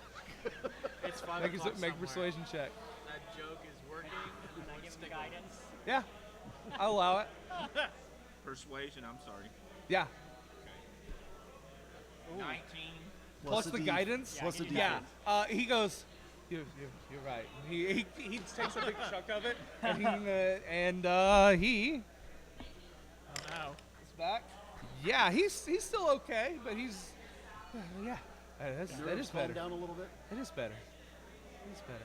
It's 5 Make o'clock a somewhere. persuasion check. That joke is working. Can I give him guidance? Yeah, I'll allow it. Persuasion, I'm sorry. Yeah. 19. Plus the guidance. What's the Yeah. He goes. You're right. He takes a big chunk of it, and he Ow. is back. Yeah, he's still okay, but he's yeah. That is Calm better. down a little bit. It is better. It is better.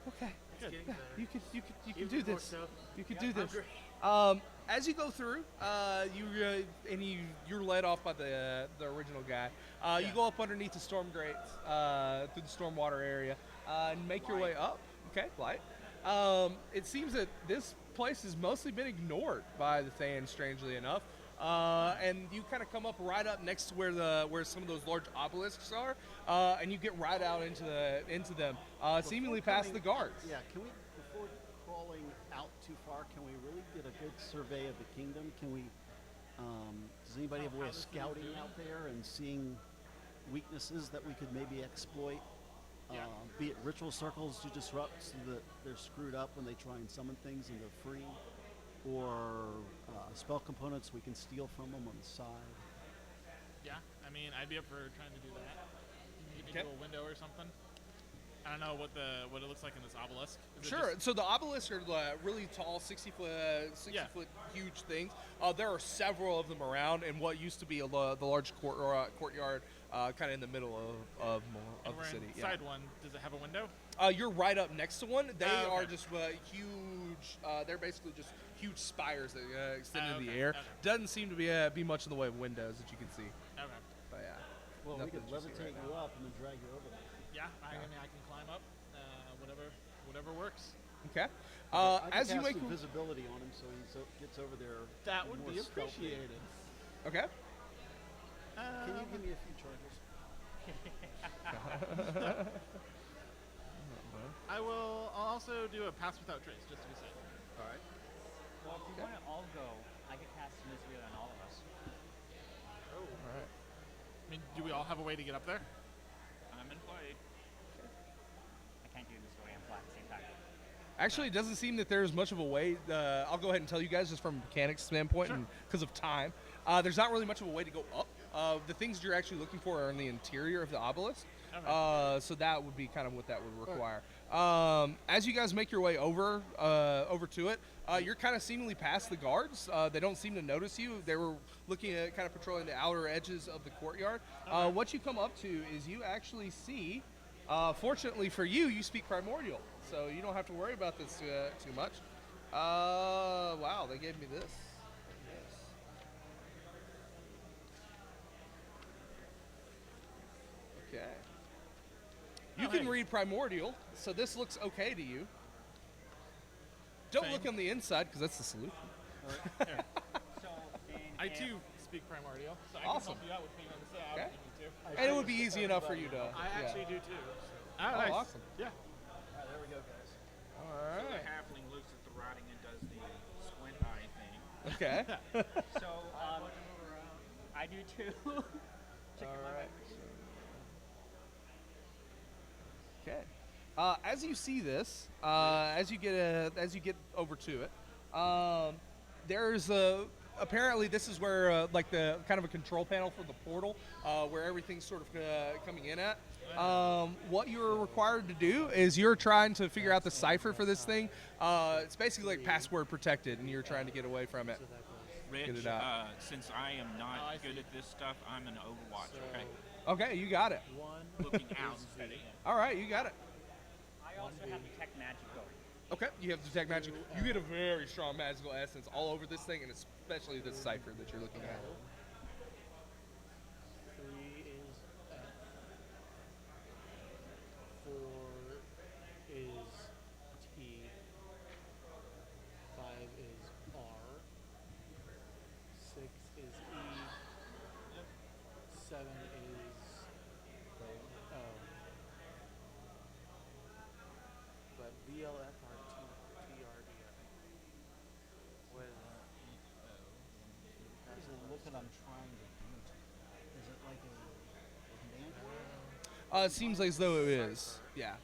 Okay. It's getting Yeah, better. you can Give do me more this. stuff. You can Yeah, do I'm this. great. As you go through, you're led off by the original guy. You go up underneath the storm grates, through the stormwater area, and make your way up. Okay, light. It seems that this place has mostly been ignored by the Thayan, strangely enough. And you kind of come up right up next to where some of those large obelisks are, and you get right out into them, seemingly past the guards. Yeah, can we, before crawling out too far, can we really get a good survey of the kingdom? Can we Does anybody have a way of scouting out there and seeing weaknesses that we could maybe exploit? Be it ritual circles to disrupt so that they're screwed up when they try and summon things and they're free, or spell components we can steal from them on the side. Yeah, I mean, I'd be up for trying to do that. You can do a window or something. I don't know what it looks like in this obelisk. Sure. So the obelisks are really tall, 60 foot huge things. There are several of them around in what used to be the large courtyard, kind of in the middle of the city. Inside one, does it have a window? You're right up next to one. They are just huge. They're basically just huge spires that extend in the air. Doesn't seem to be much in the way of windows that you can see. Okay. But yeah. Well, we could levitate you up and then drag you over there. Yeah, I mean, I can climb up. Whatever works. Okay. I can as you cast make some visibility on him, so he gets over there. That would more be stealthily. appreciated. Okay. Can you give me a few charges? I'll also do a pass without trace, just to be safe. All right. Well, if we want to all go, I could cast misery on all of us. Oh. All right. I mean, do we all have a way to get up there? I'm in play. I can't do misery and fly at the same time. Actually, it doesn't seem that there's much of a way. I'll go ahead and tell you guys just from a mechanics standpoint and because of time. There's not really much of a way to go up. The things you're actually looking for are in the interior of the obelisk. Okay. So that would be kind of what that would require. As you guys make your way over to it, you're kind of seemingly past the guards. They don't seem to notice you. They were looking at kind of patrolling the outer edges of the courtyard. Okay. What you come up to is you actually see, fortunately for you, you speak Primordial. So you don't have to worry about this too much. Wow, they gave me this. Okay. You can read Primordial, so this looks okay to you. Don't look on the inside, because that's the solution. I too speak Primordial, so I Awesome. can help you out with figuring this out if you need to. And it would be easy enough for you to. I actually do too. So. Oh, nice. awesome. Yeah. All right, there we go, guys. All So right. the halfling looks at the writing and does the squint eye thing. Okay. So, I do too. All right. Okay. As you see this, as you get over to it, there's apparently this is where like the kind of a control panel for the portal, where everything's sort of coming in at. What you're required to do is you're trying to figure out the cipher for this thing. It's basically like password protected, and you're trying to get away from it. Rich, Get it out. since I am not good at this stuff, I'm an Overwatch, okay? Okay, you got it. Looking out instead of in. All right, you got it. I also have detect magic going. Okay, you have detect magic. You get a very strong magical essence all over this thing, and especially this cipher that you're looking at. 3 is F. 4 is T. 5 is R. 6 is E. 7 is O. But VLF are TRD. What is that? What is it look that I'm trying to do? Is it like a command word? It seems as though it is. Yeah.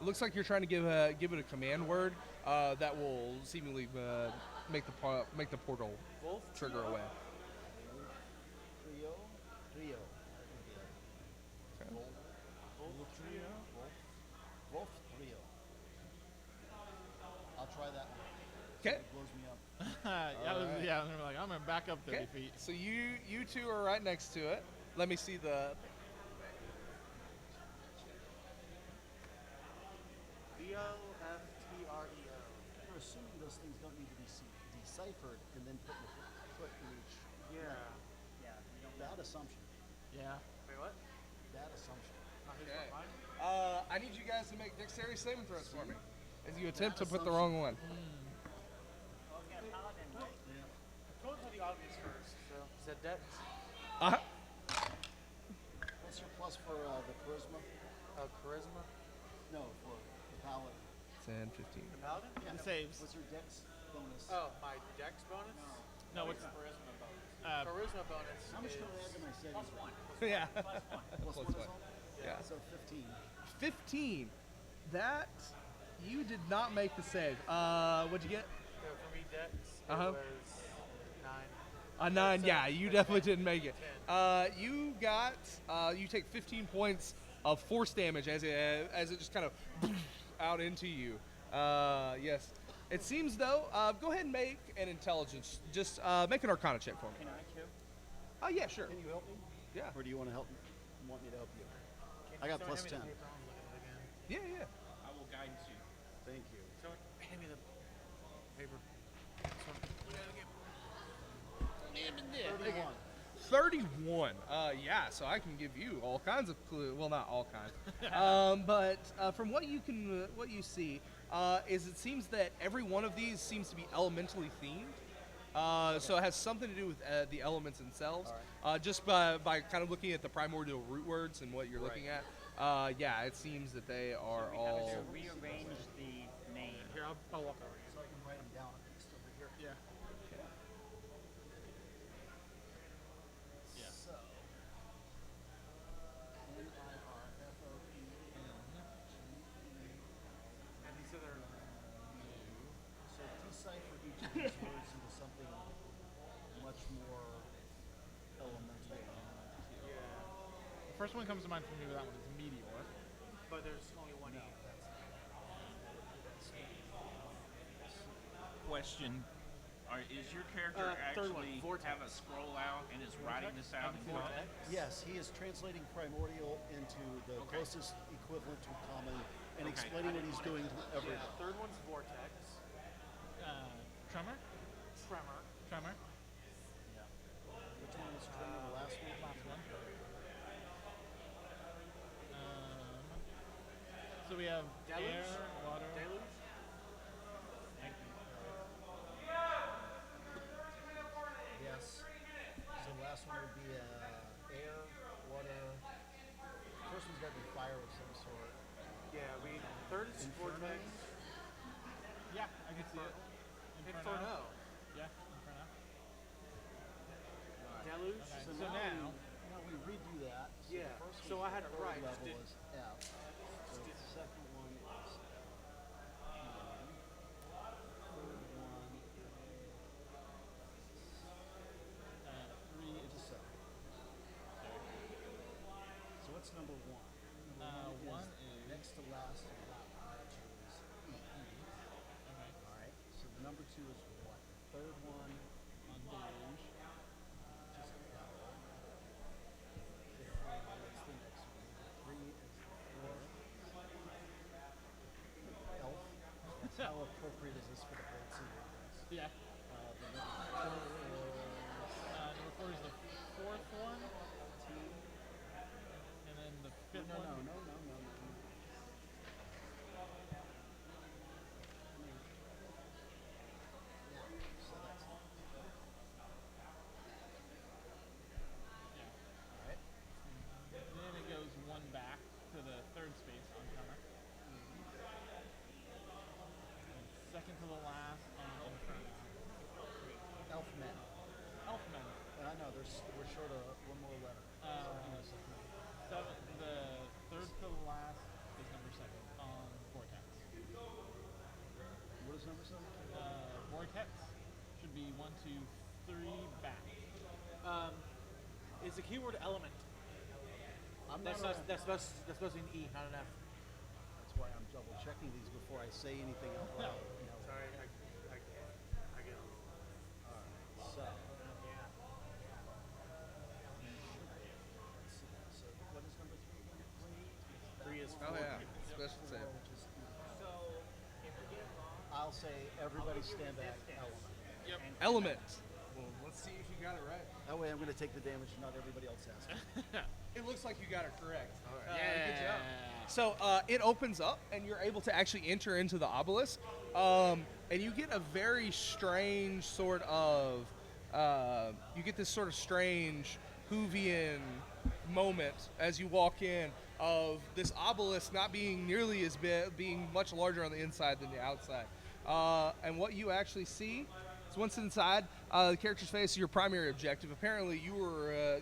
It looks like you're trying to give it a command word that will seemingly make the portal trigger away. Trio. Okay. Wolf trio. Wolf trio. I'll try that one. Okay. It blows me up. Yeah, and they're like, I'm gonna back up 30 feet. So you two are right next to it. Let me see the. VLFTREO. We're assuming those things don't need to be deciphered and then put in each. Yeah. Yeah, we don't Bad assumption. Yeah. Wait, what? Bad assumption. Okay. I need you guys to make dexterity saving throws for me as you attempt to put the wrong one. Well, we got a paladin, right? Go for the obvious first. So, is that dex? What's your plus for the charisma? Charisma? No, for the paladin. 10, 15. The paladin? And saves. What's your dex bonus? Oh, my dex bonus? No, it's Charisma bonus. How much is can I add to my savings roll? Yeah. Plus one is all? Yeah. So 15. 15. That you did not make the save. What'd you get? So for me, Dex, it Uh-huh. was 9. A 9. So, Yeah, you like definitely 10. didn't make it. You got. You take 15 points of force damage as it just kind of out into you. Yes. It seems though. Go ahead and make an intelligence. Just make an Arcana check for me. Can I too? Oh yeah, sure. Can you help me? Yeah. Or do you want to help me? Want me to help you? Can I got someone plus hand 10. me the paper? I'm looking at it again. Yeah, yeah. I will guidance you. Thank you. Someone hand me the paper. Someone, look at it again. 31. 31. Yeah, so I can give you all kinds of clues. Well, not all kinds. But from what you see, is it seems that every one of these seems to be elementally themed. So it has something to do with the elements themselves. Just by kind of looking at the primordial root words and what you're looking at. Yeah, it seems that they are We have all. to rearrange the name. Here, I'll walk over. So I can write them down at least over here. Yeah. Yeah. So. And these other. So decipher each of these words into something much more elemental. Yeah. The first one comes to mind for me with that one is meteor. But there's only one E. Question. Is your character third one, actually vortex. have a scroll out and is writing this out in Vortex. Yes, he is translating primordial into the closest equivalent to common and Okay. explaining what he's doing to everyone. Yeah, third one's vortex. Tremor? Tremor. Tremor? Yeah. Which one was training the last one? Last one. So we have Deluge? air, water. Deluge? Yes. So the last one would be air, water. First one's got to be fire of some sort. Yeah, third is Inferno? vortex. Yeah, I can see it. Inferno. Yeah, Inferno. Deluge. Okay, So, so now, now we redo that. So Yeah, The first so one, I had it third right, just level did- is F. So the second one is third one is 3. It's a 7. So what's number 1? one is- next to last on that one, which is E. okay, All right. So the number 2 is what? The third one on deluge. just L. Fifth one, what's the next one? 3 is 4. Elf. That's how appropriate is this for the Gold Sea Ravens? Yeah. The number 4 Number 4 is the fourth one. And then the is fifth no, one. no, no, no, no, no. Yeah, so that's all right. Then it goes one back to the third space on counter. And second to the last on Inferno. Elfman. Elfman. No, we're short of one more letter. The third to the last is number 7 on Vortex. What is number 7? Vortex should be 1, 2, 3 back. Is the keyword element? That's supposed to be an E, not an F. That's why I'm double checking these before I say anything out loud. You know. Sorry, I get it. Alright, so. Let's see. So what is number 3 again? 3 is Oh yeah, special save. Which is E. I'll say everybody stand back. Element. Element. Well, let's see if you got it right. That way I'm going to take the damage and not everybody else has to. It looks like you got it correct. All right. Yeah. Good job. So it opens up, and you're able to actually enter into the obelisk, and you get a very strange sort of. You get this sort of strange Whovian moment as you walk in of this obelisk not being nearly as big, being much larger on the inside than the outside. And what you actually see So once inside, the characters face your primary objective. Apparently,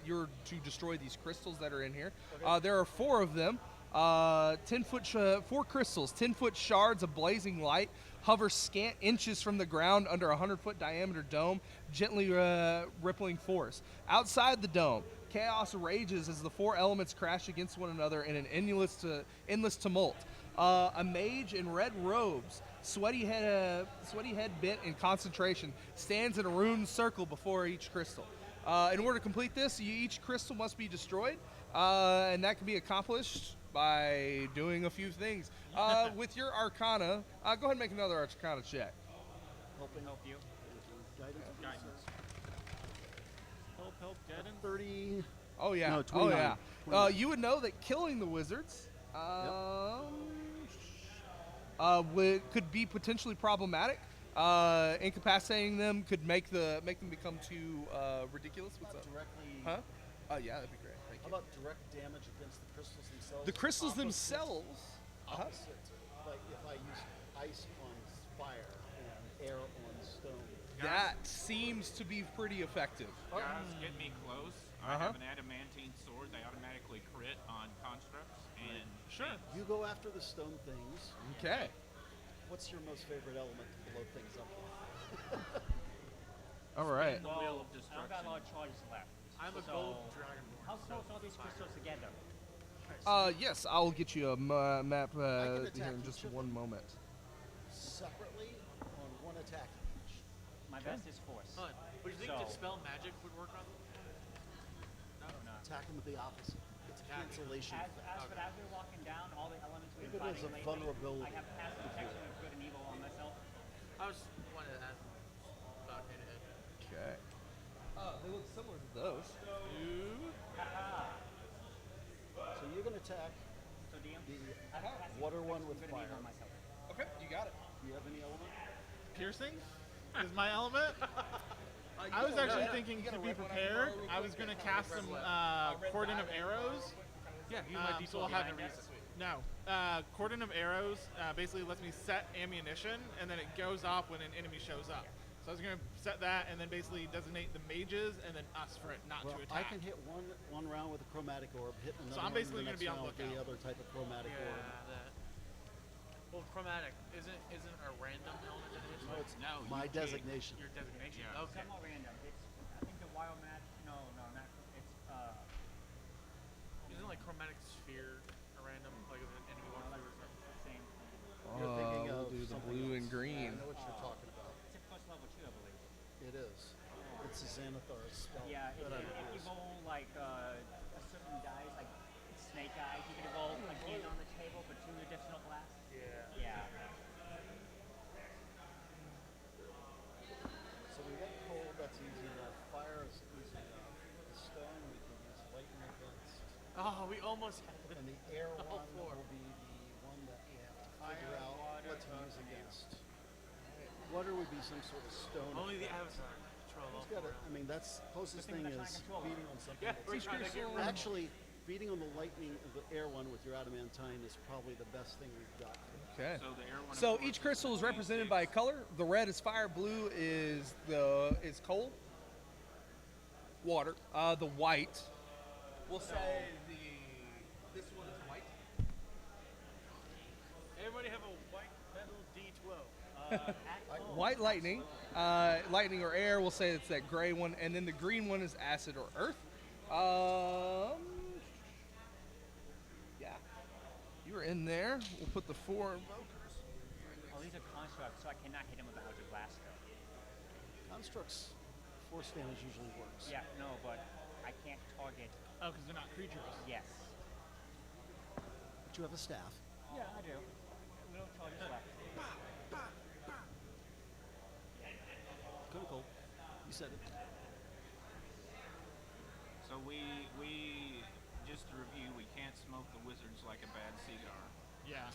you're to destroy these crystals that are in here. There are 4 of them. 4 crystals, 10-foot shards of blazing light, hover scant inches from the ground under a 100-foot diameter dome, gently rippling force. Outside the dome, chaos rages as the 4 elements crash against one another in an endless tumult. A mage in red robes, sweaty head bent in concentration, stands in a runed circle before each crystal. In order to complete this, each crystal must be destroyed, and that can be accomplished by doing a few things. With your Arcana, go ahead and make another Arcana check. Help you. Guidance. Help, guidance. 30. Oh yeah. No, Oh 29. yeah. 29. You would know that killing the wizards could be potentially problematic. Incapacitating them could make them become too ridiculous. What's up? Directly. Huh? Yeah, that'd be great. Thank How you. about direct damage against the crystals themselves? The crystals themselves. Opposite. Like if I use ice on fire and air on stone. That seems to be pretty effective. Guys, get me close. I have an adamantine sword. They automatically crit on constructs. And Sure. You go after the stone things. Okay. What's your most favorite element to blow things up with? All right. Well, wheel of I don't destruction. got a lot of charges left. I'm a So, gold dragonborn. How close are these crystals together? Yes, I'll get you a map can here attack in each just of one moment. Separately on one attack each. My best is force. Would you think So- dispel magic would work on them? Attack them with the opposite. It's a cancellation As, effect. as we're walking down, all the elements we've Think of it fighting as a lately, vulnerability. I have passive protection of good and evil on myself. I was wanted to ask about hand to hand. Okay. They look similar to those. So you're going to attack So DM, the I have passive water protection one of with good and fire. evil on myself. Okay, you got it. Do you have any element? Piercing is my element. I was actually thinking to be prepared. I was going to cast some cordon of arrows. Yeah, you might be So we'll have no. Cordon of arrows basically lets me set ammunition, and then it goes off when an enemy shows up. So I was going to set that, and then basically designate the mages, and then us for it not Well, to I attack. can hit one round with a chromatic orb, hit another I'm one basically the gonna next be on round with the lookout. other type of chromatic orb. that. Well, chromatic isn't a random element that hits. No, it's No, my you can't. designation. Your designation. Yeah. Okay. Somewhat random. It's, I think the wild match. No, not. It's Isn't like chromatic sphere a random like if an enemy walks through or something? the same thing. You're thinking we'll of do the something blue and else. green. Yeah, I know what you're talking about. It's a first level too, I believe. It is. It's a Xanathar spell. Yeah, if that I you use. roll like a certain dice, like snake eyes, you can roll again on the table for 2 additional blasts. Yeah. So we got cold, that's easy enough. Fire is easy enough. The stone we can use lightning against. Oh, we almost had it. And the air All one four. will be the one that we have to figure out what to use against. Water would be some sort of stone. Only the effect. avatar control all It's gotta, four. I mean, that's closest Good thing thing they're is trying to control it. beating on something. Yeah, that's we're trying to get rid of Actually, beating on the lightning, the air one with your adamantine is probably the best thing we've got. Okay. So the air one. So each crystal is represented by a color. The red is fire, blue is cold, water. The white, we'll say this one is white. Everybody have a white metal D12. White lightning, lightning or air. We'll say it's that gray one, and then the green one is acid or earth. Yeah, you were in there. We'll put the 4 invokers. Oh, these are constructs, so I cannot hit him with a Eldritch Blast though. Constructs, force damage usually works. Yeah, no, but I can't target. Oh, because they're not creatures. Yes. But you have a staff. Yeah, I do. No charges left. Cool. You said it. So we just to review, we can't smoke the wizards like a bad cigar. Yeah.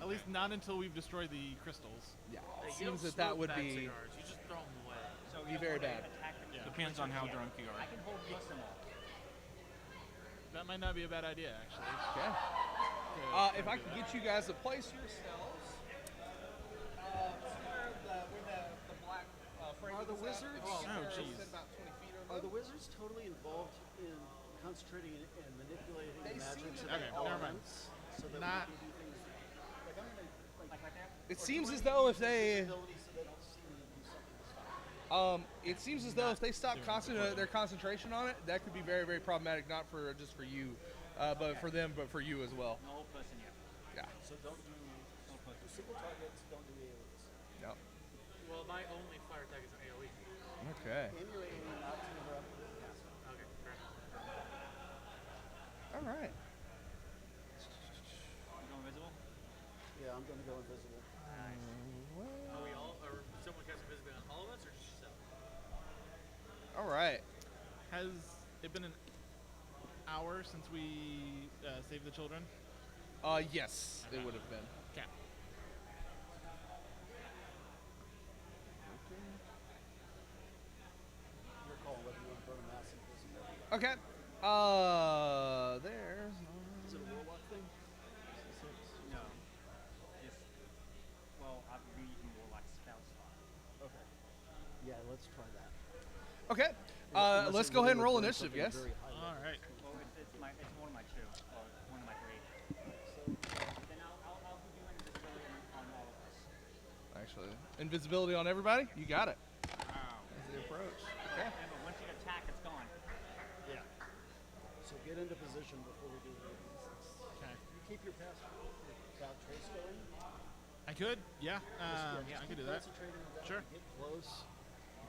At least not until we've destroyed the crystals. Yeah, Hey, it you don't seems that smoke would bad be. cigars. You just throw them away. So Be you very wanna bad. attack the Depends on how yeah. drunk you are. I can hold plus them all. That might not be a bad idea, actually. Okay. If I could get you guys to place yourselves where the black frame concentrating and manipulating They the seem magic to to Okay, never mind. so that Not- we can do things. Like I'm gonna Like right there? It seems as though if they, ability so they don't see me and do something to stop it. it seems as though if they stop their concentration on it, that could be very, very problematic. Not for just for you, but for them, but for you as well. No person yet. Yeah. So don't do single targets. Don't do AoEs. Yep. Well, my only fire tag is an AoE. Okay. Aim your AoE not to the Okay, fair enough. All right. You go invisible? Yeah, I'm gonna go invisible. Are we all, or someone cast invisibility on all of us, or just yourself? All right. Has it been an hour since we saved the children? Yes, it would have been. Okay. Your call whether you want to burn mass invisibility. Okay. There's. Is it a warlock thing? No. Just, well, I've read more like spell slot. Okay. Yeah, let's try that. Okay. Unless Let's it go ahead and really roll would burn initiative, something yes? very high All level. right. Well, it's one of my two, or one of my three. Then I'll give you invisibility on all of us. Actually, invisibility on everybody. You got it. Wow. That's the approach. Okay. Remember, once you attack, it's gone. Yeah. So get into position before we do anything. Okay. You keep your pass, your trace going. I could. Yeah. Just I keep could do that. concentrating on that. Sure. Get close.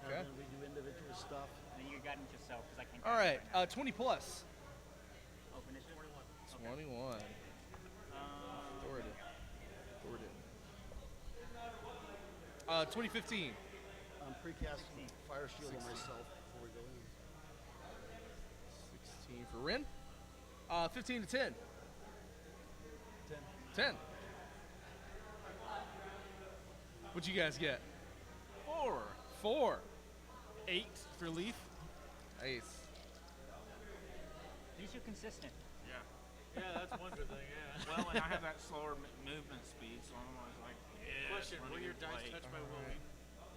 Okay. And then we do individual stuff. And then you got it yourself, because I can't. All right. cast it 20 plus. Open initiative. 21. Thornton. 2015. I'm precasting fire shield on myself before we go in. 16 for Rin. 15 to 10. 10. What'd you guys get? 4. 8 for Leaf. Ace. At least you're consistent. Yeah. Yeah, that's one good thing, yeah. Well, and I have that slower movement speed, so I'm always like, yeah. Question, will your dice touch my will?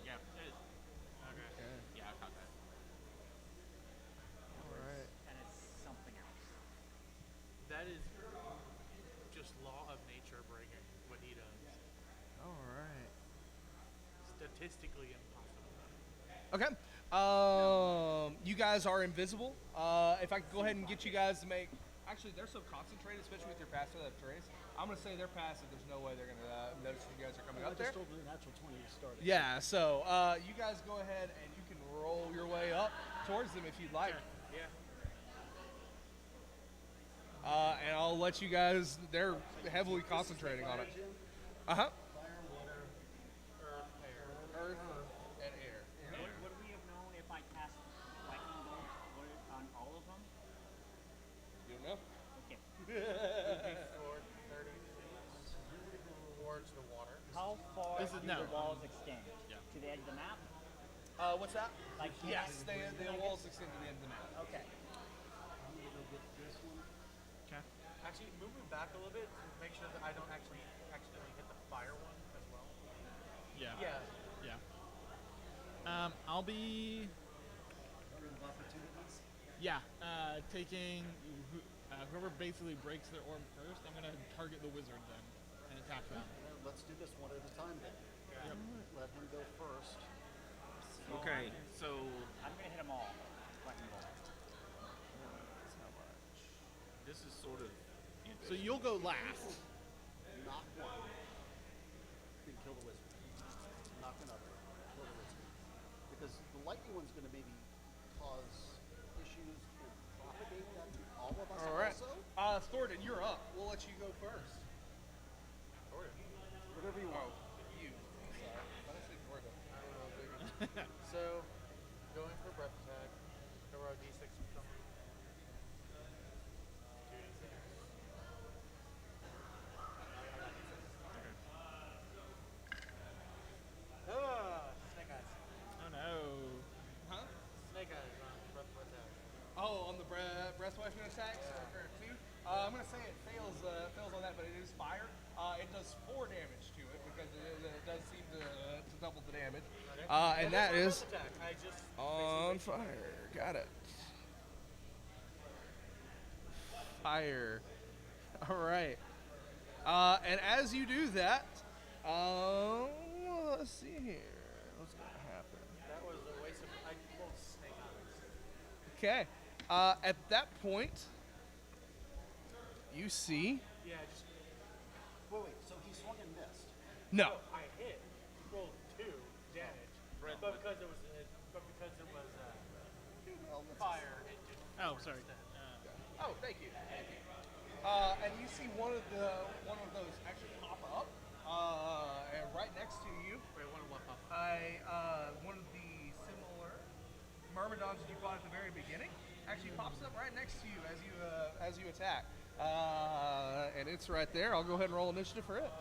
Yeah. Okay. Yeah, I caught that. And it's something else. That is just law of nature breaking what he does. All right. Statistically impossible. Okay. You guys are invisible. If I could go ahead and get you guys to make. Actually, they're so concentrated, especially with your passive trace. I'm gonna say they're passive. There's no way they're gonna notice you guys are coming I up there. just told you the natural 20 to start it. Yeah. So you guys go ahead and you can roll your way up towards them if you'd like. Yeah. And I'll let you guys. They're heavily concentrating on it. Uh huh. Fire, water, Earth, air. Earth and air. Would we have known if I cast lightning bolt on all of them? You don't know. Okay. 30 feet towards the water. How far This is- do no. the walls extend? Yeah. To the edge of the map? What's that? Like Yes, the walls extend to the end of the map. Okay. I'm gonna go get this one. Okay. Actually, move me back a little bit to make sure that I don't actually accidentally hit the fire one as well. Yeah. Yeah. Yeah. I'll be. Area of opportunities. Yeah. Taking whoever basically breaks their orb first. I'm gonna target the wizard then and attack them. Yeah, let's do this one at a time then. Yep. Let him go first. Okay, so I'm gonna hit them all. Lightning bolt. this is sort of So you'll go last. Knock one. Then kill the wizard. Knock another. Kill the wizard. Because the lightning one's going to maybe cause issues and propagate that to all of us All right. also. Thornton, you're up. We'll let you go first. Whatever you want. You. Sorry. I didn't say Thornton. So, going for breath attack. Throw a d6 or something. 2d6. Snake eyes. Oh no. Huh? Snake eyes on breath attack. Oh, on the breast weapon attack. For 2. I'm gonna say it fails on that, but it is fire. It does 4 damage to it because it does seem to double the damage. Okay. And that that's is my breath attack. I just on basically- fire. Got it. fire. All right. And as you do that, let's see here. What's going to happen? That was a waste of. I rolled snake eyes. Okay. At that point, you see. Yeah, just. Wait, so he swung and missed. No. I hit. Rolled 2 damage. But because it was. Fire. It just. Oh, sorry. Oh, thank you. And you see one of those actually pop up, and right next to you, Wait, one of what pop? one of the similar myrmidons that you fought at the very beginning actually pops up right next to you as you attack, and it's right there. I'll go ahead and roll initiative for it.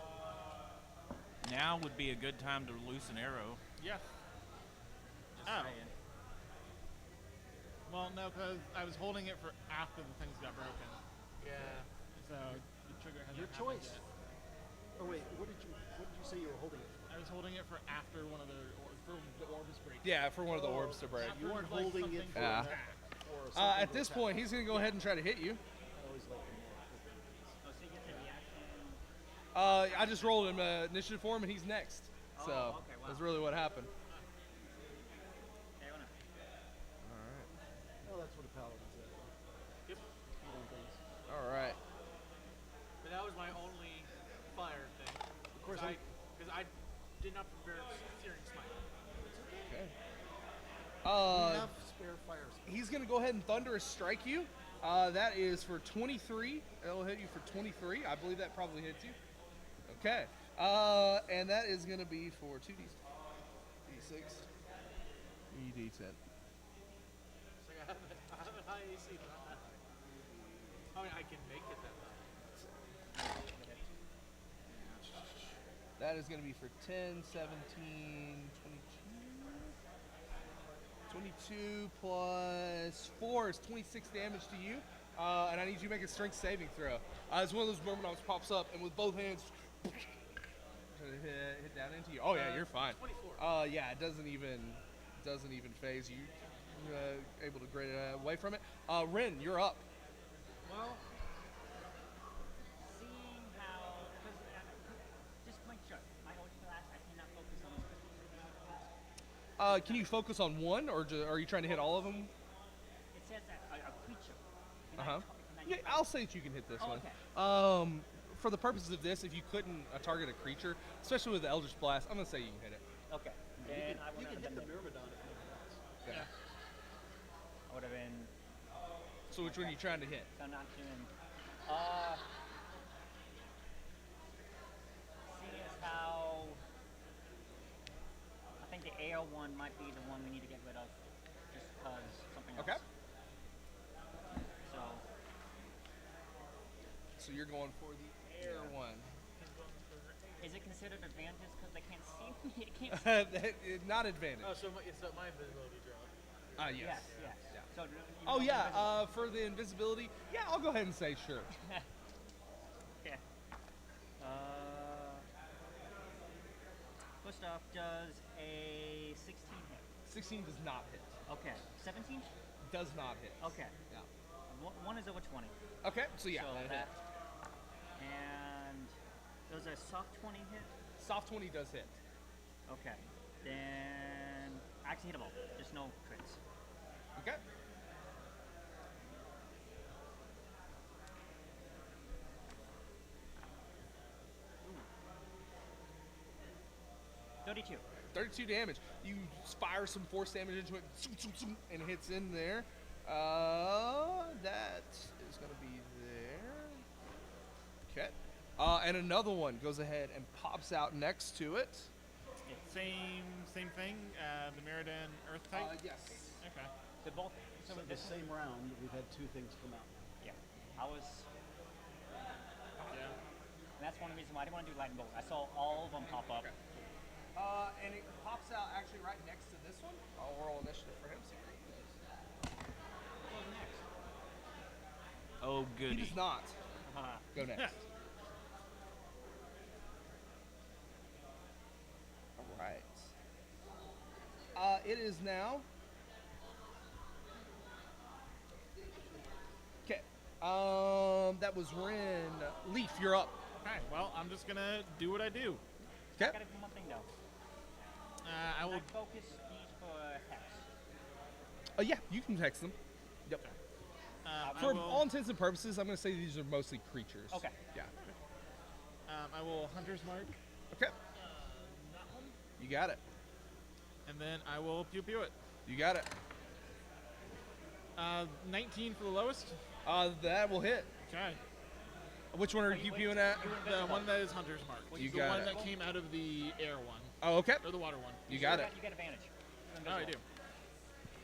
Now would be a good time to loose an arrow. Yeah. Just Oh. saying. Well, no, because I was holding it for after the things got broken. Yeah. So the trigger hasn't Your happened choice. yet. Oh wait, what did you say you were holding it for? I was holding it for after one of for the orbs break. Yeah, for one of the orbs to break. You weren't holding it for Yeah. an attack. Or At this point, he's going to go ahead and try to hit you. I always like the more. Oh, so you get the reaction. I just rolled him initiative for him, and he's next. So okay, wow. that's really what happened. Okay, Oh, that's what a paladin said. Yep. All right. But that was my only fire thing. Of course, Because I did not prepare searing smite. Okay. we have spare fires. He's going to go ahead and thunderous strike you. That is for 23. It'll hit you for 23. I believe that probably hits you. Okay. And that is going to be for 2d6, d10. So I have a high AC, but I'm not. I mean, I can make it that high. That is going to be for 10, 17, 22. 22 plus 4 is 26 damage to you. And I need you to make a strength saving throw. It's one of those myrmidons pops up, and with both hands, hit down into you. Oh yeah, you're fine. 24. Yeah, it doesn't even phase you. Able to grade it away from it. Rin, you're up. Well, seeing how, just make sure, my old class, I cannot focus on this. Can you focus on one, or are you trying to hit all of them? It says that a creature. Yeah, I'll say that you can hit this one. Okay. For the purposes of this, if you couldn't target a creature, especially with the Eldritch Blast, I'm gonna say you can hit it. Okay. Then I You would can have hit the been. myrmidon if you want. Okay. I would have been. So which one are you trying to hit? So not doing. Seeing as how. I think the air one might be the one we need to get rid of, just because something else. Okay. So. So you're going for the air one. Is it considered advantage because they can't see me? It can't. Not advantage. oh, so it's my invisibility drop. Yes. Yes. Yeah. So. Oh yeah. For the invisibility, yeah, I'll go ahead and say sure. Okay. First off, does a 16 hit? 16 does not hit. Okay. 17? Does not hit. Okay. Yeah. One is over 20. Okay. So yeah. So that hit. and does a soft 20 hit? Soft 20 does hit. Okay. Then actually hittable, just no crits. Okay. Ooh. 32. 32 damage. You fire some force damage into it, and it hits in there. That is going to be there. Okay. And another one goes ahead and pops out next to it. Same thing. The Mirrodin Earth type. Yes. Okay. So both. So the same round, we've had two things come out. Yeah. I was. Yeah. And that's one reason why I didn't want to do lightning bolt. I saw all of them pop up. Okay. And it pops out actually right next to this one. I'll roll initiative for him. Oh, goody. He does not go next. All right. It is now. Okay. That was Ren. Leaf, you're up. Okay, well, I'm just gonna do what I do. I Okay. gotta do one thing though. I will. Can I focus these for hex? Yeah, you can text them. Yep. I For will, all intents and purposes, I'm going to say these are mostly creatures. Okay. Yeah. I will Hunter's Mark Okay. that one, You got it. and then I will pew pew it. You got it. 19 for the lowest. That will hit. Okay. Which one are you pewing at? The one that is Hunter's Mark. You the got one it. that came out of the air one, Oh, okay. or the water one. You got it. You get advantage. Oh, I do.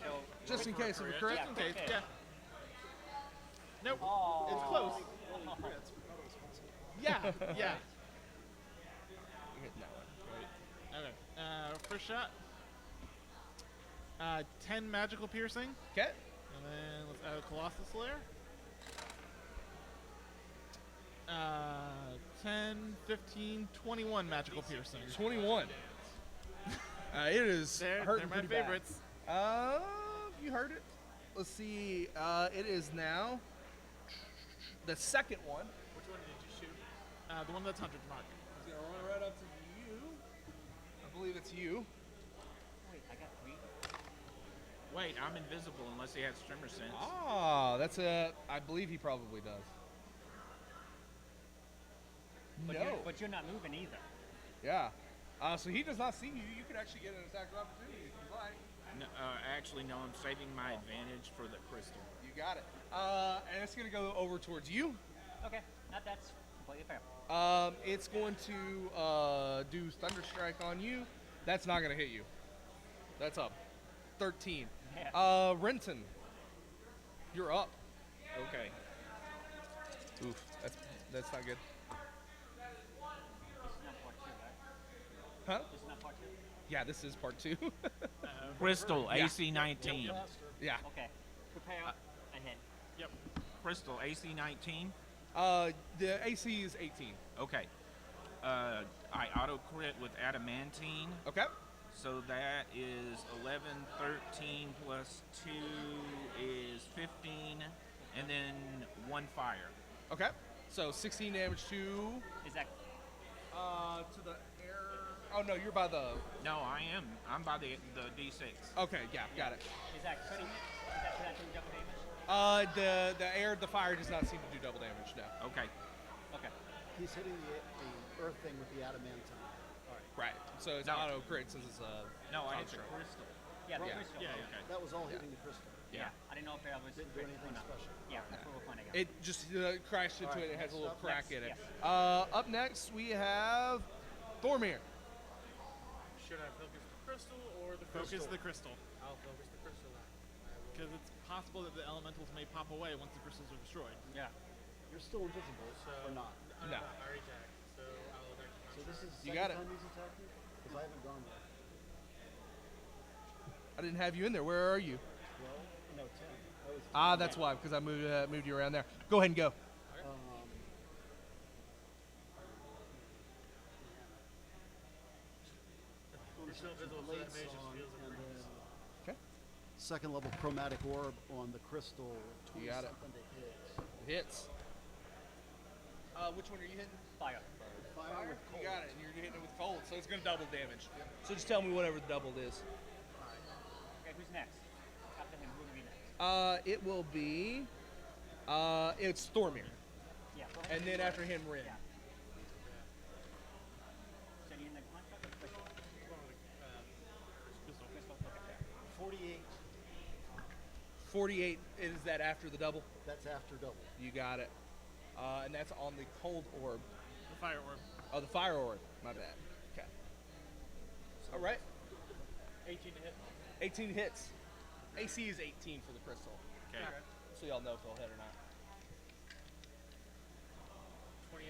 So, Just in case of a crit. Just in case. Yeah. Yeah. Nope. Oh. It's close. Yeah. Yeah. You hit that one. Okay. First shot. 10 magical piercing, Okay. and then let's add a Colossus Slayer. 10, 15, 21 magical piercing. 21. It is They're hurting my pretty bad. favorites. You heard it. Let's see. It is now the second one. Which one did you shoot? The one that's Hunter's Mark. He's gonna run right up to you. I believe it's you. Wait, I got 3. Wait, I'm invisible unless he has Tremor Sense. Ah, that's a. I believe he probably does. But No. But you're not moving either. Yeah. So he does not see you. You could actually get an attack of opportunity if you like. No, actually, no, I'm saving my advantage for the crystal. You got it. And it's gonna go over towards you. Okay, that's completely fair. It's going to do Thunder Strike on you. That's not gonna hit you. That's up. 13. Yeah. Renton, you're up. Okay. Oof, that's not good. This is not part 2, right? Huh? This is not part 2. Yeah, this is part 2. Crystal, Yeah. AC 19. Yeah. Okay. Prepare a hit. Yep. Crystal, AC 19. The AC is 18. Okay. I auto crit with adamantine. Okay. So that is 11, 13 plus 2 is 15, and then 1 fire. Okay. So 16 damage to Is that to the air. Oh no, you're by the. No, I am. I'm by the D6. Okay, yeah, got it. is that critting it? Is that doing double damage? The air, the fire does not seem to do double damage. No. Okay. Okay. He's hitting the earth thing with the adamantine. Right. So it's No. auto crit since it's a. No, I hit the construct. crystal. Yeah, the Yeah. crystal. Yeah, Okay. That was all hitting the crystal. Yeah. I didn't know if that was Didn't do crit anything or not. special. Yeah, that's what we're finding out. It just crashed into it. It has a little next up. crack Yes, in it. yes. Up next we have Thormir. Should I focus the crystal or the Focus crystal? the crystal, I'll focus the crystal then. because it's possible that the elementals may pop away once the crystals are destroyed. Yeah. You're still invisible, or not? No. I already attacked, so I'll attack the So this is the You second got it. time he's attacked you? Because I haven't gone yet. I didn't have you in there. Where are you? 12? No, 10. That was That's why, because I moved you around there. Go ahead and go. You're still invisible, so that mage just feels and it. then Okay. second level chromatic orb on the crystal. You got it. 20-something to hit. Hits. Which one are you hitting? Fire. Fire with You got it. And you're hitting it with cold, so it's going to double damage. So just tell me whatever the doubled is. Okay, who's next? After him, who will be next? It will be. It's Thormir. Yeah. go ahead And then do after it. him, Rin. Yeah. So you're in the construct or the crystal? Crystal. Okay. 48. 48, is that after the double? That's after double. You got it. And that's on the cold orb. The fire orb. Oh, the fire orb. My bad. Okay. All right. 18 to hit. 18 hits. AC is 18 for the crystal. Okay. So y'all know if they'll hit or not. 28.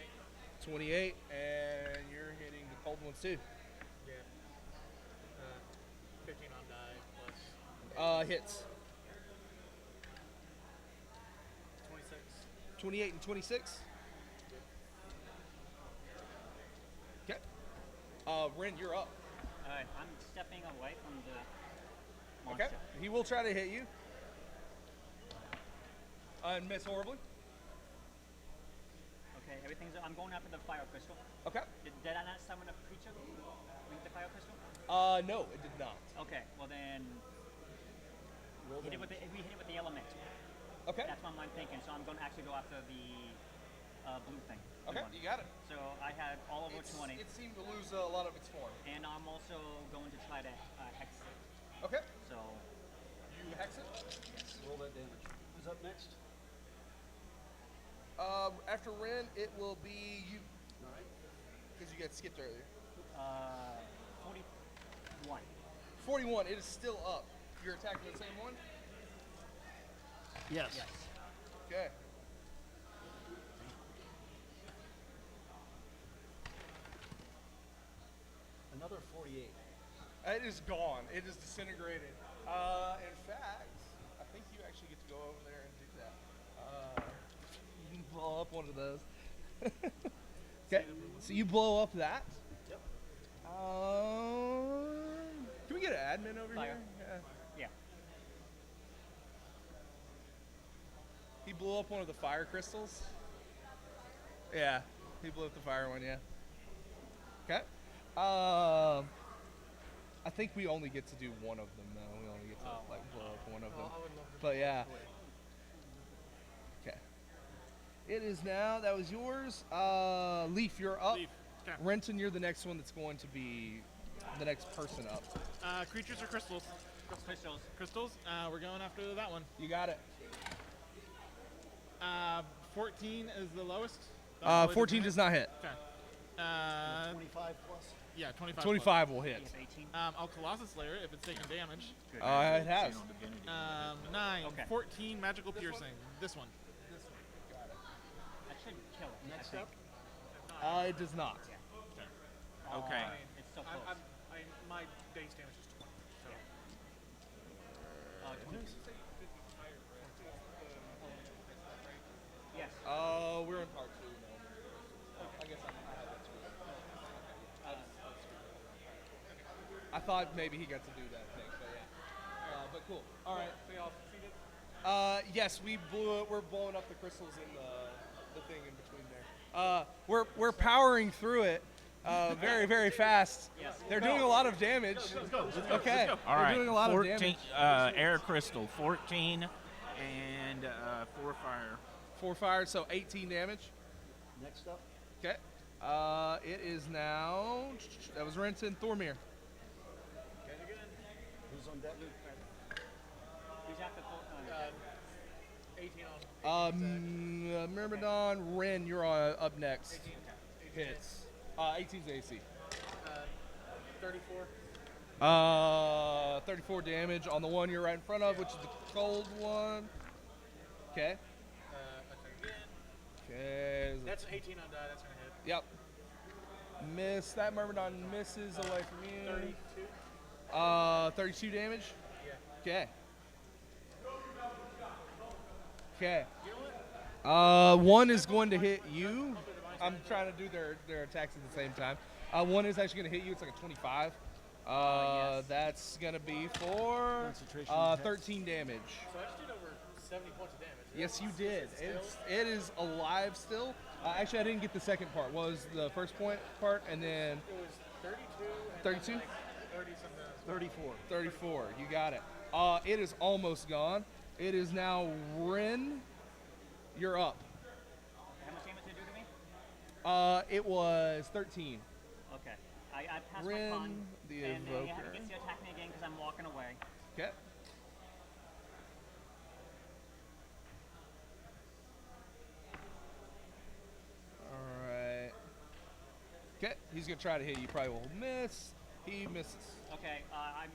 28, and you're hitting the cold ones too. Yeah. 15 on die plus Hits. 26. 28 and 26. Okay. Ren, you're up. Alright, I'm stepping away from the Okay. monster. He will try to hit you. And miss horribly. Okay, everything's. I'm going after the fire crystal. Okay. Did I not summon a creature with the fire crystal? No, it did not. Okay, well then. We hit it with the element. Okay. That's what I'm thinking. So I'm going to actually go after the blue thing. Okay, you got it. So I had all over 20. It seemed to lose a lot of its form. And I'm also going to try to hex it. Okay. So. You hex it? Yes. Roll that damage. Who's up next? After Ren, it will be you. All right. Because you got skipped earlier. 41. 41, it is still up. You're attacking the same one? Yes. Yes. Okay. Another 48. It is gone. It is disintegrated. In fact, I think you actually get to go over there and do that. You can blow up one of those. Okay, so you blow up that. Yep. Can we get an admin over Fire. here? Yeah. He blew up one of the fire crystals. Yeah, he blew up the fire one, yeah. Okay. I think we only get to do one of them, though. We only get to, like, blow up one of them. But, yeah. Okay. It is now, that was yours. Leaf, you're up. Leaf. Okay. Renton, you're the next one that's going to be the next person up. Creatures or crystals? Crystals. Crystals. We're going after that one. You got it. 14 is the lowest. 14 does not hit. Okay. 25 plus. Yeah, 25. 25 will hit. Yes, 18. I'll Colossus Slayer it if it's taking damage. Good. It has. 9, Okay. 14 magical piercing. This one. That should kill it. Next I up. think. It does not. Okay. It's so close. My base damage is 20. So. 20. Yes. We're in part 2 now. I guess I had that too. I thought maybe he got to do that thing, but yeah. But cool. All right. So y'all succeeded? Yes, we're blowing up the crystals in the thing in between there. We're powering through it very, very fast. Yes. They're doing a lot of damage. Okay. All They're right. doing a lot 14, of damage. air crystal, 14, and 4 fire. 4 fire, so 18 damage. Next up. Okay. It is now. That was Renton Thormir. Who's on deck? Who's after 18 on. Myrmidon, Ren, you're up next. 18. Hits. 18's AC. 34. 34 damage on the one you're right in front of, which is the cold one. Okay. Attack again. Okay. That's 18 on die. That's gonna hit. Yep. Miss. That Myrmidon misses away from you. 32. 32 damage. Yeah. Okay. Okay. You know what? One is going to hit you. I'm trying to do their attacks at the same time. One is actually going to hit you. It's like a 25. Yes. That's going to be for Concentration attack. 13 damage. So I just did over 70 points of damage. Yes, you did. Still? It is alive still. Actually, I didn't get the second part. What was the first part? And then It was 32. And 32? Then like 30 something. 34. 34. You got it. It is almost gone. It is now Ren. You're up. How much damage did it do to me? It was 13. Okay. I passed Ren, my con. the and then he Evoker. gets to attack me again because I'm walking away. Okay. Alright. Okay, he's gonna try to hit you. Probably will miss. He misses. Okay. I'm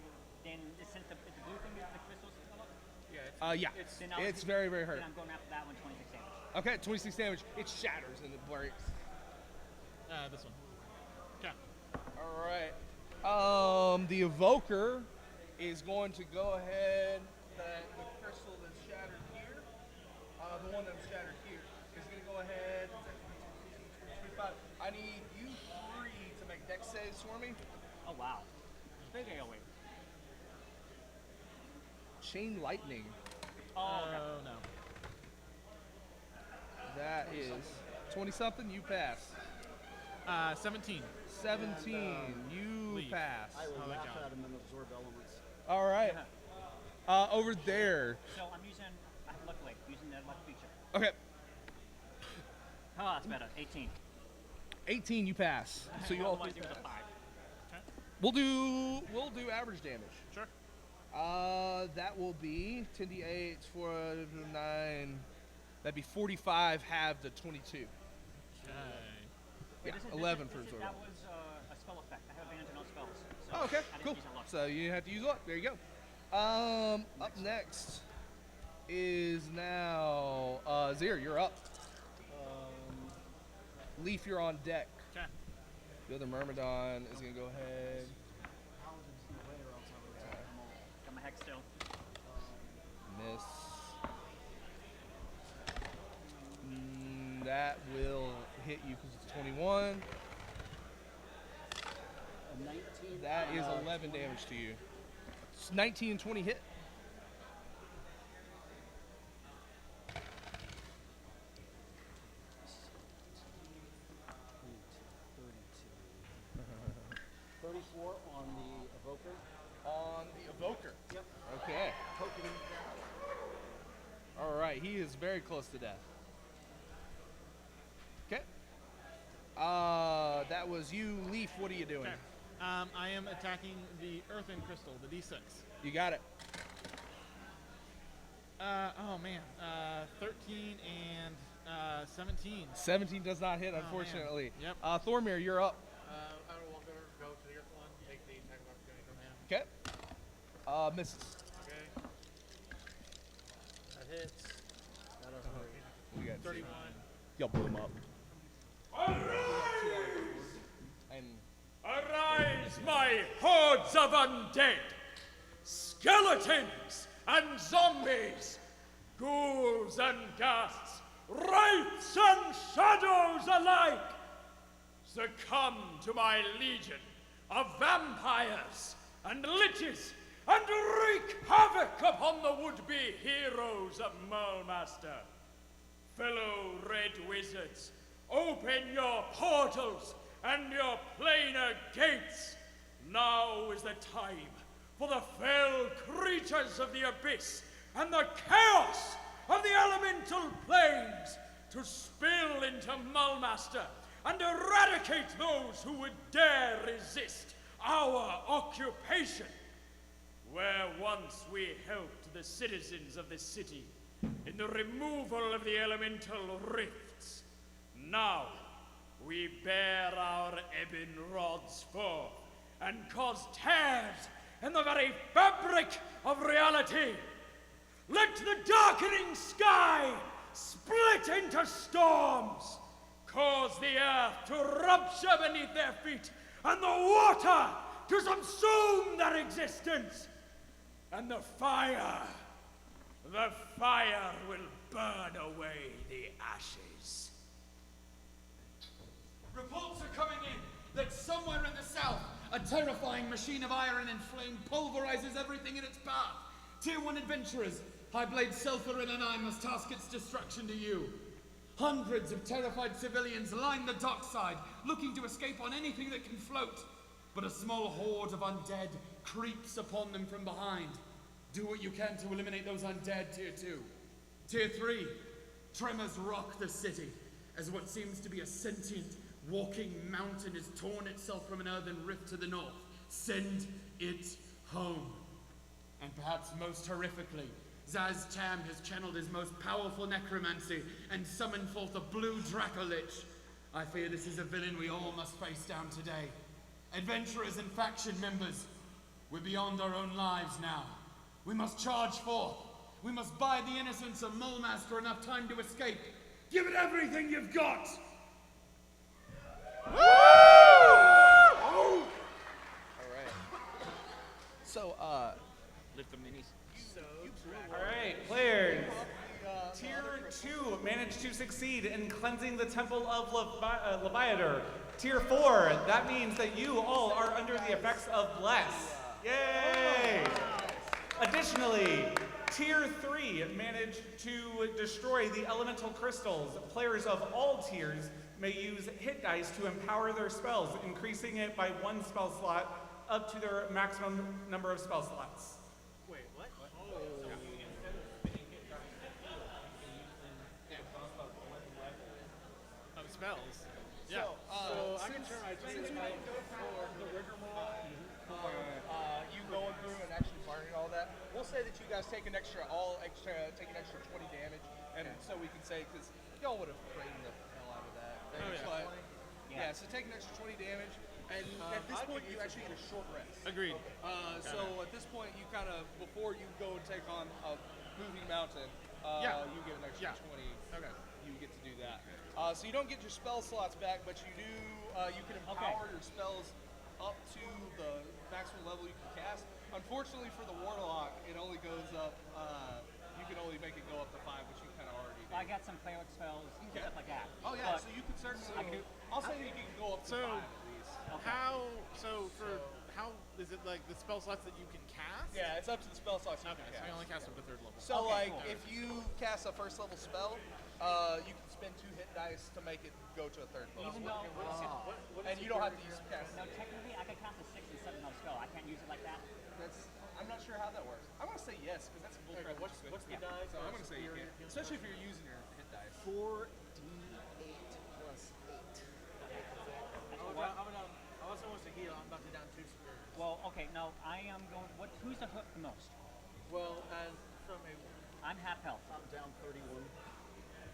then since the blue thing is the crystals still up. Yeah. Yeah. It's Then I'll It's do- very, very hurt. Then I'm going after that one, 26 damage. Okay, 26 damage. It shatters and it breaks. This one. Okay. Alright. The Evoker is going to go ahead. The crystal that's shattered here, the one that was shattered here, is going to go ahead. 25. I need you 3 to make dex saves for me. Oh wow. Big AoE. Chain lightning. Oh, okay. No. That is 20-something, you pass. 17. 17, you leave. pass. I will Oh, that laugh counts. at him and absorb elements. All right. Over there. So I'm using luckily using the luck feature. Okay. Oh, that's better. 18. 18, you pass. So you all Otherwise three it was a pass. 5. We'll do average damage. Sure. That will be 10d8 for 9. That'd be 45 halved to 22. Okay. Yeah, This is- 11 this for is- absorb. That was a spell effect. I have advantage on spells. So Oh, okay, I didn't cool. use a luck. So you have to use luck. There you go. Up next is now Zir. You're up. Leaf, you're on deck. Okay. The other Myrmidon is gonna go ahead. Got my hex still. Miss. That will hit you because it's 21. A 19. That is 11 damage to you. It's 19 and 20 hit. On the evoker. On the evoker. Yep. Okay. Poking him. All right. He is very close to death. Okay. That was you, Leaf. What are you doing? Okay. I am attacking the earthen crystal, the D6. You got it. Oh man. 13 and 17. 17 does not hit, man. unfortunately. Yep. Thormir, you're up. I will walk over, go to the earth one, take the attack of opportunity from him. Okay. Misses. Okay. That hits. That is We got 31. Y'all blew him up. And Arise, my hordes of undead, skeletons and zombies, ghouls and ghasts, wraiths and shadows alike. Succumb to my legion of vampires and liches and wreak havoc upon the would-be heroes of Mulmaster. Fellow red wizards, open your portals and your planar gates. Now is the time for the fell creatures of the abyss and the chaos of the elemental planes to spill into Mulmaster and eradicate those who would dare resist our occupation. Where once we helped the citizens of the city in the removal of the elemental rifts, now we bear our ebon rods forth and cause tears in the very fabric of reality. Let the darkening sky split into storms, cause the earth to rupture beneath their feet, and the water to subsume their existence. And the fire will burn away the ashes. Reports are coming in that somewhere in the south, a terrifying machine of iron and flame pulverizes everything in its path. Tier 1 adventurers, Highblade Sulfur and I must task its destruction to you. Hundreds of terrified civilians line the dockside, looking to escape on anything that can float. But a small horde of undead creeps upon them from behind. Do what you can to eliminate those undead, Tier 2. Tier 3, tremors rock the city as what seems to be a sentient, walking mountain has torn itself from an earthen rift to the north. Send it home. And perhaps most horrifically, Zaz Tam has channeled his most powerful necromancy and summoned forth a blue Dracolich. I fear this is a villain we all must face down today. Adventurers and faction members, we're beyond our own lives now. We must charge forth. We must buy the innocents of Mulmaster enough time to escape. Give it everything you've got! All right. So, Lift the minis. All right, players. Tier 2 managed to succeed in cleansing the Temple of Leviator. Tier 4, that means that you all are under the effects of Bless. Yay! Additionally, Tier 3 managed to destroy the elemental crystals. Players of all tiers may use hit dice to empower their spells, increasing it by 1 spell slot up to their maximum number of spell slots. Wait, what? Of spells. Yeah. So I can turn my turn for the rigmarole for You going through and actually burning all that. We'll say that you guys take an extra 20 damage, and so we can say because y'all would have prayed the hell out of that. But, yeah, so take an extra 20 damage, and at this point you actually get a short rest. Agreed. So at this point you kind of before you go and take on a moving mountain, you get an extra 20. Okay. You get to do that. So you don't get your spell slots back, but you do. You can empower your spells up to the maximum level you can cast. Unfortunately for the warlock, it only goes up. You can only make it go up to 5, which you kind of already did. I got some cleric spells, stuff like that. Oh yeah, But so you could certainly. I can do- I'll say you can go up to 5 at least. How is it like the spell slots that you can cast? Yeah, it's up to the spell slots you Okay, can so cast. you only cast up to 3rd level. So Okay, like, cool. if you cast a 1st level spell, you can spend 2 hit dice to make it go to a 3rd level. Even though, And you don't have to use cast. no, technically I could cast a 6 and 7 level spell. I can't use it like that. I'm not sure how that works. I'm gonna say yes because that's a bullcrap. what's the die? So I'm gonna say you can, especially if you're using your hit dice. 4d8 plus 8. I also wants to heal. I'm about to down 2 spirits. Well, okay, no, I am going. Who's the hook the most? Well, as from a, I'm half health. I'm down 31.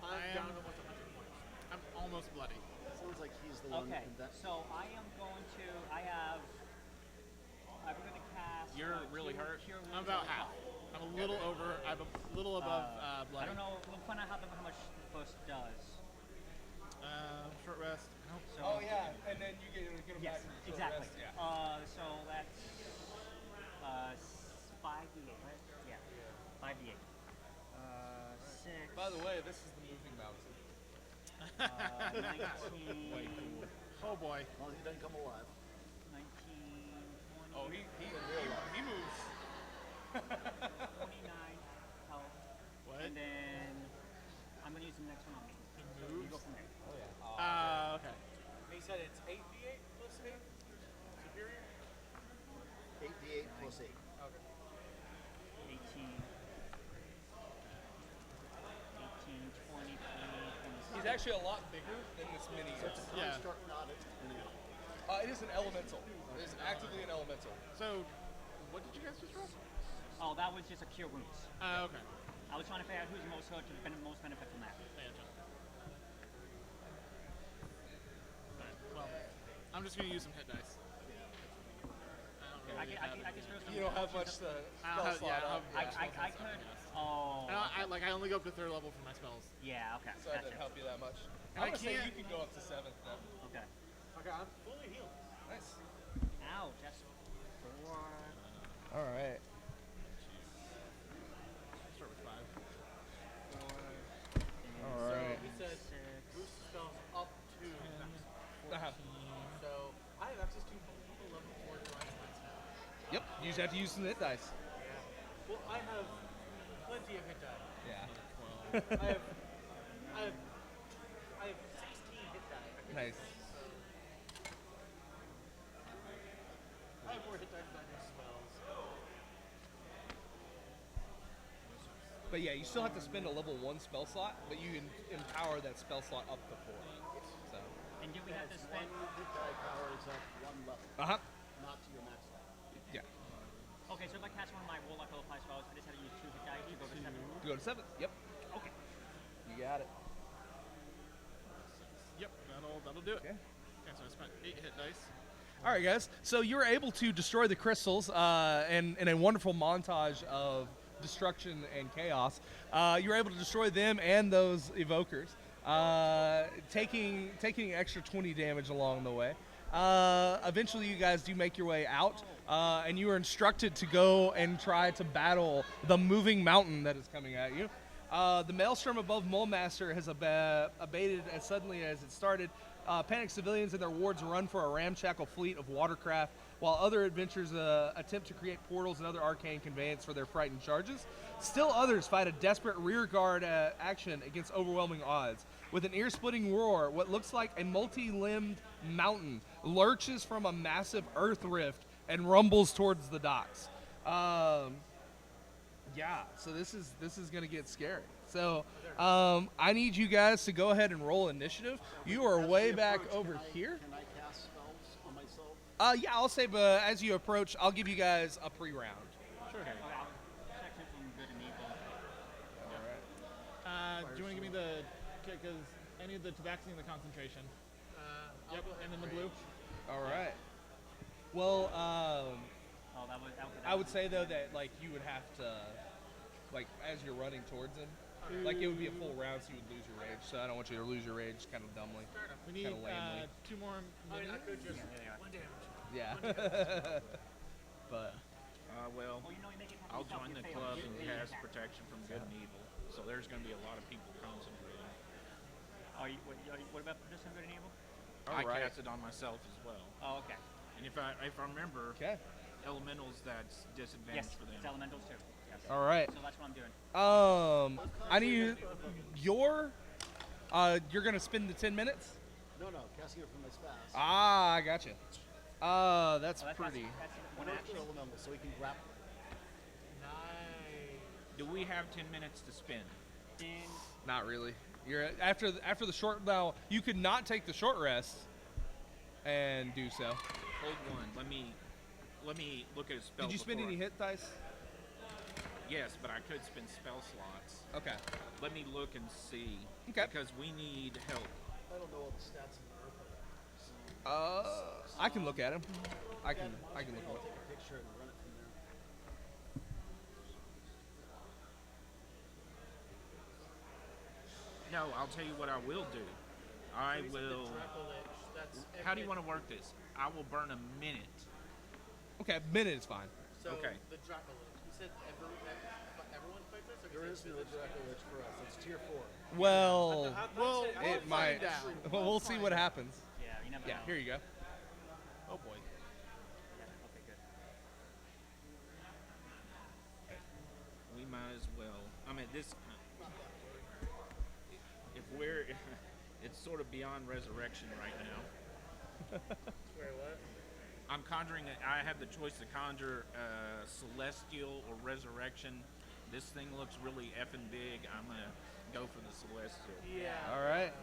I'm I down am- almost 100 points. I'm almost bloody. Sounds like he's the one Okay, that. so I am going to. I'm going to cast. You're really hurt? Cure I'm wounds about on half. top. I'm a little over. I'm a little above I bloody. don't know. We'll find out how much the first does. Short rest. Nope. So, Oh yeah, and then you get them Yes, back to your exactly. rest. Yeah. So that's 5d8, right? Yeah. 5d8. 6. By the way, this is the moving mountain. 19. Oh boy. As long as he doesn't come alive. 19. 20. Oh, he moves. 29 health. What? And then I'm going to use the next one on me. You go from there. Okay. He said it's 8d8 plus 8? Superior? 8d8 plus 8. Okay. 18. 20, 26. He's actually a lot bigger than this mini is. Yeah. Construct not it. Anyhow. It is an elemental. It is actively an elemental. So, what did you guys just roll? Oh, that was just a cure wounds. Okay. I was trying to figure out who's the most hurt to most benefit from that. Well, I'm just gonna use some hit dice. I can throw some. You don't have much to spell slot up. I could. Oh. I only go up to 3rd level for my spells. Yeah. Okay. So that Gotcha. didn't help you that much. And I'm I gonna say can't- you can go up to 7th then. Okay. Okay, I'm fully healed. Nice. Ouch. That's 4. All right. Start with 5. 4. All right. He said 6. boost spells up to max. So I have access to multiple level 4 divine smite now. Yep. You just have to use some hit dice. Yeah. Well, I have plenty of hit die. Yeah. I have 16 hit die. Nice. I have more hit die than I do spells. But yeah, you still have to spend a level 1 spell slot, but you can empower that spell slot up to 4. So. And do we have to spend? One hit die power is up 1 level. Not to your max level. Yeah. Okay, so if I cast one of my warlock level 5 spells, I just have to use 2 hit dice to go to 7. You go to 7th. Yep. Okay. You got it. Yep, that'll do it. Okay, so I spent 8 hit dice. All right, guys. So you were able to destroy the crystals, and in a wonderful montage of destruction and chaos, you were able to destroy them and those evokers, taking an extra 20 damage along the way. Eventually, you guys do make your way out, and you are instructed to go and try to battle the moving mountain that is coming at you. The maelstrom above Mulemaster has abated as suddenly as it started. Panicked civilians and their wards run for a ramshackle fleet of watercraft while other adventurers attempt to create portals and other arcane conveyance for their frightened charges. Still others fight a desperate rearguard action against overwhelming odds. With an ear-splitting roar, what looks like a multi-limbed mountain lurches from a massive earth rift and rumbles towards the docks. Yeah, so this is gonna get scary. So I need you guys to go ahead and roll initiative. You are way back over here. Can I cast spells on myself? Yeah, I'll say as you approach, I'll give you guys a pre-round. Sure. Okay. Section from good and evil. Do you want to give me the, because I need the tabaxi and the concentration. Yep, and then the blue. All right. Well, that I would say though that like you would have to, like as you're running towards him, like it would be a full round, so you would lose your rage. So I don't want you to lose your rage kind of dumbly. We need 2 more. I could just one damage. Yeah. But. Well, I'll join the club and cast protection from good and evil. So there's going to be a lot of people concentrating. What about protection from good and evil? I cast it on myself as well. Oh, okay. And if I remember, elementals, that's disadvantage for them. It's elementals too. Yes. All right. So that's what I'm doing. I need you're gonna spend the 10 minutes. No, casting it from my spaz. Ah, I gotcha. That's pretty. That's one action. Elemental, so he can grapple. Do we have 10 minutes to spend? Not really. You're after the short. Now you could not take the short rest and do so. Hold one. Let me look at a spell. Did you spend any hit dice? Yes, but I could spend spell slots. Okay. Let me look and see. Okay. Because we need help. I don't know all the stats in the earth. I can look at him. I can look at I'll him. take a picture and run it from there. No, I'll tell you what I will do. I will. How do you want to work this? I will burn a minute. Okay, minute is fine. So Okay. the Draco Lich. You said everyone fights this? Or There is no Draco Lich for us. It's tier 4. Well, I'll it might. find out. Well, we'll see what happens. Yeah, you never Yeah, know. here you go. Oh boy. Yeah, okay, good. We might as well. I mean, this. If we're, it's sort of beyond resurrection right now. Wait, what? I'm conjuring. I have the choice to conjure celestial or resurrection. This thing looks really effing big. I'm gonna go for the celestial. Yeah. All right.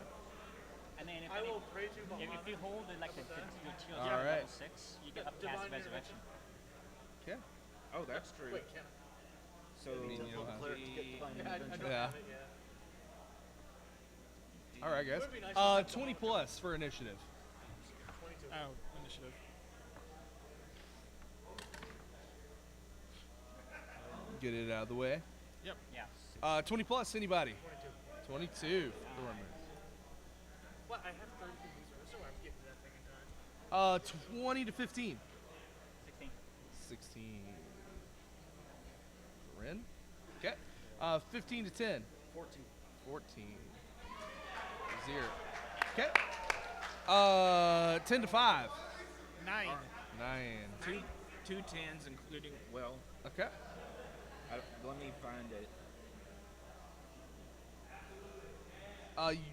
And then I will pray to if Bahamut. you hold it like your shield All right. level 6, you get up past Divine resurrection. Okay. Oh, that's true. Wait, can I? So mean, you know how- Cleric to get divine I intervention. don't Yeah. have it yet. All right, guys. It would be nice to have 20 plus for initiative. 22. Oh, initiative. Get it out of the way. Yep. Yeah. 20 plus, anybody? 22. 22. What? I have 30 resources, so I'm getting to that thing in time. 20 to 15. 16. 16. Ren. Okay. 15 to 10. 14. 14. 0. Okay. 10 to 5. 9. 9. two tens, including Okay. let me find it.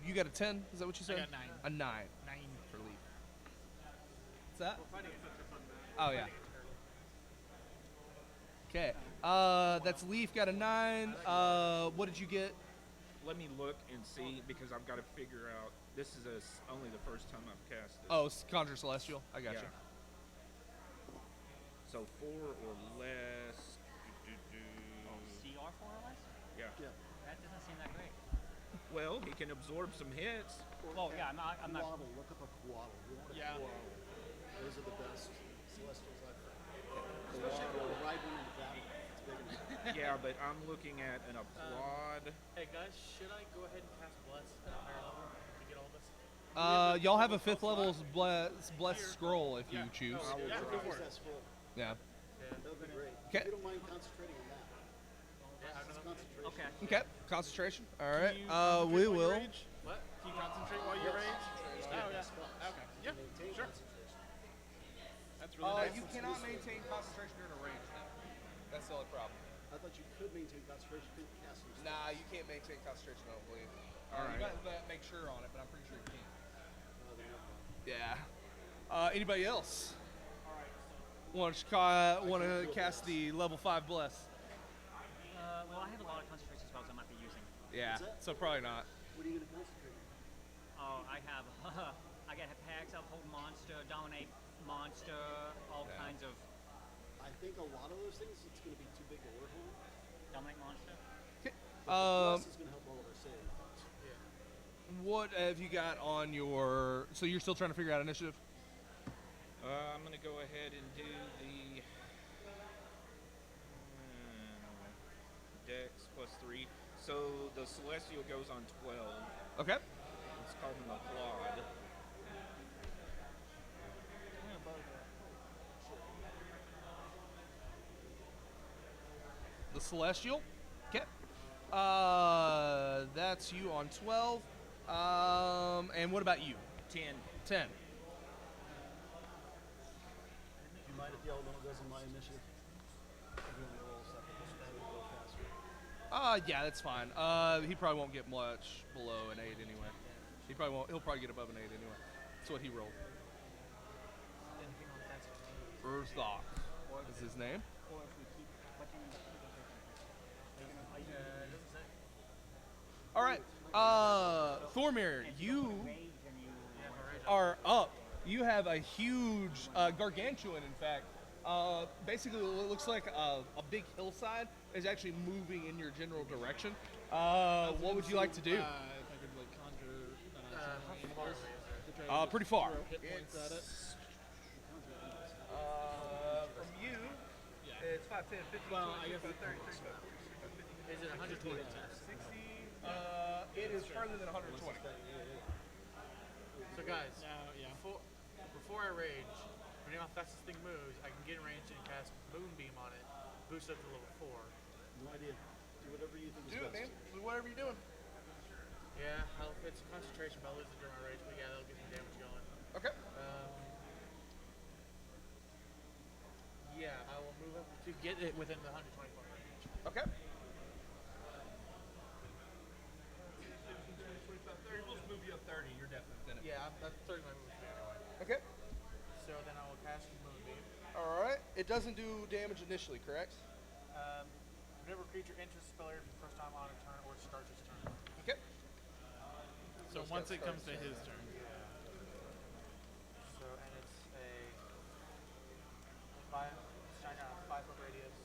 You got a 10? Is that what you said? I got 9. A 9 9. for Leaf. What's that? Oh, yeah. Okay. That's Leaf got a 9. What did you get? Let me look and see because I've got to figure out. This is only the first time I've cast this. Oh, it's Conjure Celestial. I got you. So 4 or less. CR 4 or less? Yeah. That doesn't seem that great. Well, he can absorb some hits. Well, yeah, I'm not. Quaddle. Look up a Quaddle. We want a Yeah. Quaddle. Those are the best Celestials I've found. Quaddle, ride one into battle. It's big enough. Yeah, but I'm looking at an applaud. Hey guys, should I go ahead and cast Bless at a higher level to get all this? Y'all have a 5th level blessed scroll if you choose. Yeah, go for Use it. that scroll. Yeah. That would be great. Okay. If you don't mind concentrating on that. Just concentration. Okay. Okay. Concentration. All right. Can you concentrate We while you will. rage? What? Can you concentrate while you rage? Oh, yeah. Okay. Yeah, Maintain sure. concentration. That's That's really nice. You cannot maintain concentration during a range now. That's the only problem. I thought you could maintain concentration, you couldn't cast them. Nah, you can't maintain concentration, I don't believe. All You right. might make sure on it, but I'm pretty sure you can't. Yeah. Anybody else? Want to cast the level 5 Bless? Well, I have a lot of concentration spells I might be using. Yeah, so probably not. What are you going to concentrate on? Oh, I have, I got Hex, Uphold Monster, Dominate Monster, all kinds of I think a lot of those things, it's going to be too big to work on. Dominate Monster. Bless is going to help all of our saving throws. What have you got on your... So you're still trying to figure out initiative? I'm gonna go ahead and do the Dex +3. So the Celestial goes on 12. Okay. It's called an Applaud. The Celestial. Okay. That's you on 12. And what about you? 10. 10. Do you mind if the elemental goes in my initiative? If you want me to roll separate, this way we go faster. Yeah, that's fine. He probably won't get much below an 8 anyway. He probably won't. He'll probably get above an 8 anyway. That's what he rolled. Urzok is his name. All right, Thormir, you are up. You have a huge gargantuan, in fact. Basically, what looks like a big hillside is actually moving in your general direction. What would you like to do? If I could like conjure some animals to try to Pretty far. throw hit points at it. From you, it's 5, 10, 15, Well, 20, I guess 25, 30, 35, 40, 50, Is it 120? 60. It is further than 120. So guys, Now, yeah. before I rage, depending on how fast this thing moves, I can get in range and cast Moonbeam on it, boost it up to level 4. No idea. Do whatever you think is Do it, best. man. Do whatever you're doing. Yeah, it's a concentration, but I'll lose it during my rage, but yeah, that'll get some damage going. Okay. Yeah, I will move up to get it within the 120 point range. Okay. 30. We'll just move you up 30. You're definitely within it. Yeah, that's 30 my movement speed anyway. Okay. So then I will cast Moonbeam. All right. It doesn't do damage initially, correct? Whenever a creature enters the spell area for the first time on a turn or starts its turn. Okay. So once it comes to his turn. So, and it's a 5-foot radius.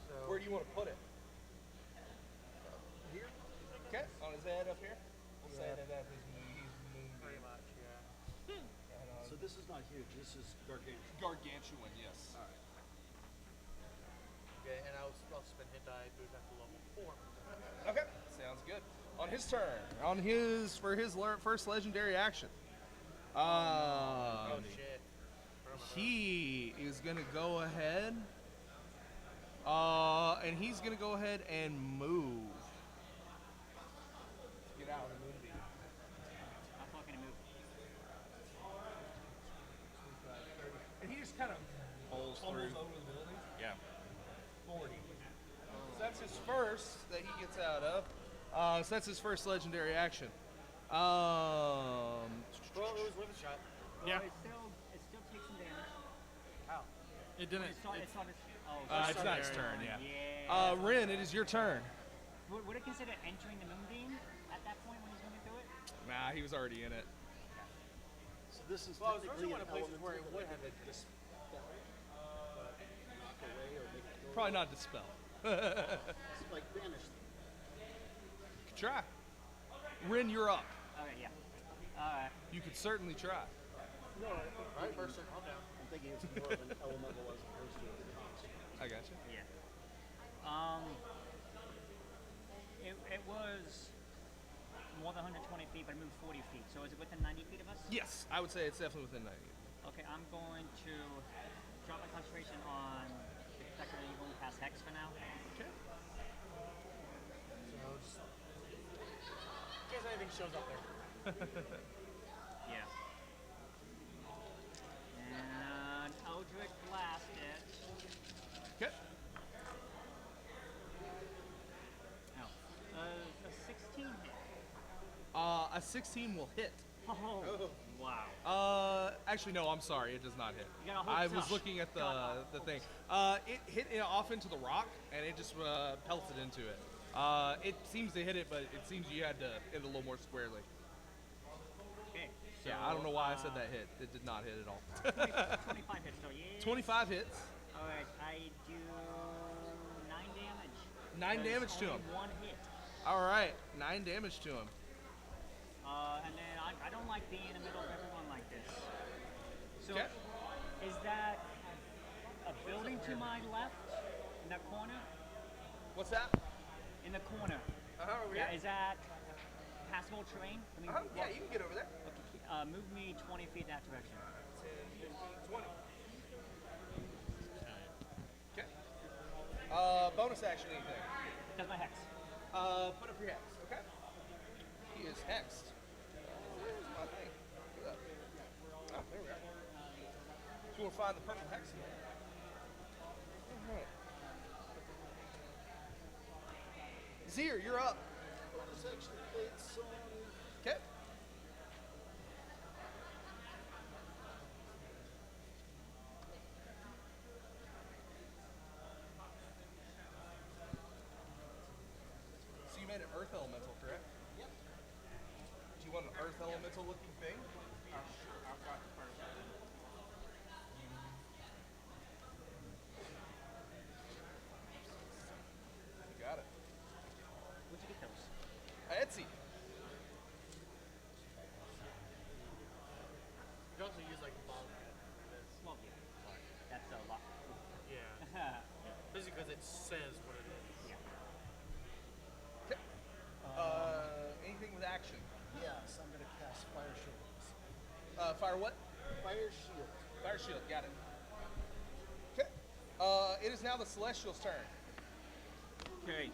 So Where do you want to put it? here? Okay. On his head up here? We'll say that that's his moon. Pretty much, yeah. So this is not huge. This is gargantuan. Gargantuan, yes. All right. Okay, and I'll spend hit die, boost up to level 4. Okay. Sounds good. On his turn, for his first legendary action, Oh shit. he is gonna go ahead, and he's gonna go ahead and move. Get out of the movie. I'm fucking move. And he just kind of Holes tumbles through. over the building. Yeah. 40. So that's his first that he gets out of. So that's his first legendary action. Well, it was worth a shot. Yeah. It still takes some damage. How? It didn't. It's not his, It's not his turn, yeah. Yeah. Rin, it is your turn. Would it consider entering the Moonbeam at that point when he's going to do it? Nah, he was already in it. So this is Well, I was technically originally an one of places elemental where it that would I have could it. dispel, but knock away or make it go Probably away. not dispel. It's like banish them. Try. Rin, you're up. Okay, yeah. Alright. You could certainly try. No, Right, first turn, calm down. I'm thinking it's more of an elemental as opposed to a construct. I got you. Yeah. It was more than 120 feet, but it moved 40 feet. So is it within 90 feet of us? Yes, I would say it's definitely within 90. Okay, I'm going to drop my concentration on the Protector of Evil and cast Hex for now. Okay. So just in case anything shows up there. Yeah. And 16 will hit. Oh, wow. Actually, no, I'm sorry. It does not hit. You gotta hold I was tough. looking at the thing. It hit it off into the rock, and it just pelted into it. It seems to hit it, but it seems you had to hit it a little more squarely. Okay. Yeah, I don't know why I said that hit. It did not hit at all. 25 hits, so yeah. 25 hits. Alright, I do 9 damage. 9 There's damage to only him. One hit. All right, 9 damage to him. And then I don't like being in the middle of everyone like this. So, Okay. is that a building to my left in that corner? What's that? In the corner. Over Yeah, here. is that passable terrain? I mean, Yeah, you can get over there. Okay, move me 20 feet that direction. 10, 15, 20. Okay. Bonus action, anything? Does my hex. Put up your hex, okay? He is hexed. Where's my thing? Look at that. Oh, there we are. So we'll find the purple hex in there. All right. Zir, you're up. Okay. So you made an earth elemental, correct? Yep. Do you want an earth elemental looking thing? Sure, I've got the first one. You got it. Where'd you get those? Etsy. You can also use like logcat for this. Well, yeah. That's a lot. Yeah. Basically because it says what it is. Yeah. Okay. Anything with action? Yes, I'm going to cast Fire Shields. Fire what? Fire Shield. Fire shield, got it. Okay. It is now the Celestial's turn. Okay.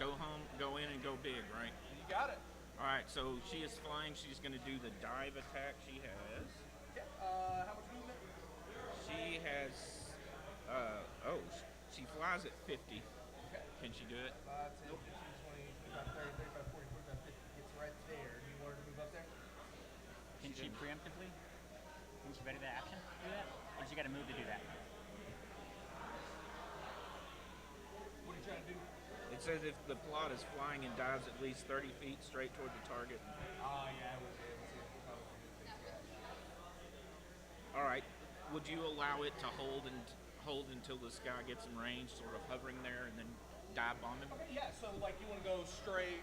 Go home, go in, and go big, right? You got it. All right. So she is flying. She's going to do the dive attack. She has. Okay. How much movement? She has. She flies at 50. Okay. Can she do it? 5, 10, 15, 20, 25, 30, 35, 40, 45, 50. Gets right there. Do you want her to move up there? Can she preemptively? Can she ready to action do that? Or she got to move to do that? What are you trying to do? It says if the plot is flying and dives at least 30 feet straight toward the target. Oh, yeah, I would be able to. All right. Would you allow it to hold until this guy gets in range, sort of hovering there, and then dive bomb him? Yeah, so like you want to go straight.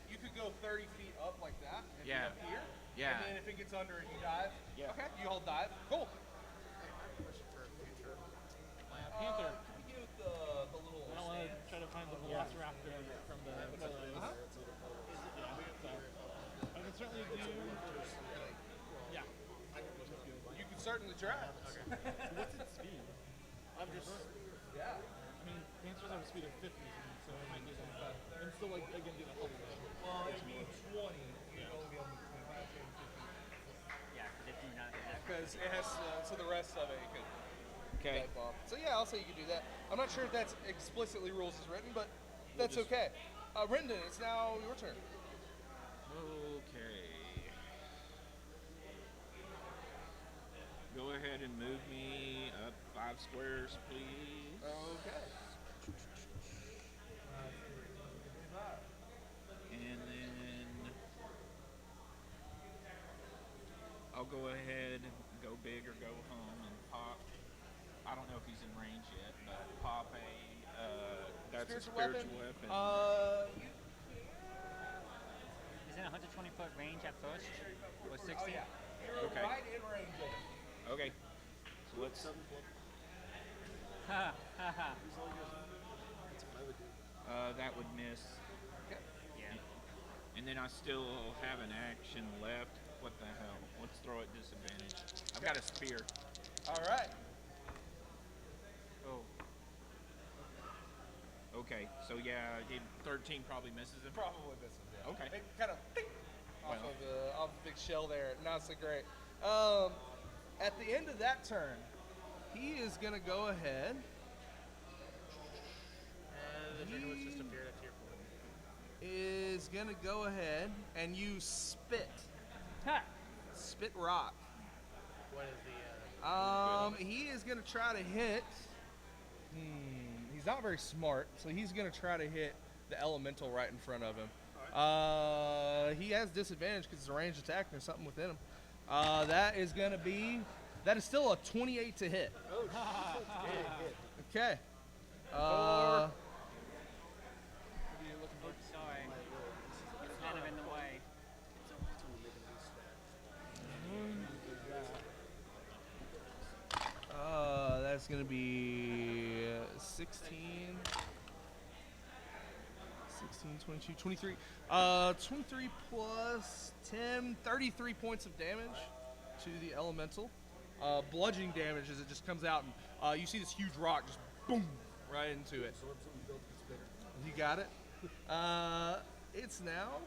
You could go 30 feet up like that. And be Yeah. up here. Yeah. And then if it gets under it, you dive. Yeah. Okay. You hold dive. Cool. Question for a future plan. Panther. Can we get the little I want to stand? try to find the Velociraptor from the photos. Uh-huh. Yeah, so I can certainly do. Yeah. You can certainly try. What's its speed? I'm just Yeah. I mean, Panthers have a speed of 50, so it might do something fast. And still, like, again, do the hover. Well, it'd be 20. You'd only be able to do 25, 10, 15. Yeah, because if you're not. Because it has, so the rest of it, you could Okay. dive bomb. So yeah, I'll say you could do that. I'm not sure if that's explicitly rules as written, but that's okay. Rendon, it's now your turn. Okay. Go ahead and move me up 5 squares, please. Okay. And then I'll go ahead, go big or go home, and pop. I don't know if he's in range yet, but pop that's a spiritual weapon. Is it 120 foot range at first? Or 60? Oh yeah. You're Okay. right in range of it. Okay. So let's. Ha ha ha. That would miss. Okay. Yeah. And then I still have an action left. What the hell? Let's throw at disadvantage. I've got a spear. All right. Oh. Okay, so yeah, 13 probably misses him. Probably misses. Yeah. Okay. It kind of off Well. of the big shell there. Not so great. At the end of that turn, he is gonna go ahead. And the trigger was just appeared at tier 4. Is is going to go ahead and use Spit. Ha! Spit Rock. What is the? He is going to try to hit. He's not very smart, so he's going to try to hit the elemental right in front of him. He has disadvantage because it's a ranged attack and there's something within him. That is still a 28 to hit. Oh, Okay. Sorry. It's kind of in the way. That's going to be 16, 22, 23. 23 plus 10, 33 points of damage to the elemental. Bludgeoning damage as it just comes out, and you see this huge rock just boom right into it. You got it. It's now.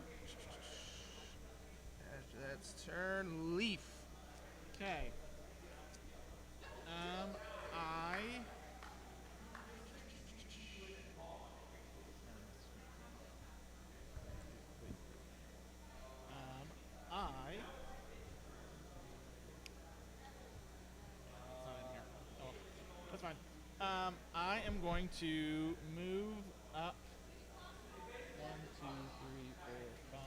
After that's turn. Leaf. Okay. That's fine. I am going to move up 1, 2, 3, 4, 5,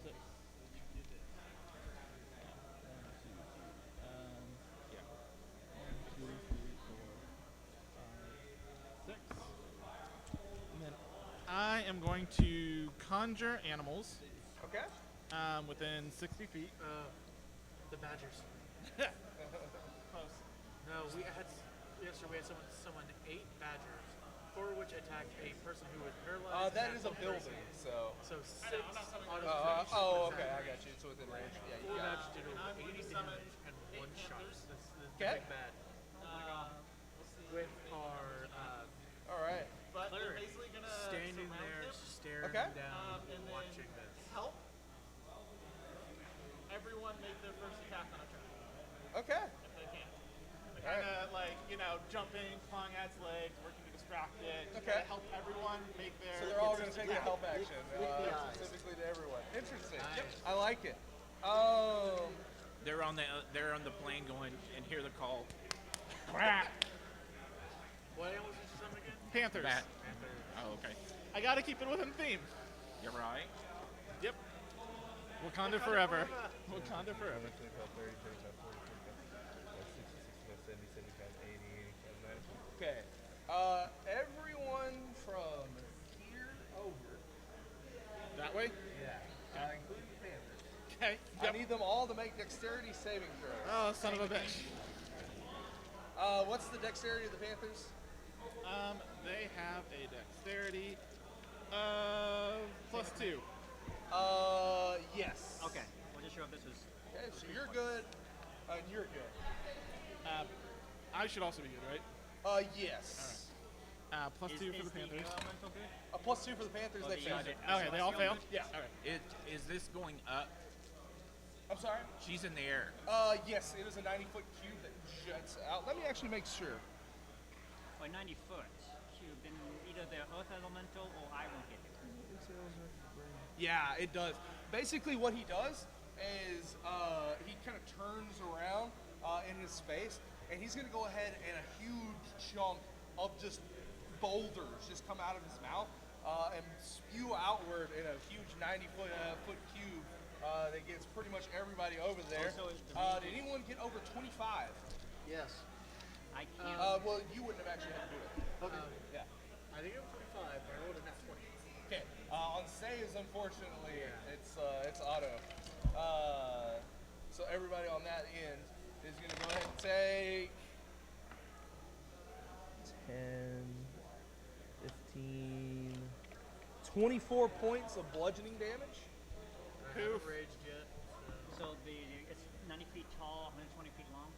6. 1, 2, 3, 4, 5, 6. And then I am going to conjure animals. Okay. Within 60 feet. The badgers. Close. No, we had someone 8 badgers, 4 which attacked a person who was paralyzed. That is a building, so. So 6 auto okay, I got you. It's within range. Yeah, you 4 got badgers did over 80 damage and 1 shot. That's the Okay. big bad. With our all right. But cleric they're basically gonna standing surround there, him. staring Okay. down, And then watching this. help. Everyone make their first attack on a turn Okay. if they can. They're kind of like, jumping, clawing at its legs, working to distract it. Just Okay. kinda help everyone make their. So they're all going to first take a attack. help action, the eyes. specifically to everyone. Interesting. Nice. I like it. They're on the plane going and hear the call. What animals did you summon again? Panthers. Bat. Oh, okay. I gotta keep it within theme. You're right. Yep. Wakanda forever. Wakanda forever. Okay. Everyone from here over. That way? Yeah. Including the Panthers. Okay. I need them all to make dexterity saving throws. Oh, son of a bitch. What's the dexterity of the Panthers? They have a dexterity of +2. Yes. Okay. Wasn't sure if this was. Okay, so you're good. You're good. I should also be good, right? Yes. +2 for the Panthers. Elemental good? A +2 for the Panthers. They failed it. Okay, they all failed? Yeah. All right. Is this going up? I'm sorry? She's in the air. Yes, it is a 90-foot cube that juts out. Let me actually make sure. By 90 foot. Cube, then either the earth elemental or I won't get it. Yeah, it does. Basically, what he does is he kind of turns around in his space, and he's going to go ahead and a huge chunk of just boulders just come out of his mouth and spew outward in a huge 90-foot cube that gets pretty much everybody over there. Did anyone get over 25? Yes. I can't. Well, you wouldn't have actually had to do it. Okay. Yeah. I think it was 25, but I rolled a net 20. Okay. On saves, unfortunately, it's auto. So everybody on that end is going to go ahead and take 10, 15, 24 points of bludgeoning damage. I haven't raged yet. So it's 90 feet tall, 120 feet long.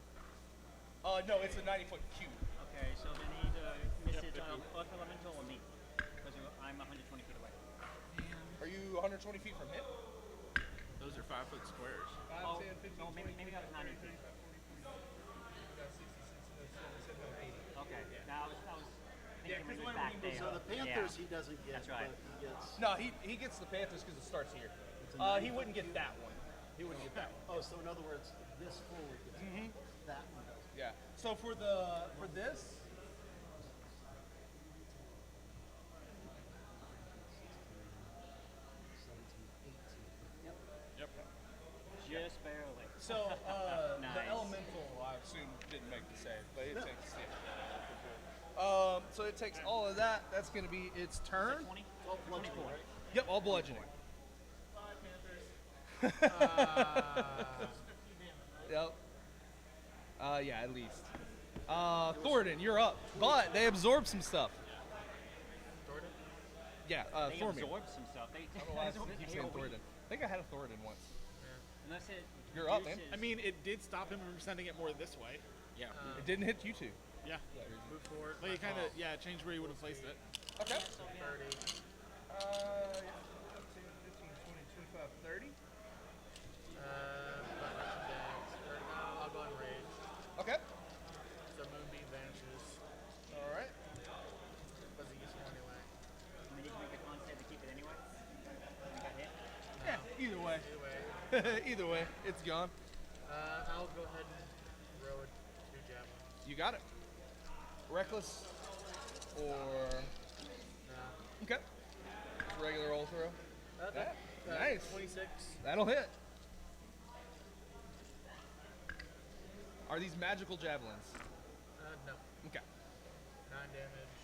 No, it's a 90-foot cube. Okay, so then either misses earth elemental or me, because I'm 120 feet away. Are you 120 feet from him? Those are 5-foot squares. 5, Oh, 10, 15, no, maybe that was 90 feet. Okay, that was thinking him when he was back there. So the Panthers he doesn't get, That's right. but he gets. No, he gets the Panthers because it starts here. He wouldn't get that one. He wouldn't get that one. Oh, so in other words, this forward gets that one does. Yeah. So for this, Yep. Just barely. so Nice. the elemental, I assume, didn't make the save, but it takes. Yeah. So it takes all of that. That's going to be its turn. 20? All bludgeoning, right? Yep, all bludgeoning. Yep. Yeah, at least. Thornton, you're up. But they absorb some stuff. Jordan? Yeah, They Thornton. absorbed some stuff. I don't know why I keep saying Thornton. I think I had a Thornton once. Unless it You're up, man. reduces- I mean, it did stop him from sending it more this way. Yeah. It didn't hit you two. Yeah. Move forward. Like, it kind of, changed where you would have placed it. Okay. 30. 15, 20, 25, 30. I'll go on rage. Okay. So Moonbeam vanishes. All right. Wasn't useful anyway. I mean, you can make a con save to keep it anyway. You got hit. Yeah, either way. Anyway, Either way, it's gone. I'll go ahead and throw it 2 javelins. You got it. Reckless or okay. Regular roll throw. Yeah. Nice. 26. That'll hit. Are these magical javelins? No. Okay. 9 damage.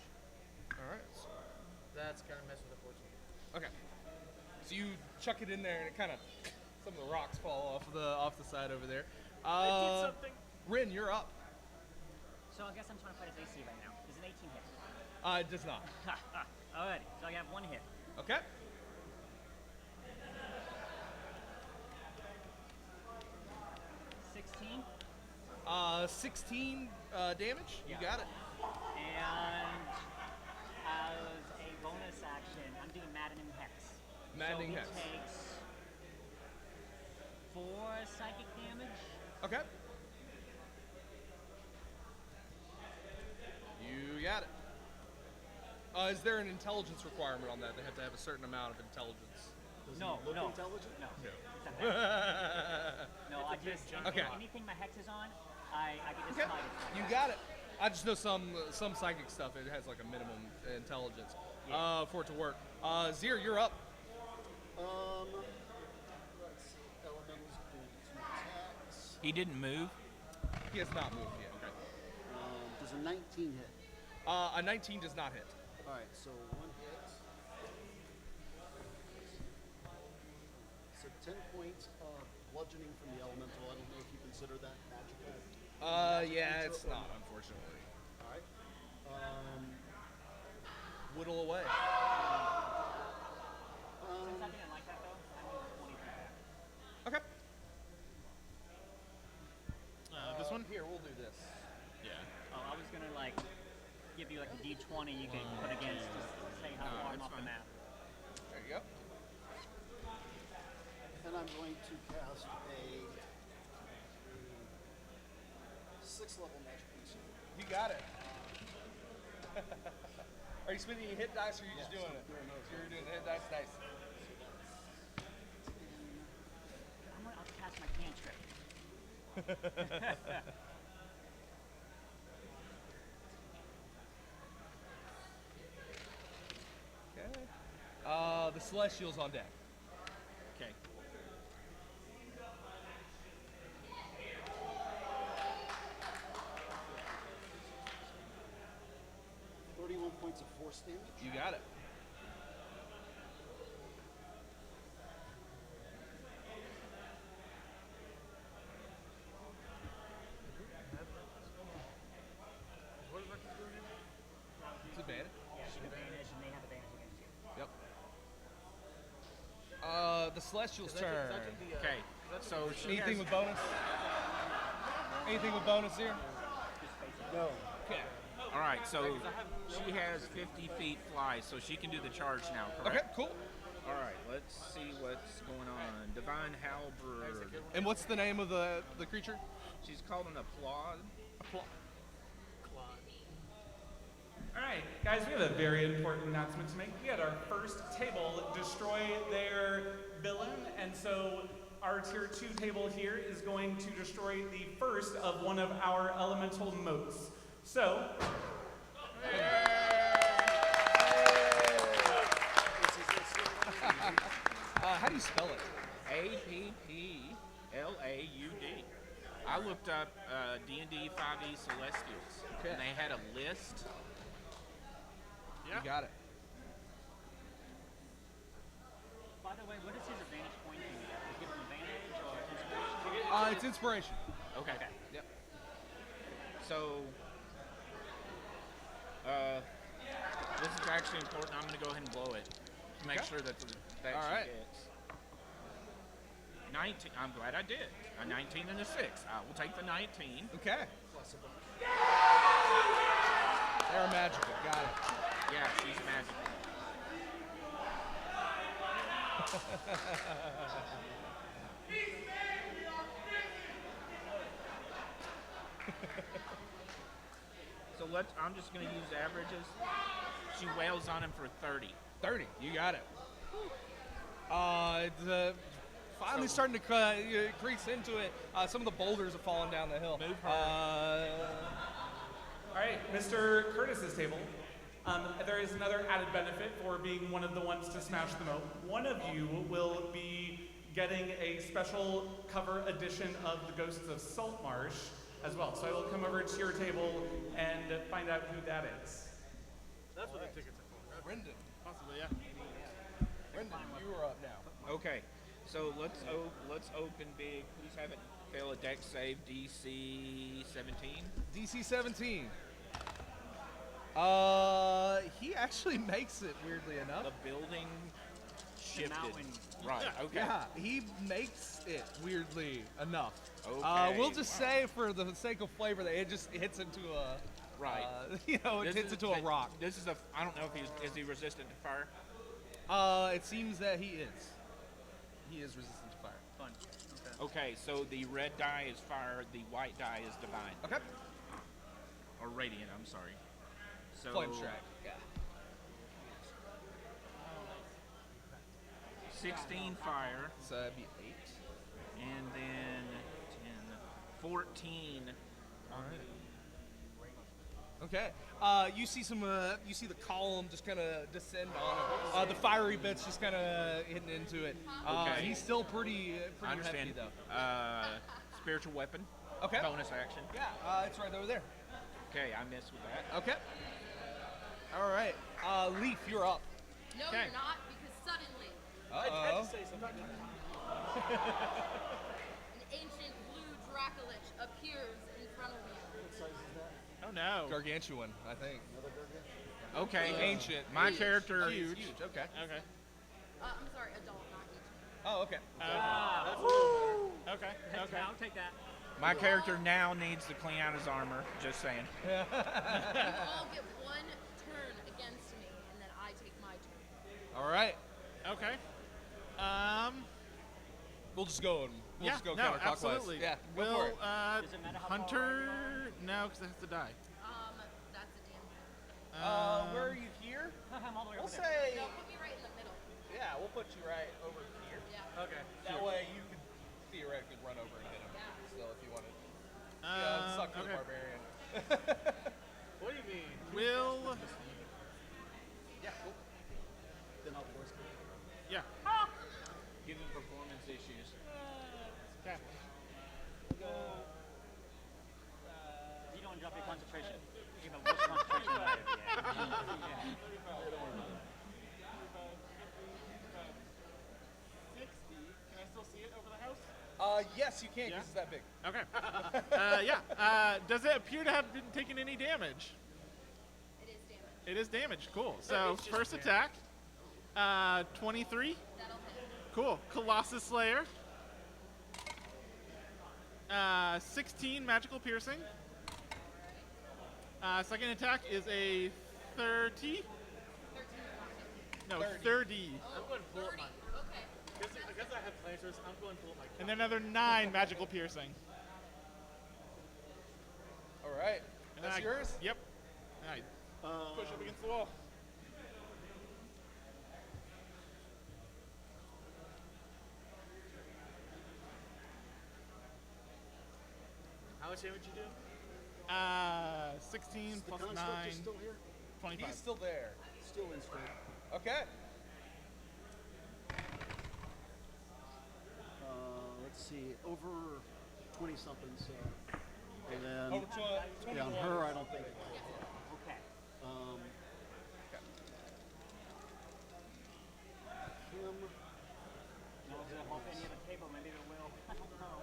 All right. That's kind of messed with the 14. Okay. So you chuck it in there, and it kind of some of the rocks fall off the side over there. I did something. Rin, you're up. So I guess I'm trying to fight his AC right now. Is an 18 hit? It does not. Alrighty, so I have 1 hit. Okay. 16. 16 damage. You Yeah. got it. And as a bonus action, I'm doing Maddening Hex. Maddening so Hex. He takes 4 psychic damage. Okay. You got it. Is there an intelligence requirement on that? They have to have a certain amount of intelligence. No, Look no. intelligent? No. It's a hex. No, I just Okay. anything my hex is on, I can just Okay. hide it. You got it. I just know some psychic stuff. It has like a minimum intelligence for it to work. Zir, you're up. Let's see. Elementals do 2 attacks. He didn't move. He has not moved yet. Okay. Does a 19 hit? A 19 does not hit. All right, so 1 hit. So 10 points of bludgeoning from the elemental. I don't know if you consider that magical. Yeah, it's not, unfortunately. All right. Whittle away. Since I didn't like that though, I moved 20 feet back. Okay. This one? Here, we'll do this. Yeah. Oh, I was gonna like give you like a D20 you could put against to say how far I'm it's off the fine. map. There you go. And I'm going to cast a 6th level magic missile. You got it. Are you spending your hit dice or are you just doing it? You're doing the hit dice? Nice. I'll cast my cantrip. Okay. The Celestial's on deck. Okay. 31 points of force damage. You got it. What is Reckless doing here? It's advantage. Yeah, she's advantage and they have advantage against you. Yep. The Celestial's turn. Okay. So she Anything has, with bonus? Anything with bonus here? No. Okay. all right. So she has 50 feet fly, so she can do the charge now. Okay, Correct? cool. All right. Let's see what's going on. Divine Halberd. And what's the name of the creature? She's called an applaud. All right, guys. Guys, we have a very important announcement to make. We had our first table destroy their villain, and so our tier 2 table here is going to destroy the first of one of our elemental moats. So, how do you spell it? APPLAUD. I looked up D&D 5e Celestials, and they had a list. You got it. By the way, what is his advantage point thing? Is it an advantage or inspiration? It's inspiration. Okay. Yep. So, this is actually important. I'm going to go ahead and blow it to make sure that that All she right. gets 19. I'm glad I did. A 19 and a 6. I will take the 19. Okay. They're magical. Got it. Yeah, she's magical. So I'm just going to use averages. She wails on him for 30. 30. You got it. It's finally starting to crease into it. Some of the boulders have fallen down the hill. Move her. all right, Mr. Curtis's table. There is another added benefit for being one of the ones to smash the moat. One of you will be getting a special cover edition of the Ghosts of Saltmarsh as well. So I will come over to your table and find out who that is. That's what the tickets are for. Brendan. Possibly, yeah. Brendan, you are up now. Okay, so let's open big. Please have it fail a deck save DC 17. DC 17. He actually makes it, weirdly enough. The building shifted. mountain. Right, okay. Yeah, he makes it, weirdly enough. Okay, We'll just wow. say, for the sake of flavor, that it just hits into a... Right. it hits into a rock. This is I don't know if is he resistant to fire? It seems that he is. He is resistant to fire. Fun. Okay, so the red die is fire, the white die is divine. Okay. Or radiant, I'm sorry. So Flame strike. Yeah. 16 fire. So that'd be 8. And then 10, 14. All right. Okay. You see the column just kind of descend on him. The fiery bits just kind of hitting into it. Okay. He's still pretty I understand. hefty though. Spiritual weapon. Okay. Bonus action. Yeah. It's right over there. Okay, I missed with that. Okay. All right. Leaf, you're up. No, Okay. you're not, because suddenly Uh-oh. an ancient blue Dracolich appears in front of you. Oh no. Gargantuan, I think. Okay. Ancient. My Huge. character. Huge. Okay. Okay. I'm sorry, adult, not ancient. Oh, okay. Okay. Okay. I'll take that. My character now needs to clean out his armor. Just saying. You all get one turn against me, and then I take my turn. All right. Okay. We'll just go and we'll just go no, counterclockwise. absolutely. Yeah. Go Will for it. Does it matter how far Hunter? No, because it has to die. That's a damn. Where are you here? I'm all the way We'll over there. say. No, put me right in the middle. Yeah, we'll put you right over here. Yeah. Okay. That way you could theoretically run over and hit him. Yeah. Still, if you wanted. Yeah, suck for the okay. barbarian. What do you mean? Will. Yeah. Cool. Then I'll force it. Yeah. Given performance issues. Okay. You don't drop your concentration. You have the worst concentration ever. Yeah. 60. Can I still see it over the house? Yes, you can. Yeah? Because it's that big. Okay. Yeah. Does it appear to have been taking any damage? It is damage. It is damage. Cool. So first attack. 23. That'll hit. Cool. Colossus Slayer. 16 magical piercing. Second attack is a 30. 13 No, 30. 30. I'm going to pull up 30. my. Okay. Because I have planters, I'm going to pull up my. And then another 9 magical piercing. All right. And then That's I- yours? Yep. All right. Push up against the wall. How much damage you do? 16 plus 9. Still here? 25. He's still there. Still in strength. Okay. Let's see, over 20 something. So, and then Over 20. yeah, on her, I don't think. Okay. Him. No one's gonna bump any other table. Maybe it will. I don't know.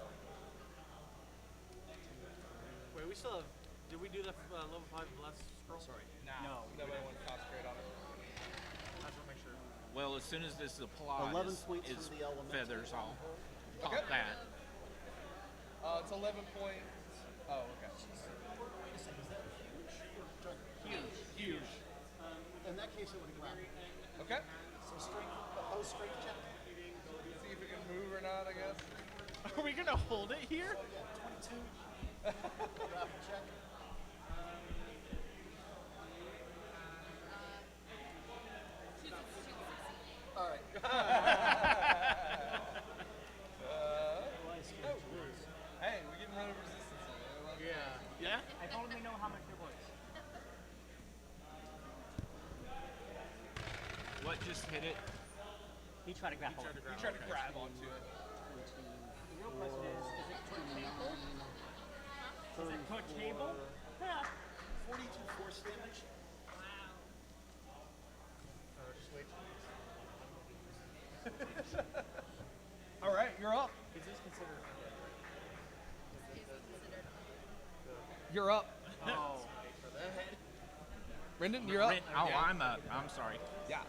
Wait, we still have. Did we do the level 5 blast scroll? Sorry. No. Nobody wants to concentrate on it. I just want to make sure. Well, as soon as this applies, 11 points is from the elemental. feathers all pop Okay. that. It's 11 points. Oh, okay. Huge. In that case, it would grab. Okay. So strength, strength check. See if it can move or not, I guess. Are we gonna hold it here? 22. Grapple check. All right. Hey, we're getting rid of resistance. Yeah. If only we know how much there was. What just hit it? He tried to grapple. You try to grab onto it. The real question is it per table? Is it per table? 42 force damage. Just wait. All right, you're up. Is this considered? You're up. Oh. Brendan, you're up. Oh, I'm up. I'm sorry. Yeah.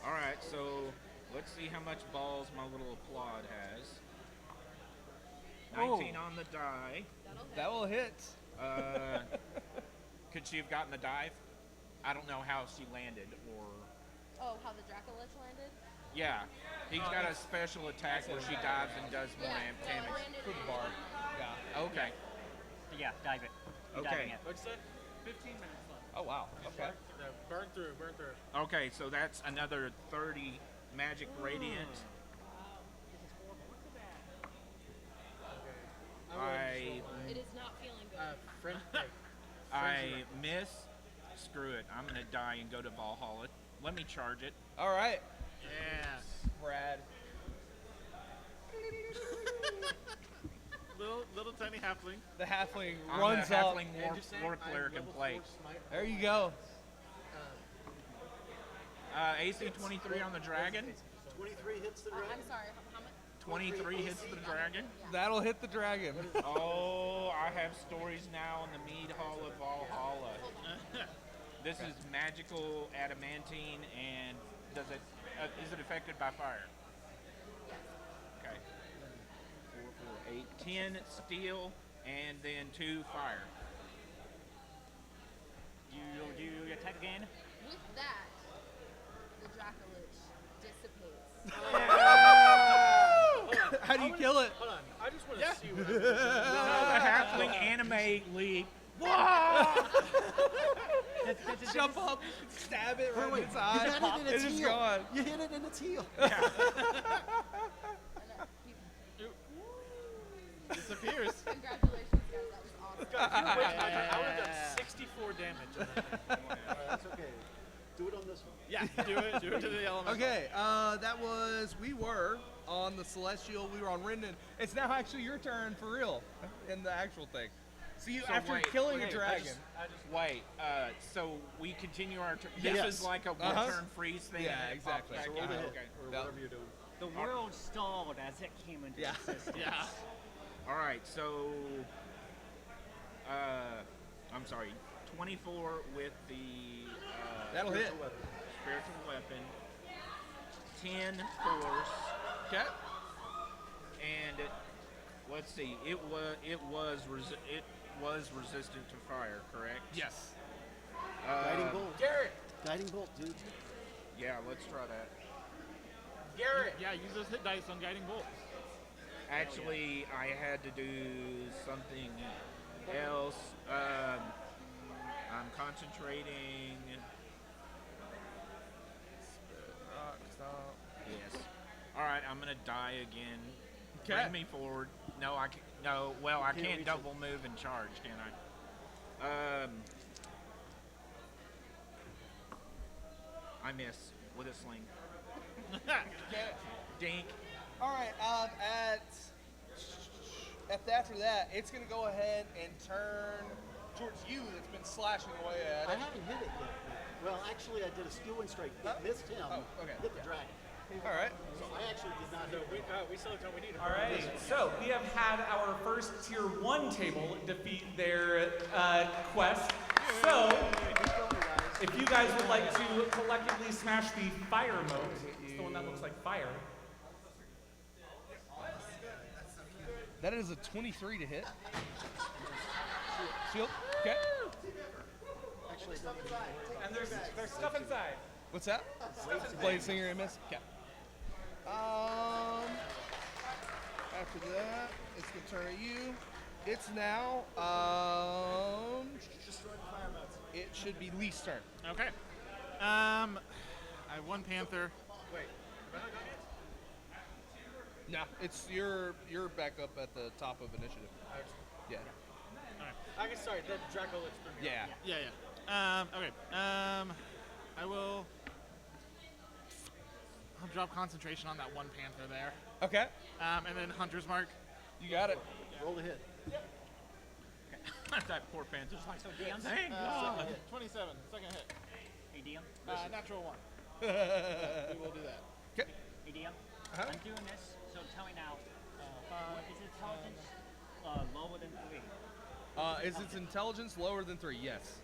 All right, so let's see how much balls my little applaud has. 19 on the die. That will hit. Could she have gotten the dive? I don't know how she landed, or Oh, how the Dracolich landed? yeah, he's got a special attack where she dives and does more damage. landed For the bar. Yeah. Okay. Yeah, dive it. You're Okay. diving it. What'd you say? 15 minutes left. Oh, wow. Okay. No, burn through. Okay, so that's another 30 magic radiant. I It is not feeling good. I miss. Screw it. I'm gonna die and go to Valhalla. Let me charge it. All right. Yeah. Brad. Little tiny halfling. The halfling I'm runs a up. halfling war cleric and plate. There you go. AC 23 on the dragon. 23 hits the dragon. I'm sorry, how much? 23 hits the dragon. That'll hit the dragon. Oh, I have stories now in the Mead Hall of Valhalla. This is magical adamantine, and does it is it affected by fire? Okay. 4, 4, 8, 10 steel, and then 2 fire. You attack again? With that, the Dracolich dissipates. How do you kill it? Hold on. I just want to see what The halfling anime league. Jump up, stab it right in its You eye. hit it in its It's heel. gone. You hit it in its heel. Disappears. Congratulations, guys, that was awesome. I would have done 64 damage on that thing. That's okay. Do it on this one. Yeah, do it to the elemental. Okay, we were on the Celestial, we were on Rendon. It's now actually your turn for real in the actual thing. So you, So after wait, killing a wait, dragon. Wait, so we continue our turn. Yes. This is like a one-turn freeze thing. Yeah, and it exactly. pops So back roll in. the hit. Okay. Or Yep. whatever you're doing. The world stalled as it came into existence. Yeah. All right, so I'm sorry, 24 with the That'll hit. spiritual weapon, 10 force, Okay. and let's see, it was resistant to fire, correct? Yes. Guiding bolt. Garrett! Guiding bolt, dude. Yeah, let's try that. Garrett! Yeah, use those hit dice on guiding bolts. Actually, I had to do something else. I'm concentrating. Rock, stop. Yes. All right, I'm gonna die again. Okay. Bring me forward. No, I can't. No, well, I can't reach double move and charge, can I? I miss with a sling. Dink. All right. After that, it's gonna go ahead and turn towards you. That's been slashing away at I it. haven't hit it yet. Well, actually, I did a skewing strike. It missed him. Oh, okay. Hit the dragon. All right. So I actually did not hit it. We still have time. We need. All right, so we have had our first Tier 1 table defeat their quest. So, if you guys would like to collectively smash the fire mode, it's the one that looks like fire. That is a 23 to hit. Shield. Okay. Actually, it doesn't work. And there's stuff inside. What's that? Blade Singer and miss. Okay. After that, it's gonna turn at you. It's now it should be Lee's turn. Okay. I have one panther. Wait. Am I not going yet? No, it's you're back up at the top of initiative. Yeah. I guess, sorry, the Draco looks pretty Yeah. Yeah. Okay. I'll drop concentration on that one panther there. Okay. And then Hunter's Mark. You got it. Roll the hit. That poor panther's like, So Dion, 27. Second hit. hey Dion, Natural 1. We will do that. Okay. hey Dion, Uh-huh. I'm doing this. So tell me now, is intelligence lower than 3? Is its intelligence lower than 3? Yes.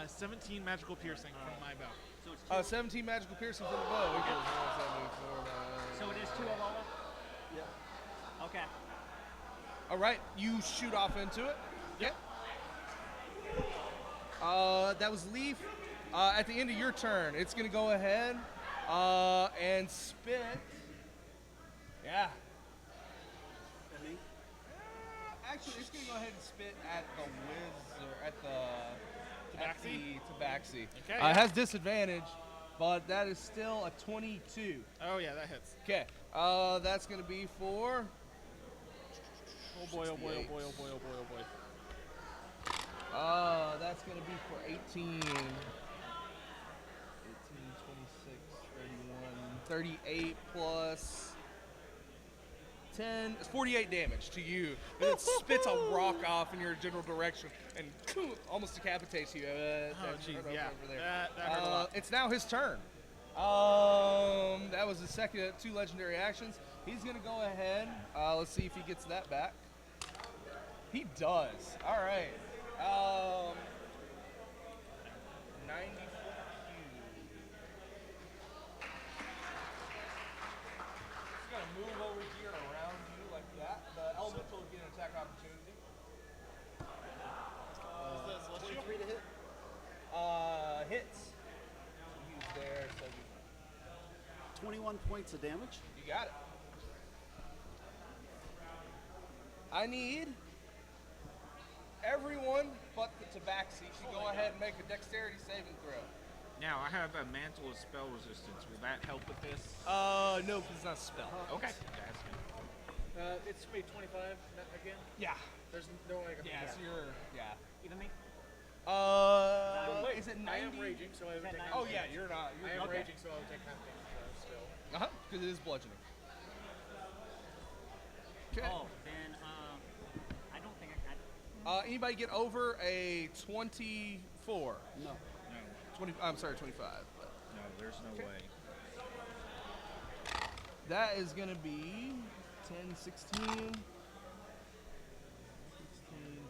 17 magical piercing from my bow. So it's 2. 17 magical piercing from the bow. We get So it is 2 or lower. Yeah. Okay. All right, you shoot off into it. Yep. That was Leaf. At the end of your turn, it's gonna go ahead and spit. Yeah. And me? Actually, it's gonna go ahead and spit at the Tabaxi. Okay. It has disadvantage, but that is still a 22. Oh yeah, that hits. Okay. That's gonna be for. Oh boy, oh boy, oh boy, oh boy, oh boy, oh boy. That's gonna be for 18. 18, 26, 31, 38 plus 10. It's 48 damage to you. And it spits a rock off in your general direction and almost decapitates you. Oh jeez, yeah. Over there. That hurt a lot. It's now his turn. That was his second 2 legendary actions. He's gonna go ahead. Let's see if he gets that back. He does. All right. 90 foot cube. Just gonna move over here around you like that. The elemental will get an attack opportunity. 23 to hit. Hits. So he's there. So 21 points of damage. you got it. I need everyone but the Tabaxi to go ahead and make a dexterity saving throw. Now, I have a mantle of spell resistance. Will that help with this? No, because it's not a spell. Okay. That's good. It's me 25 again. Yeah. There's no way I can. Yeah, so you're, yeah. Even me? Wait, is it 90? I am raging, so I would take. Oh, yeah, you're not. I am okay. raging, so I would take half damage still. Because it is bludgeoning. Okay. Oh, then I don't think I. Anybody get over a 24? No. 20. I'm sorry, 25. But No, there's no way. that is going to be 10, 16, 16,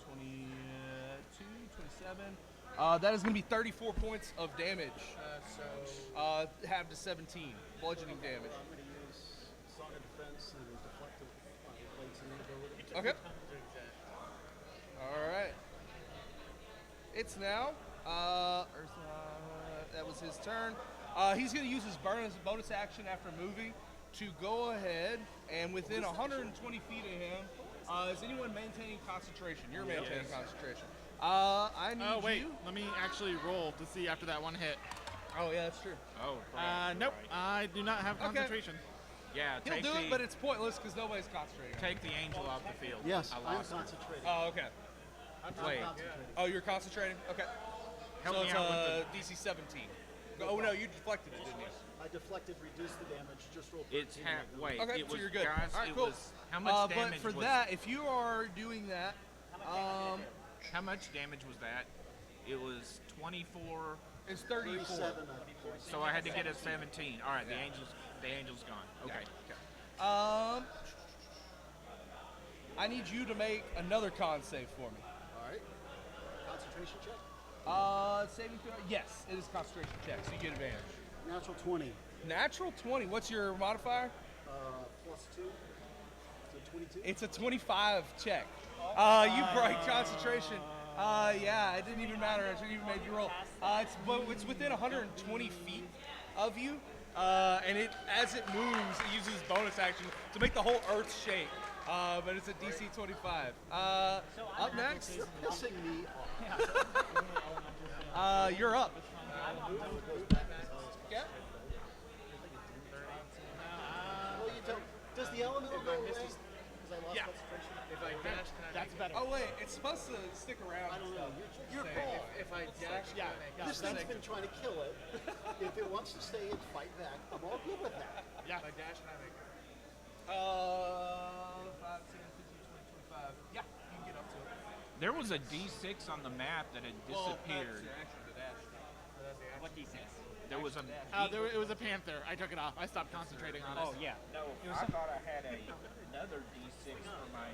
22, 27. That is going to be 34 points of damage. Half to 17 bludgeoning damage. I'm going to use Song of Defense and Deflective Blades and ability. Okay. All right. It's now. That was his turn. He's going to use his bonus action after moving to go ahead and within 120 feet of him. Is anyone maintaining concentration? You're maintaining concentration. I need Oh wait, you. let me actually roll to see after that one hit. Oh yeah, that's true. Oh, Nope, I do not have concentration. Yeah, He'll take do the, it, but it's pointless because nobody's concentrating. take the angel off the field. Yes, I I'm lost her. concentrating. Oh, okay. Wait, Oh, you're concentrating? Okay. help So me it's out with DC 17. Oh no, you deflected it, didn't you? I deflected, reduced the damage, just rolled. It's 13 wait. Okay, it so was, you're good. Guys, All right, it cool. was how much damage but for was that, if you are doing that, how much damage was that? It was 24. it's 34. 37. So I had to get a 17. All right, the angel's gone. Okay. I need you to make another con save for me. All right. Concentration check. Saving throw. Yes, it is concentration check, so you get advantage. Natural 20. Natural 20. What's your modifier? Plus 2. So 22. It's a 25 check. You break concentration. Yeah, it didn't even matter. I shouldn't even made you roll. It's within 120 feet of you, and as it moves, it uses bonus action to make the whole Earth shake. But it's a DC 25. Up next, You're pissing me off. you're up. Yeah. Well, you don't. Does the elemental go away? Because I lost Yeah. concentration. If I dash, can I That's better. Oh wait, it's supposed to stick around. I don't know. Your Say. call. If I dash, Yeah, can I make yeah. This thing's been trying to kill it. If it wants to stay and fight back, I'm all good with that. Yeah. If I dash, can I make it? 5, 10, 15, 20, 25. Yeah, you can get up to it. There was a D6 on the map that had disappeared. What D6? There was a. It was a panther. I took it off. I stopped concentrating on it. Oh yeah. No, I thought I had another D6 for my.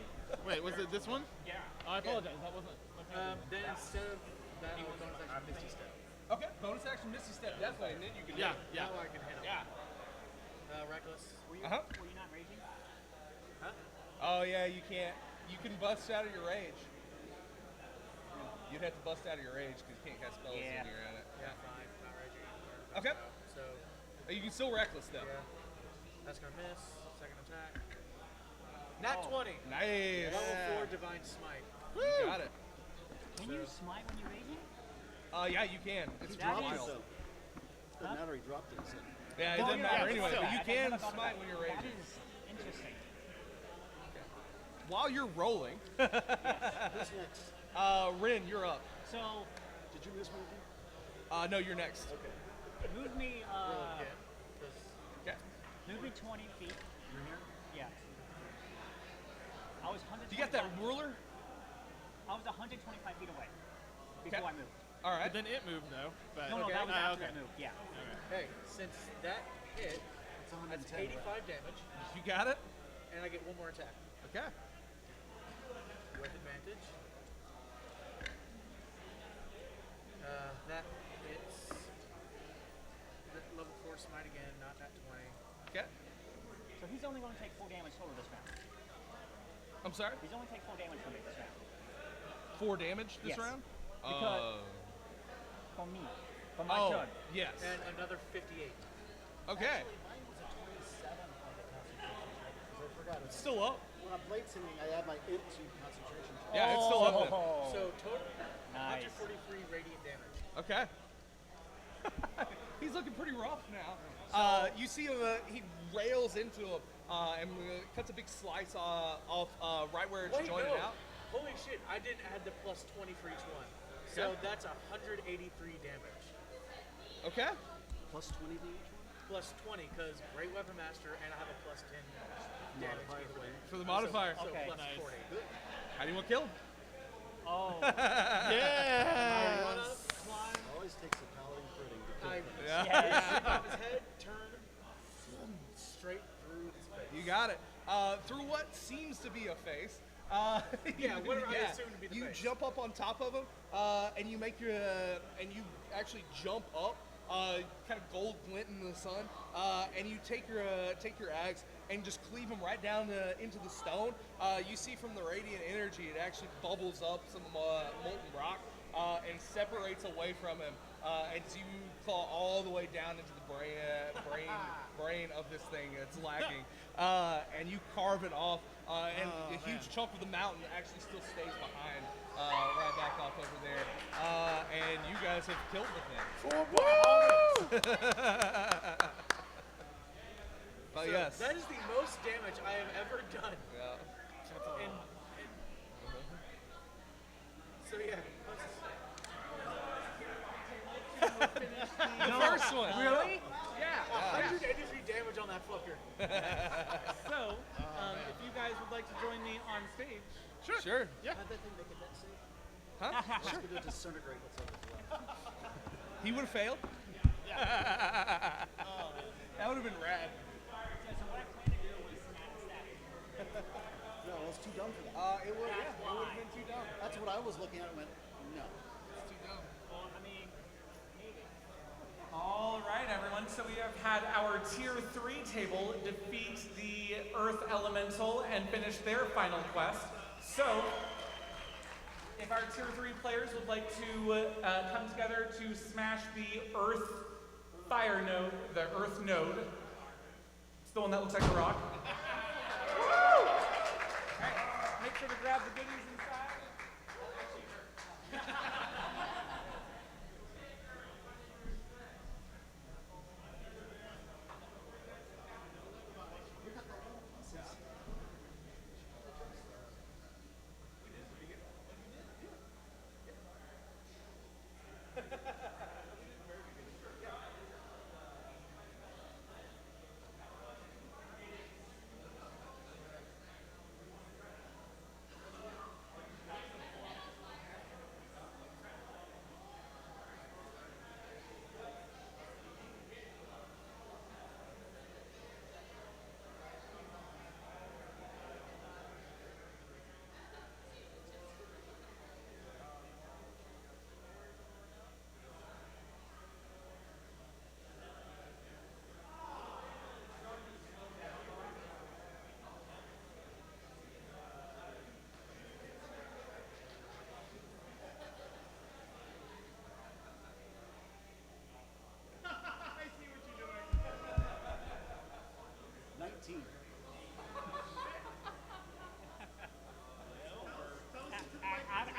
Wait, was it this one? Yeah. Oh, I apologize. That wasn't. Then instead of that, I was bonus action Misty Step. Okay, bonus action, Misty Step, definitely, and then you can. Yeah, hit. yeah. Now I can hit him. Yeah. Reckless. Were you not raging? Oh yeah, you can't. You can bust out of your rage. You'd have to bust out of your rage because you can't cast spells Yeah. when you're at it. Yeah, fine. Not raging. Okay. So You can still reckless though. yeah, that's gonna miss. Second attack. Nat 20. Nice. Level 4 Divine Smite. You got it. Can you smite when you're raging? Yeah, you can. It's He dropped it wild. though. Doesn't matter. He dropped it. So. Yeah, it Oh, doesn't yeah, matter but anyway. still, But you I can never thought smite about when it. you're raging. That is interesting. While you're rolling, Who's next? Rin, you're up. So Did you miss moving? No, you're next. Okay. move me. Roll again. 'cause Okay. Move me 20 feet. You're here. Yeah. I was 125. You got that ruler? I was 125 feet away before I moved. All right. But then it moved though. But No, okay. that was after okay. I moved. Yeah. Hey, since that hit, It's that's 110. 85 damage, You got it? and I get one more attack Okay. with advantage. That hits. Level 4 smite again, not nat 20. Okay. So he's only going to take full damage total this round. I'm sorry? He's only take full damage from me this round. 4 damage this Yes. round? Because- From me. From my Oh, turn. yes. And another 58. Okay. Actually, mine was a 27 on the concentration check because I forgot. It's still up. When I'm blade singing, I add my int to concentration check. Yeah, it's still up there. Oh. So total, Nice. 143 radiant damage. Okay. He's looking pretty rough now. You see him, he rails into him and cuts a big slice off right where it's Wait, jointed no. out. Holy shit, I didn't add the plus 20 for each one. So Okay. that's 183 damage. Okay. Plus 20 to each one? Plus 20, because Great Weapon Master, and I have a plus 10 damage either way. For the modifier. So Okay. plus Nice. 40. How do you want to kill him? Oh. Yeah. Run up, climb, Always takes a paladin critting to kill I things. Yeah. shoot off his head, turn, straight through his face. You got it. Through what seems to be a face. Yeah, what I assume to be the you face. jump up on top of him, and you make your, and you actually jump up, kind of gold glint in the sun, and you take your axe and just cleave him right down into the stone. You see from the radiant energy, it actually bubbles up some molten rock and separates away from him as you fall all the way down into the brain of this thing. It's lacking, and you carve it off, and a huge chunk of the mountain actually still stays behind, right back off over there. And you guys have killed the thing. But So yes, that is the most damage I have ever done. yeah. So yeah. The first one. Really? Yeah, 183 damage on that fucker. So, if you guys would like to join me on stage, Sure. How'd that thing make a deck save? Huh? What's going to disintegrate what's on his left? He would have failed. That would have been rad. So what I plan to do was snatch that. No, it was too dumb for that. It would have been too dumb. That's what I was looking at and went, no. It's too dumb. Well, I mean, maybe. all right, everyone. So we have had our Tier 3 table defeat the Earth Elemental and finish their final quest. So, if our Tier 3 players would like to come together to smash the Earth Fire node, the Earth node, it's the one that looks like a rock. Woo! Alright, make sure to grab the goodies inside.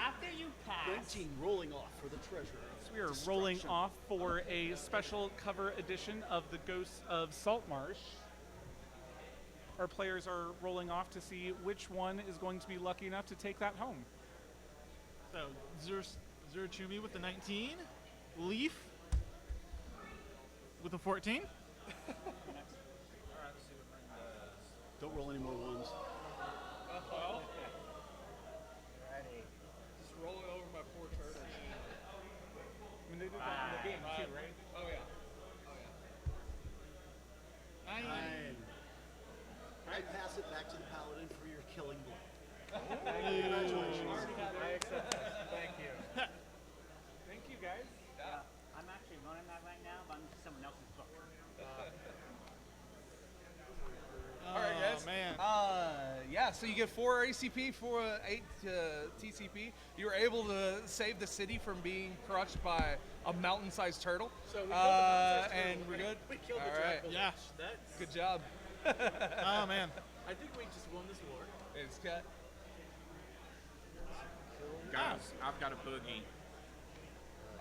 After you pass. 19 rolling off for the treasure. So we are rolling off for a special cover edition of the Ghosts of Saltmarsh. Our players are rolling off to see which one is going to be lucky enough to take that home. So Zurachumi with the 19, Leaf with the 14. Don't roll any more ones. Just rolling over my poor turtle. I mean, they did that in the game too, right? Oh yeah. Nine. I pass it back to the paladin for your killing blow. Congratulations. I accept that. Thank you. Thank you, guys. I'm actually running that right now, but I'm just someone else's book. All right, guys. Man. Yeah, so you get 4 ACP, 8 TCP. You were able to save the city from being crushed by a mountain-sized turtle. So we killed the mountain-sized turtle. And we're good. We killed the All right. dragon. Yeah. That's, Good job. Oh man. I think we just won this war. It's cut. Guys, I've got a boogie.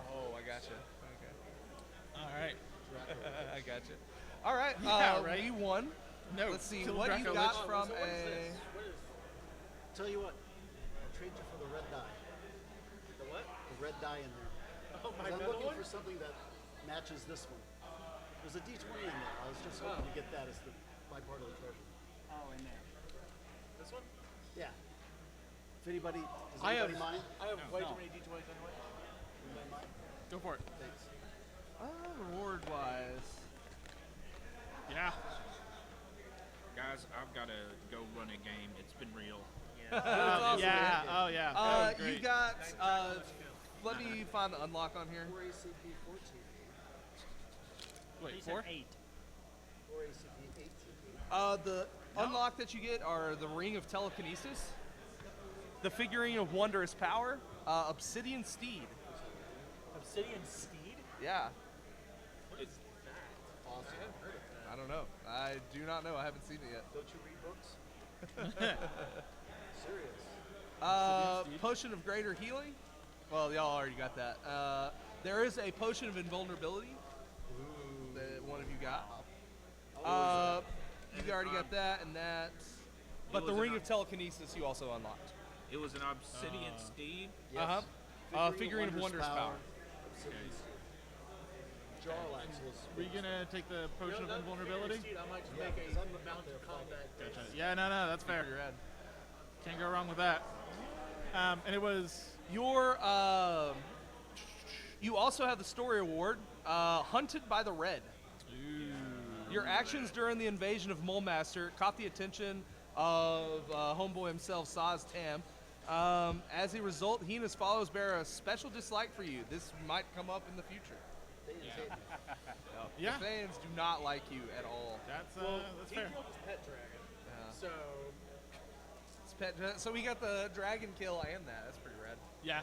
Oh, I gotcha. Okay. All right. I gotcha. All right. Yeah, right. We won. No. Let's see kill what you Draco got Lich. from So what is a. this? What is? Tell you what. I'll trade you for the red die. The what? The red die in there. Oh, my 'Cause I'm metal looking one? for something that matches this one. There's a D20 in there. I was just hoping to get that as my part of the treasure. Oh, in there. This one? Yeah. If anybody, does I have, anybody mind? I have way No. too many D20s anyway. Anybody mind? Go for it. Thanks. Reward-wise. Yeah. Guys, I've got to go run a game. It's been real. Awesome. Yeah. Oh yeah. That was You great. got. Let me find the unlock on here. 4 ACP, 14. Wait, You 4? said 8. 4 ACP, 8 CP. The unlock that you get are the Ring of Telekinesis, the Figurine of Wondrous Power, Obsidian Steed. Obsidian Steed? Yeah. don't know. I do not know. I haven't seen it yet. Don't you read books? Serious. Potion of greater healing. Well, y'all already got that. There is a potion of invulnerability that one of you got. You already got that and that. But the ring of telekinesis you also unlocked. It was an obsidian steed. Yes. Figurine of Wondrous Power. Jarlax was. Were you gonna take the potion of invulnerability? I might just make a mounted combat. Gotcha. Yeah, no, that's fair. Can't go wrong with that. And it was your. You also have the story award, Hunted by the Red. Your actions during the invasion of Mole Master caught the attention of homeboy himself, Saz Tam. As a result, he and his followers bear a special dislike for you. This might come up in the future. Yeah. The fans do not like you at all. That's He fair. killed his pet dragon. So So we got the dragon kill and that. That's pretty rad. Yeah,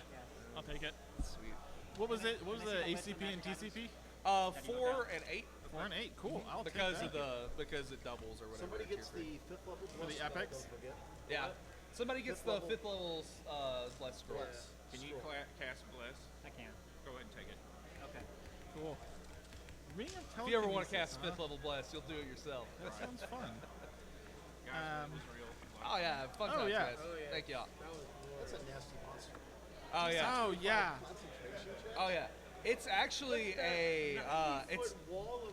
I'll take it. Sweet. What was it? What was the ACP and TCP? 4 and 8. 4 and 8. Cool. I'll because take that. because it doubles or whatever. Somebody gets the 5th level For the epics? Don't forget. Yeah. Somebody gets the 5th level blessed scroll. Yes. Can you cast bless? I can. Go ahead and take it. Okay. Cool. Ring of If you ever want to telekinesis, cast 5th level bless, you'll do it yourself. That sounds fun. Guys, that was real. Oh yeah, fun Oh, times, yeah. guys. Thank y'all. That's a nasty monster. Oh yeah. Oh yeah. Concentration check? Oh yeah. It's actually a it's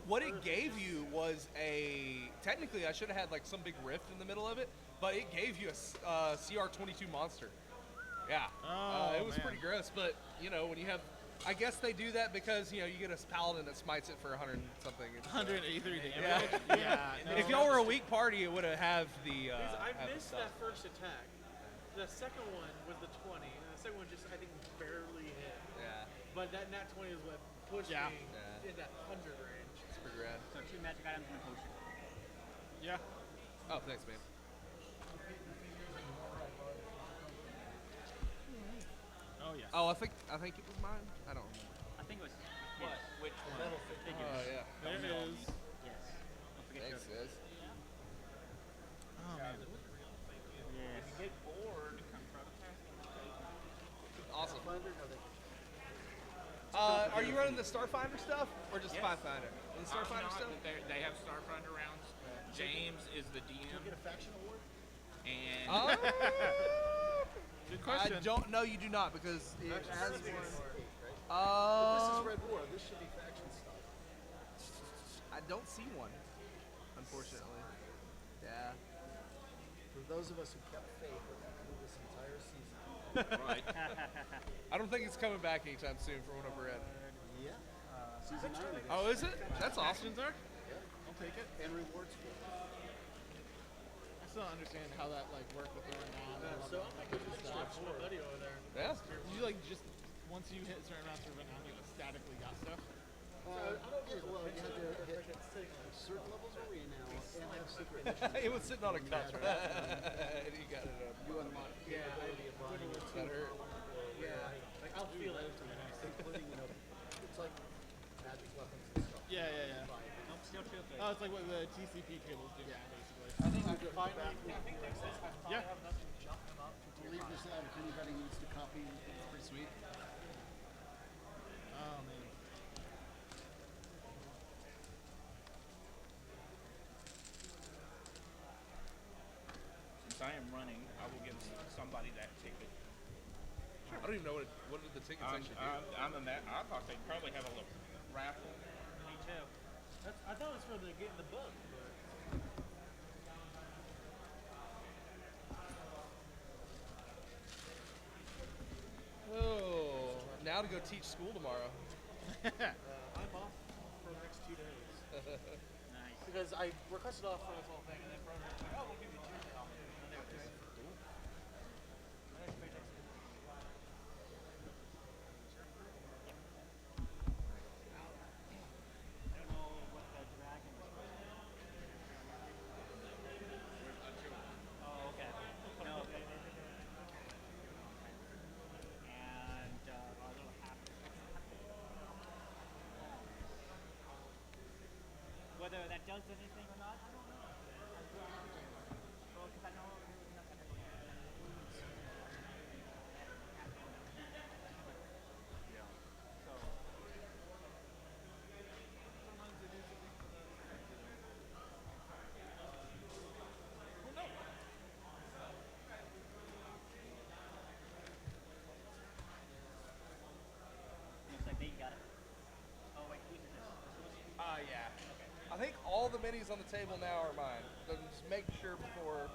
what it gave you was technically I should have had like some big rift in the middle of it, but it gave you a CR22 monster. Yeah. Oh, it was man. pretty gross, but you know when you have, I guess they do that because you know you get a paladin that smites it for 100 and something. It's, 183 damage. Yeah. Yeah. No, if y'all were a weak party, it would have the. I have the missed stuff. that first attack. The second one was the 20, and the second one just I think barely hit. Yeah. But that nat 20 is what pushed Yeah. me in that 100 range. It's pretty rad. So 2 magic items and a potion. Yeah. Oh, thanks, man. Oh yeah. Oh, I think it was mine. I don't remember. I think it was. What? Which one? Oh yeah. There it is. Yes. Don't forget Thanks, your. guys. Oh man. Yes. If you get bored, come try to cast it. Awesome. Finder? No, they Are you running the Starfinder stuff or just Yes. Pathfinder? The Starfinder I'm not, stuff? but they have Starfinder rounds. James is the DM, get a faction award? and Good I question. don't know. You do not because it has This is one. Red War. This should be faction stuff. I don't see one, unfortunately. Yeah. For those of us who kept faith through this entire season. right. I don't think it's coming back anytime soon from what I've read. Yeah. Season 9 again. Oh, is it? That's awesome. Options are? Yeah. I'll take it. And rewards for it. I still don't understand how that like worked with throwing down. So I'm like just watching my buddy over there. Yeah. You like just once you hit certain amounts of renown, you statically got stuff. I don't get well, you had to hit certain levels of arena now and have secret missions. It was sitting on a cup. And he got it up. You unlock capability of running That hurt. Yeah. Like I'll feel it. including, you know, it's like magic weapons and stuff. Yeah. Nope, still true. Oh, it's like what the TCP tables do, basically. I think we could finally Yeah. leave this out if anybody needs to copy. It's pretty sweet. Oh man. Since I am running, I will give somebody that ticket. I don't even know what did the tickets actually do. I thought they'd probably have a little raffle. Me too. I thought it was for the getting the book. But Oh, now to go teach school tomorrow. I'm off for the next 2 days. Nice. Because I requested off for this whole thing, and then Broner was like, oh, we'll give you 2 days off. And they were just, I don't know what the dragon is. Oh, okay. No. And our little half. Whether that does anything or not, I don't know. Well, because I know there's nothing ever going to yeah. So. Looks like they got it. Oh wait, whose is this? Yeah. I think all the minis on the table now are mine. So just make sure before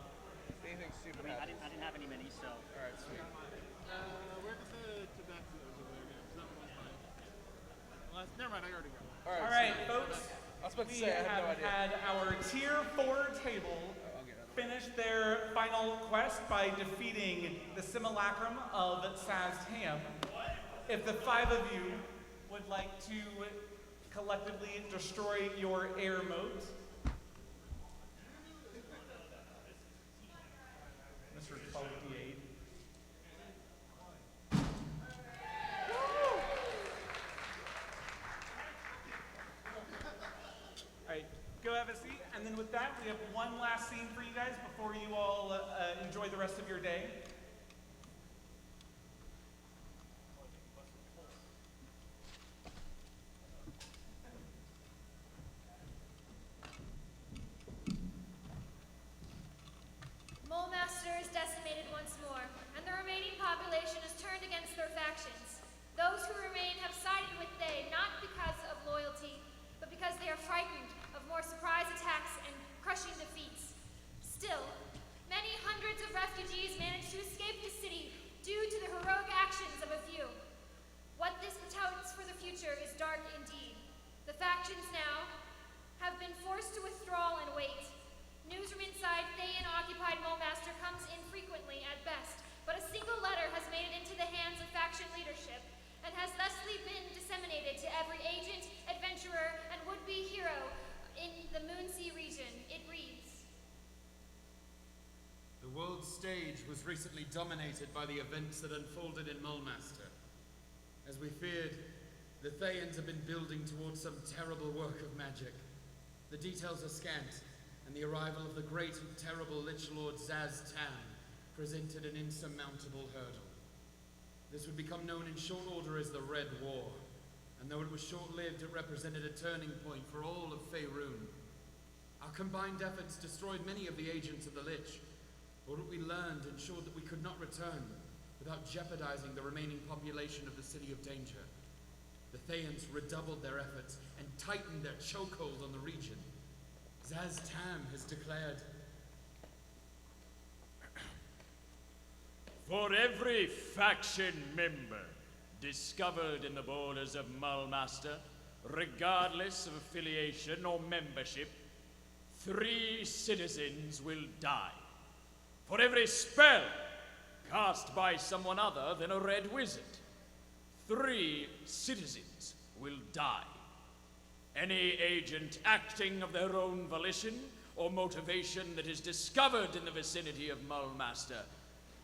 anything stupid happens. I didn't have any minis, so. All right, sweet. Where did the tobacco go again? That was mine. Well, never mind, I already got it. All right, folks. I was about to We say, I have no idea. had our Tier 4 table finish their final quest by defeating the simulacrum of Saztam. If the 5 of you would like to collectively destroy your air moat, Mr. 12D8. Alright, go have a seat, and then with that, we have one last scene for you guys before you all enjoy the rest of your day. Mulemaster is decimated once more, and the remaining population is turned against their factions. Those who remain have sided with they, not because of loyalty, but because they are frightened of more surprise attacks and crushing defeats. Still, many hundreds of refugees managed to escape the city due to the heroic actions of a few. What this portends for the future is dark indeed. The factions now have been forced to withdraw and wait. News from inside Thayan-occupied Mulemaster comes infrequently at best, but a single letter has made it into the hands of faction leadership and has thusly been disseminated to every agent, adventurer, and would-be hero in the Moonsea region. It reads, The world stage was recently dominated by the events that unfolded in Mulemaster. As we feared, the Thayans have been building towards some terrible work of magic. The details are scant, and the arrival of the great and terrible Lich Lord Zaz-Tam presented an insurmountable hurdle. This would become known in short order as the Red War, and though it was short-lived, it represented a turning point for all of Faerun. Our combined efforts destroyed many of the agents of the Lich, but what we learned ensured that we could not return without jeopardizing the remaining population of the City of Danger. The Thayans redoubled their efforts and tightened their chokehold on the region. Zaz-Tam has declared, For every faction member discovered in the borders of Mulemaster, regardless of affiliation or membership, 3 citizens will die. For every spell cast by someone other than a red wizard, 3 citizens will die. Any agent acting of their own volition or motivation that is discovered in the vicinity of Mulemaster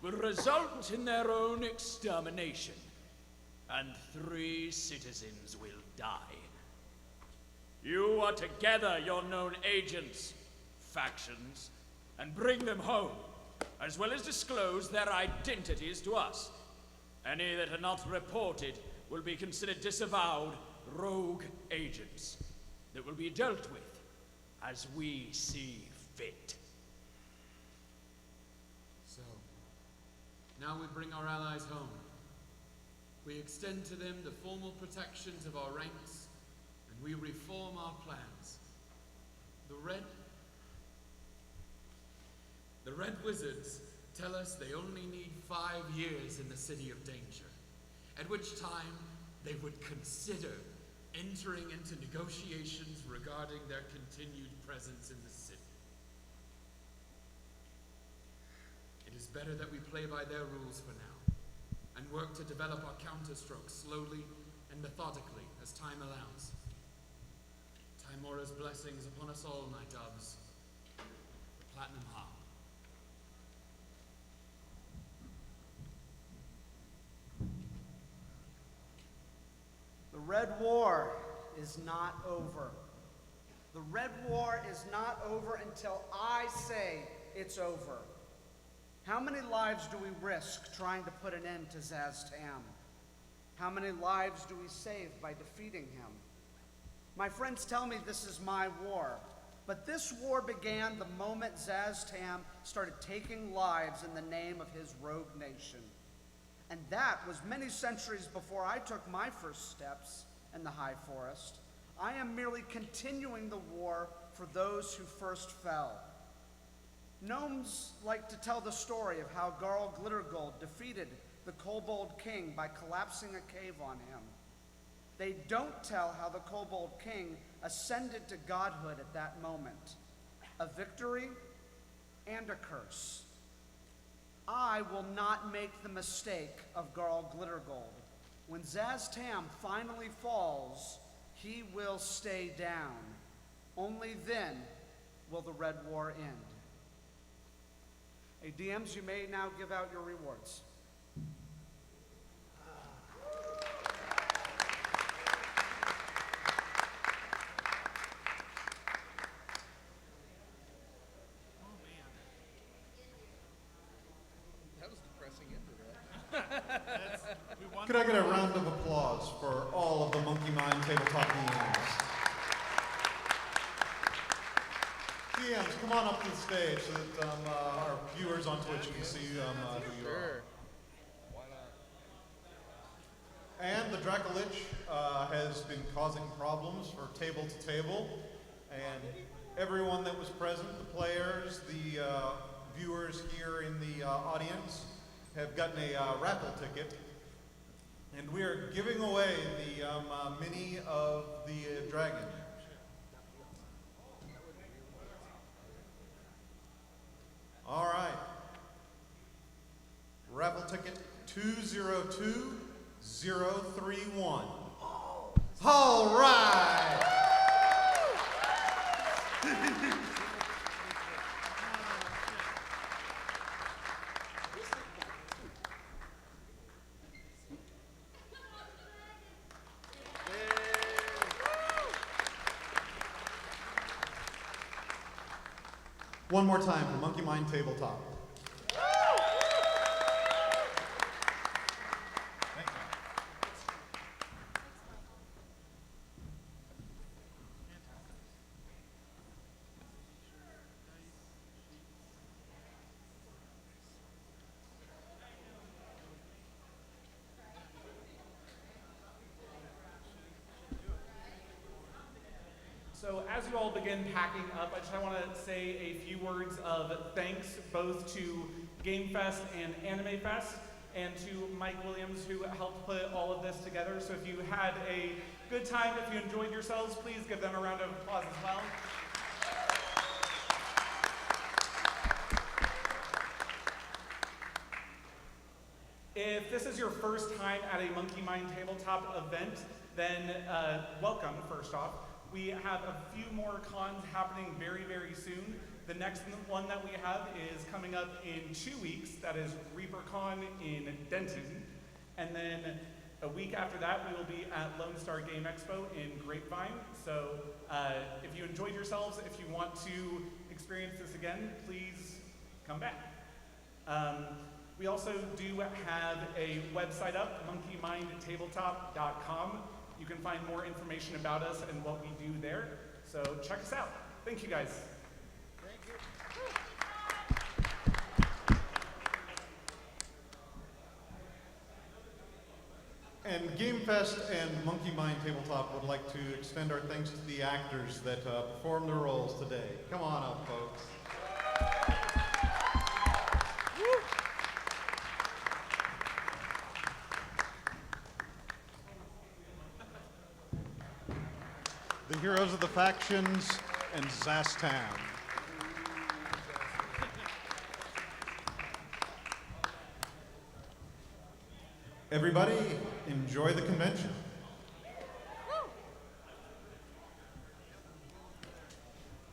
will result in their own extermination, and 3 citizens will die. You are to gather your known agents, factions, and bring them home, as well as disclose their identities to us. Any that are not reported will be considered disavowed rogue agents that will be dealt with as we see fit. So, now we bring our allies home. We extend to them the formal protections of our ranks, and we reform our plans. The Red Wizards tell us they only need 5 years in the City of Danger, at which time they would consider entering into negotiations regarding their continued presence in the city. It is better that we play by their rules for now, and work to develop our counterstrokes slowly and methodically as time allows. Timora's blessings upon us all, my doves. The Platinum Harp. The Red War is not over. The Red War is not over until I say it's over. How many lives do we risk trying to put an end to Zaztam? How many lives do we save by defeating him? My friends tell me this is my war, but this war began the moment Zaztam started taking lives in the name of his rogue nation. And that was many centuries before I took my first steps in the High Forest. I am merely continuing the war for those who first fell. Gnomes like to tell the story of how Garl Glittergold defeated the Kobold King by collapsing a cave on him. They don't tell how the Kobold King ascended to godhood at that moment. A victory and a curse. I will not make the mistake of Garl Glittergold. When Zaztam finally falls, he will stay down. Only then will the Red War end. Hey, DMs, you may now give out your rewards. That was depressing into that. Could I get a round of applause for all of the Monkey Mind tabletop DMs? DMs, come on up to the stage so that our viewers on Twitch can see who you are. Why not? And the Dracolich has been causing problems for table to table, and everyone that was present, the players, the viewers here in the audience, have gotten a raffle ticket, and we are giving away the mini of the dragon. All right. Raffle ticket 202031. All right. One more time for Monkey Mind Tabletop. So as you all begin packing up, I just want to say a few words of thanks both to Gamefest and AnimeFest and to Mike Williams who helped put all of this together. So if you had a good time, if you enjoyed yourselves, please give them a round of applause as well. If this is your first time at a Monkey Mind Tabletop event, then welcome, first off. We have a few more cons happening very, very soon. The next one that we have is coming up in 2 weeks. That is ReaperCon in Denton. And then a week after that, we will be at Lone Star Game Expo in Grapevine. So if you enjoyed yourselves, if you want to experience this again, please come back. We also do have a website up, monkeymindtabletop.com. You can find more information about us and what we do there. So check us out. Thank you, guys. Thank you. And Gamefest and Monkey Mind Tabletop would like to extend our thanks to the actors that performed their roles today. Come on up, folks. The heroes of the factions and Zastam. Everybody, enjoy the convention.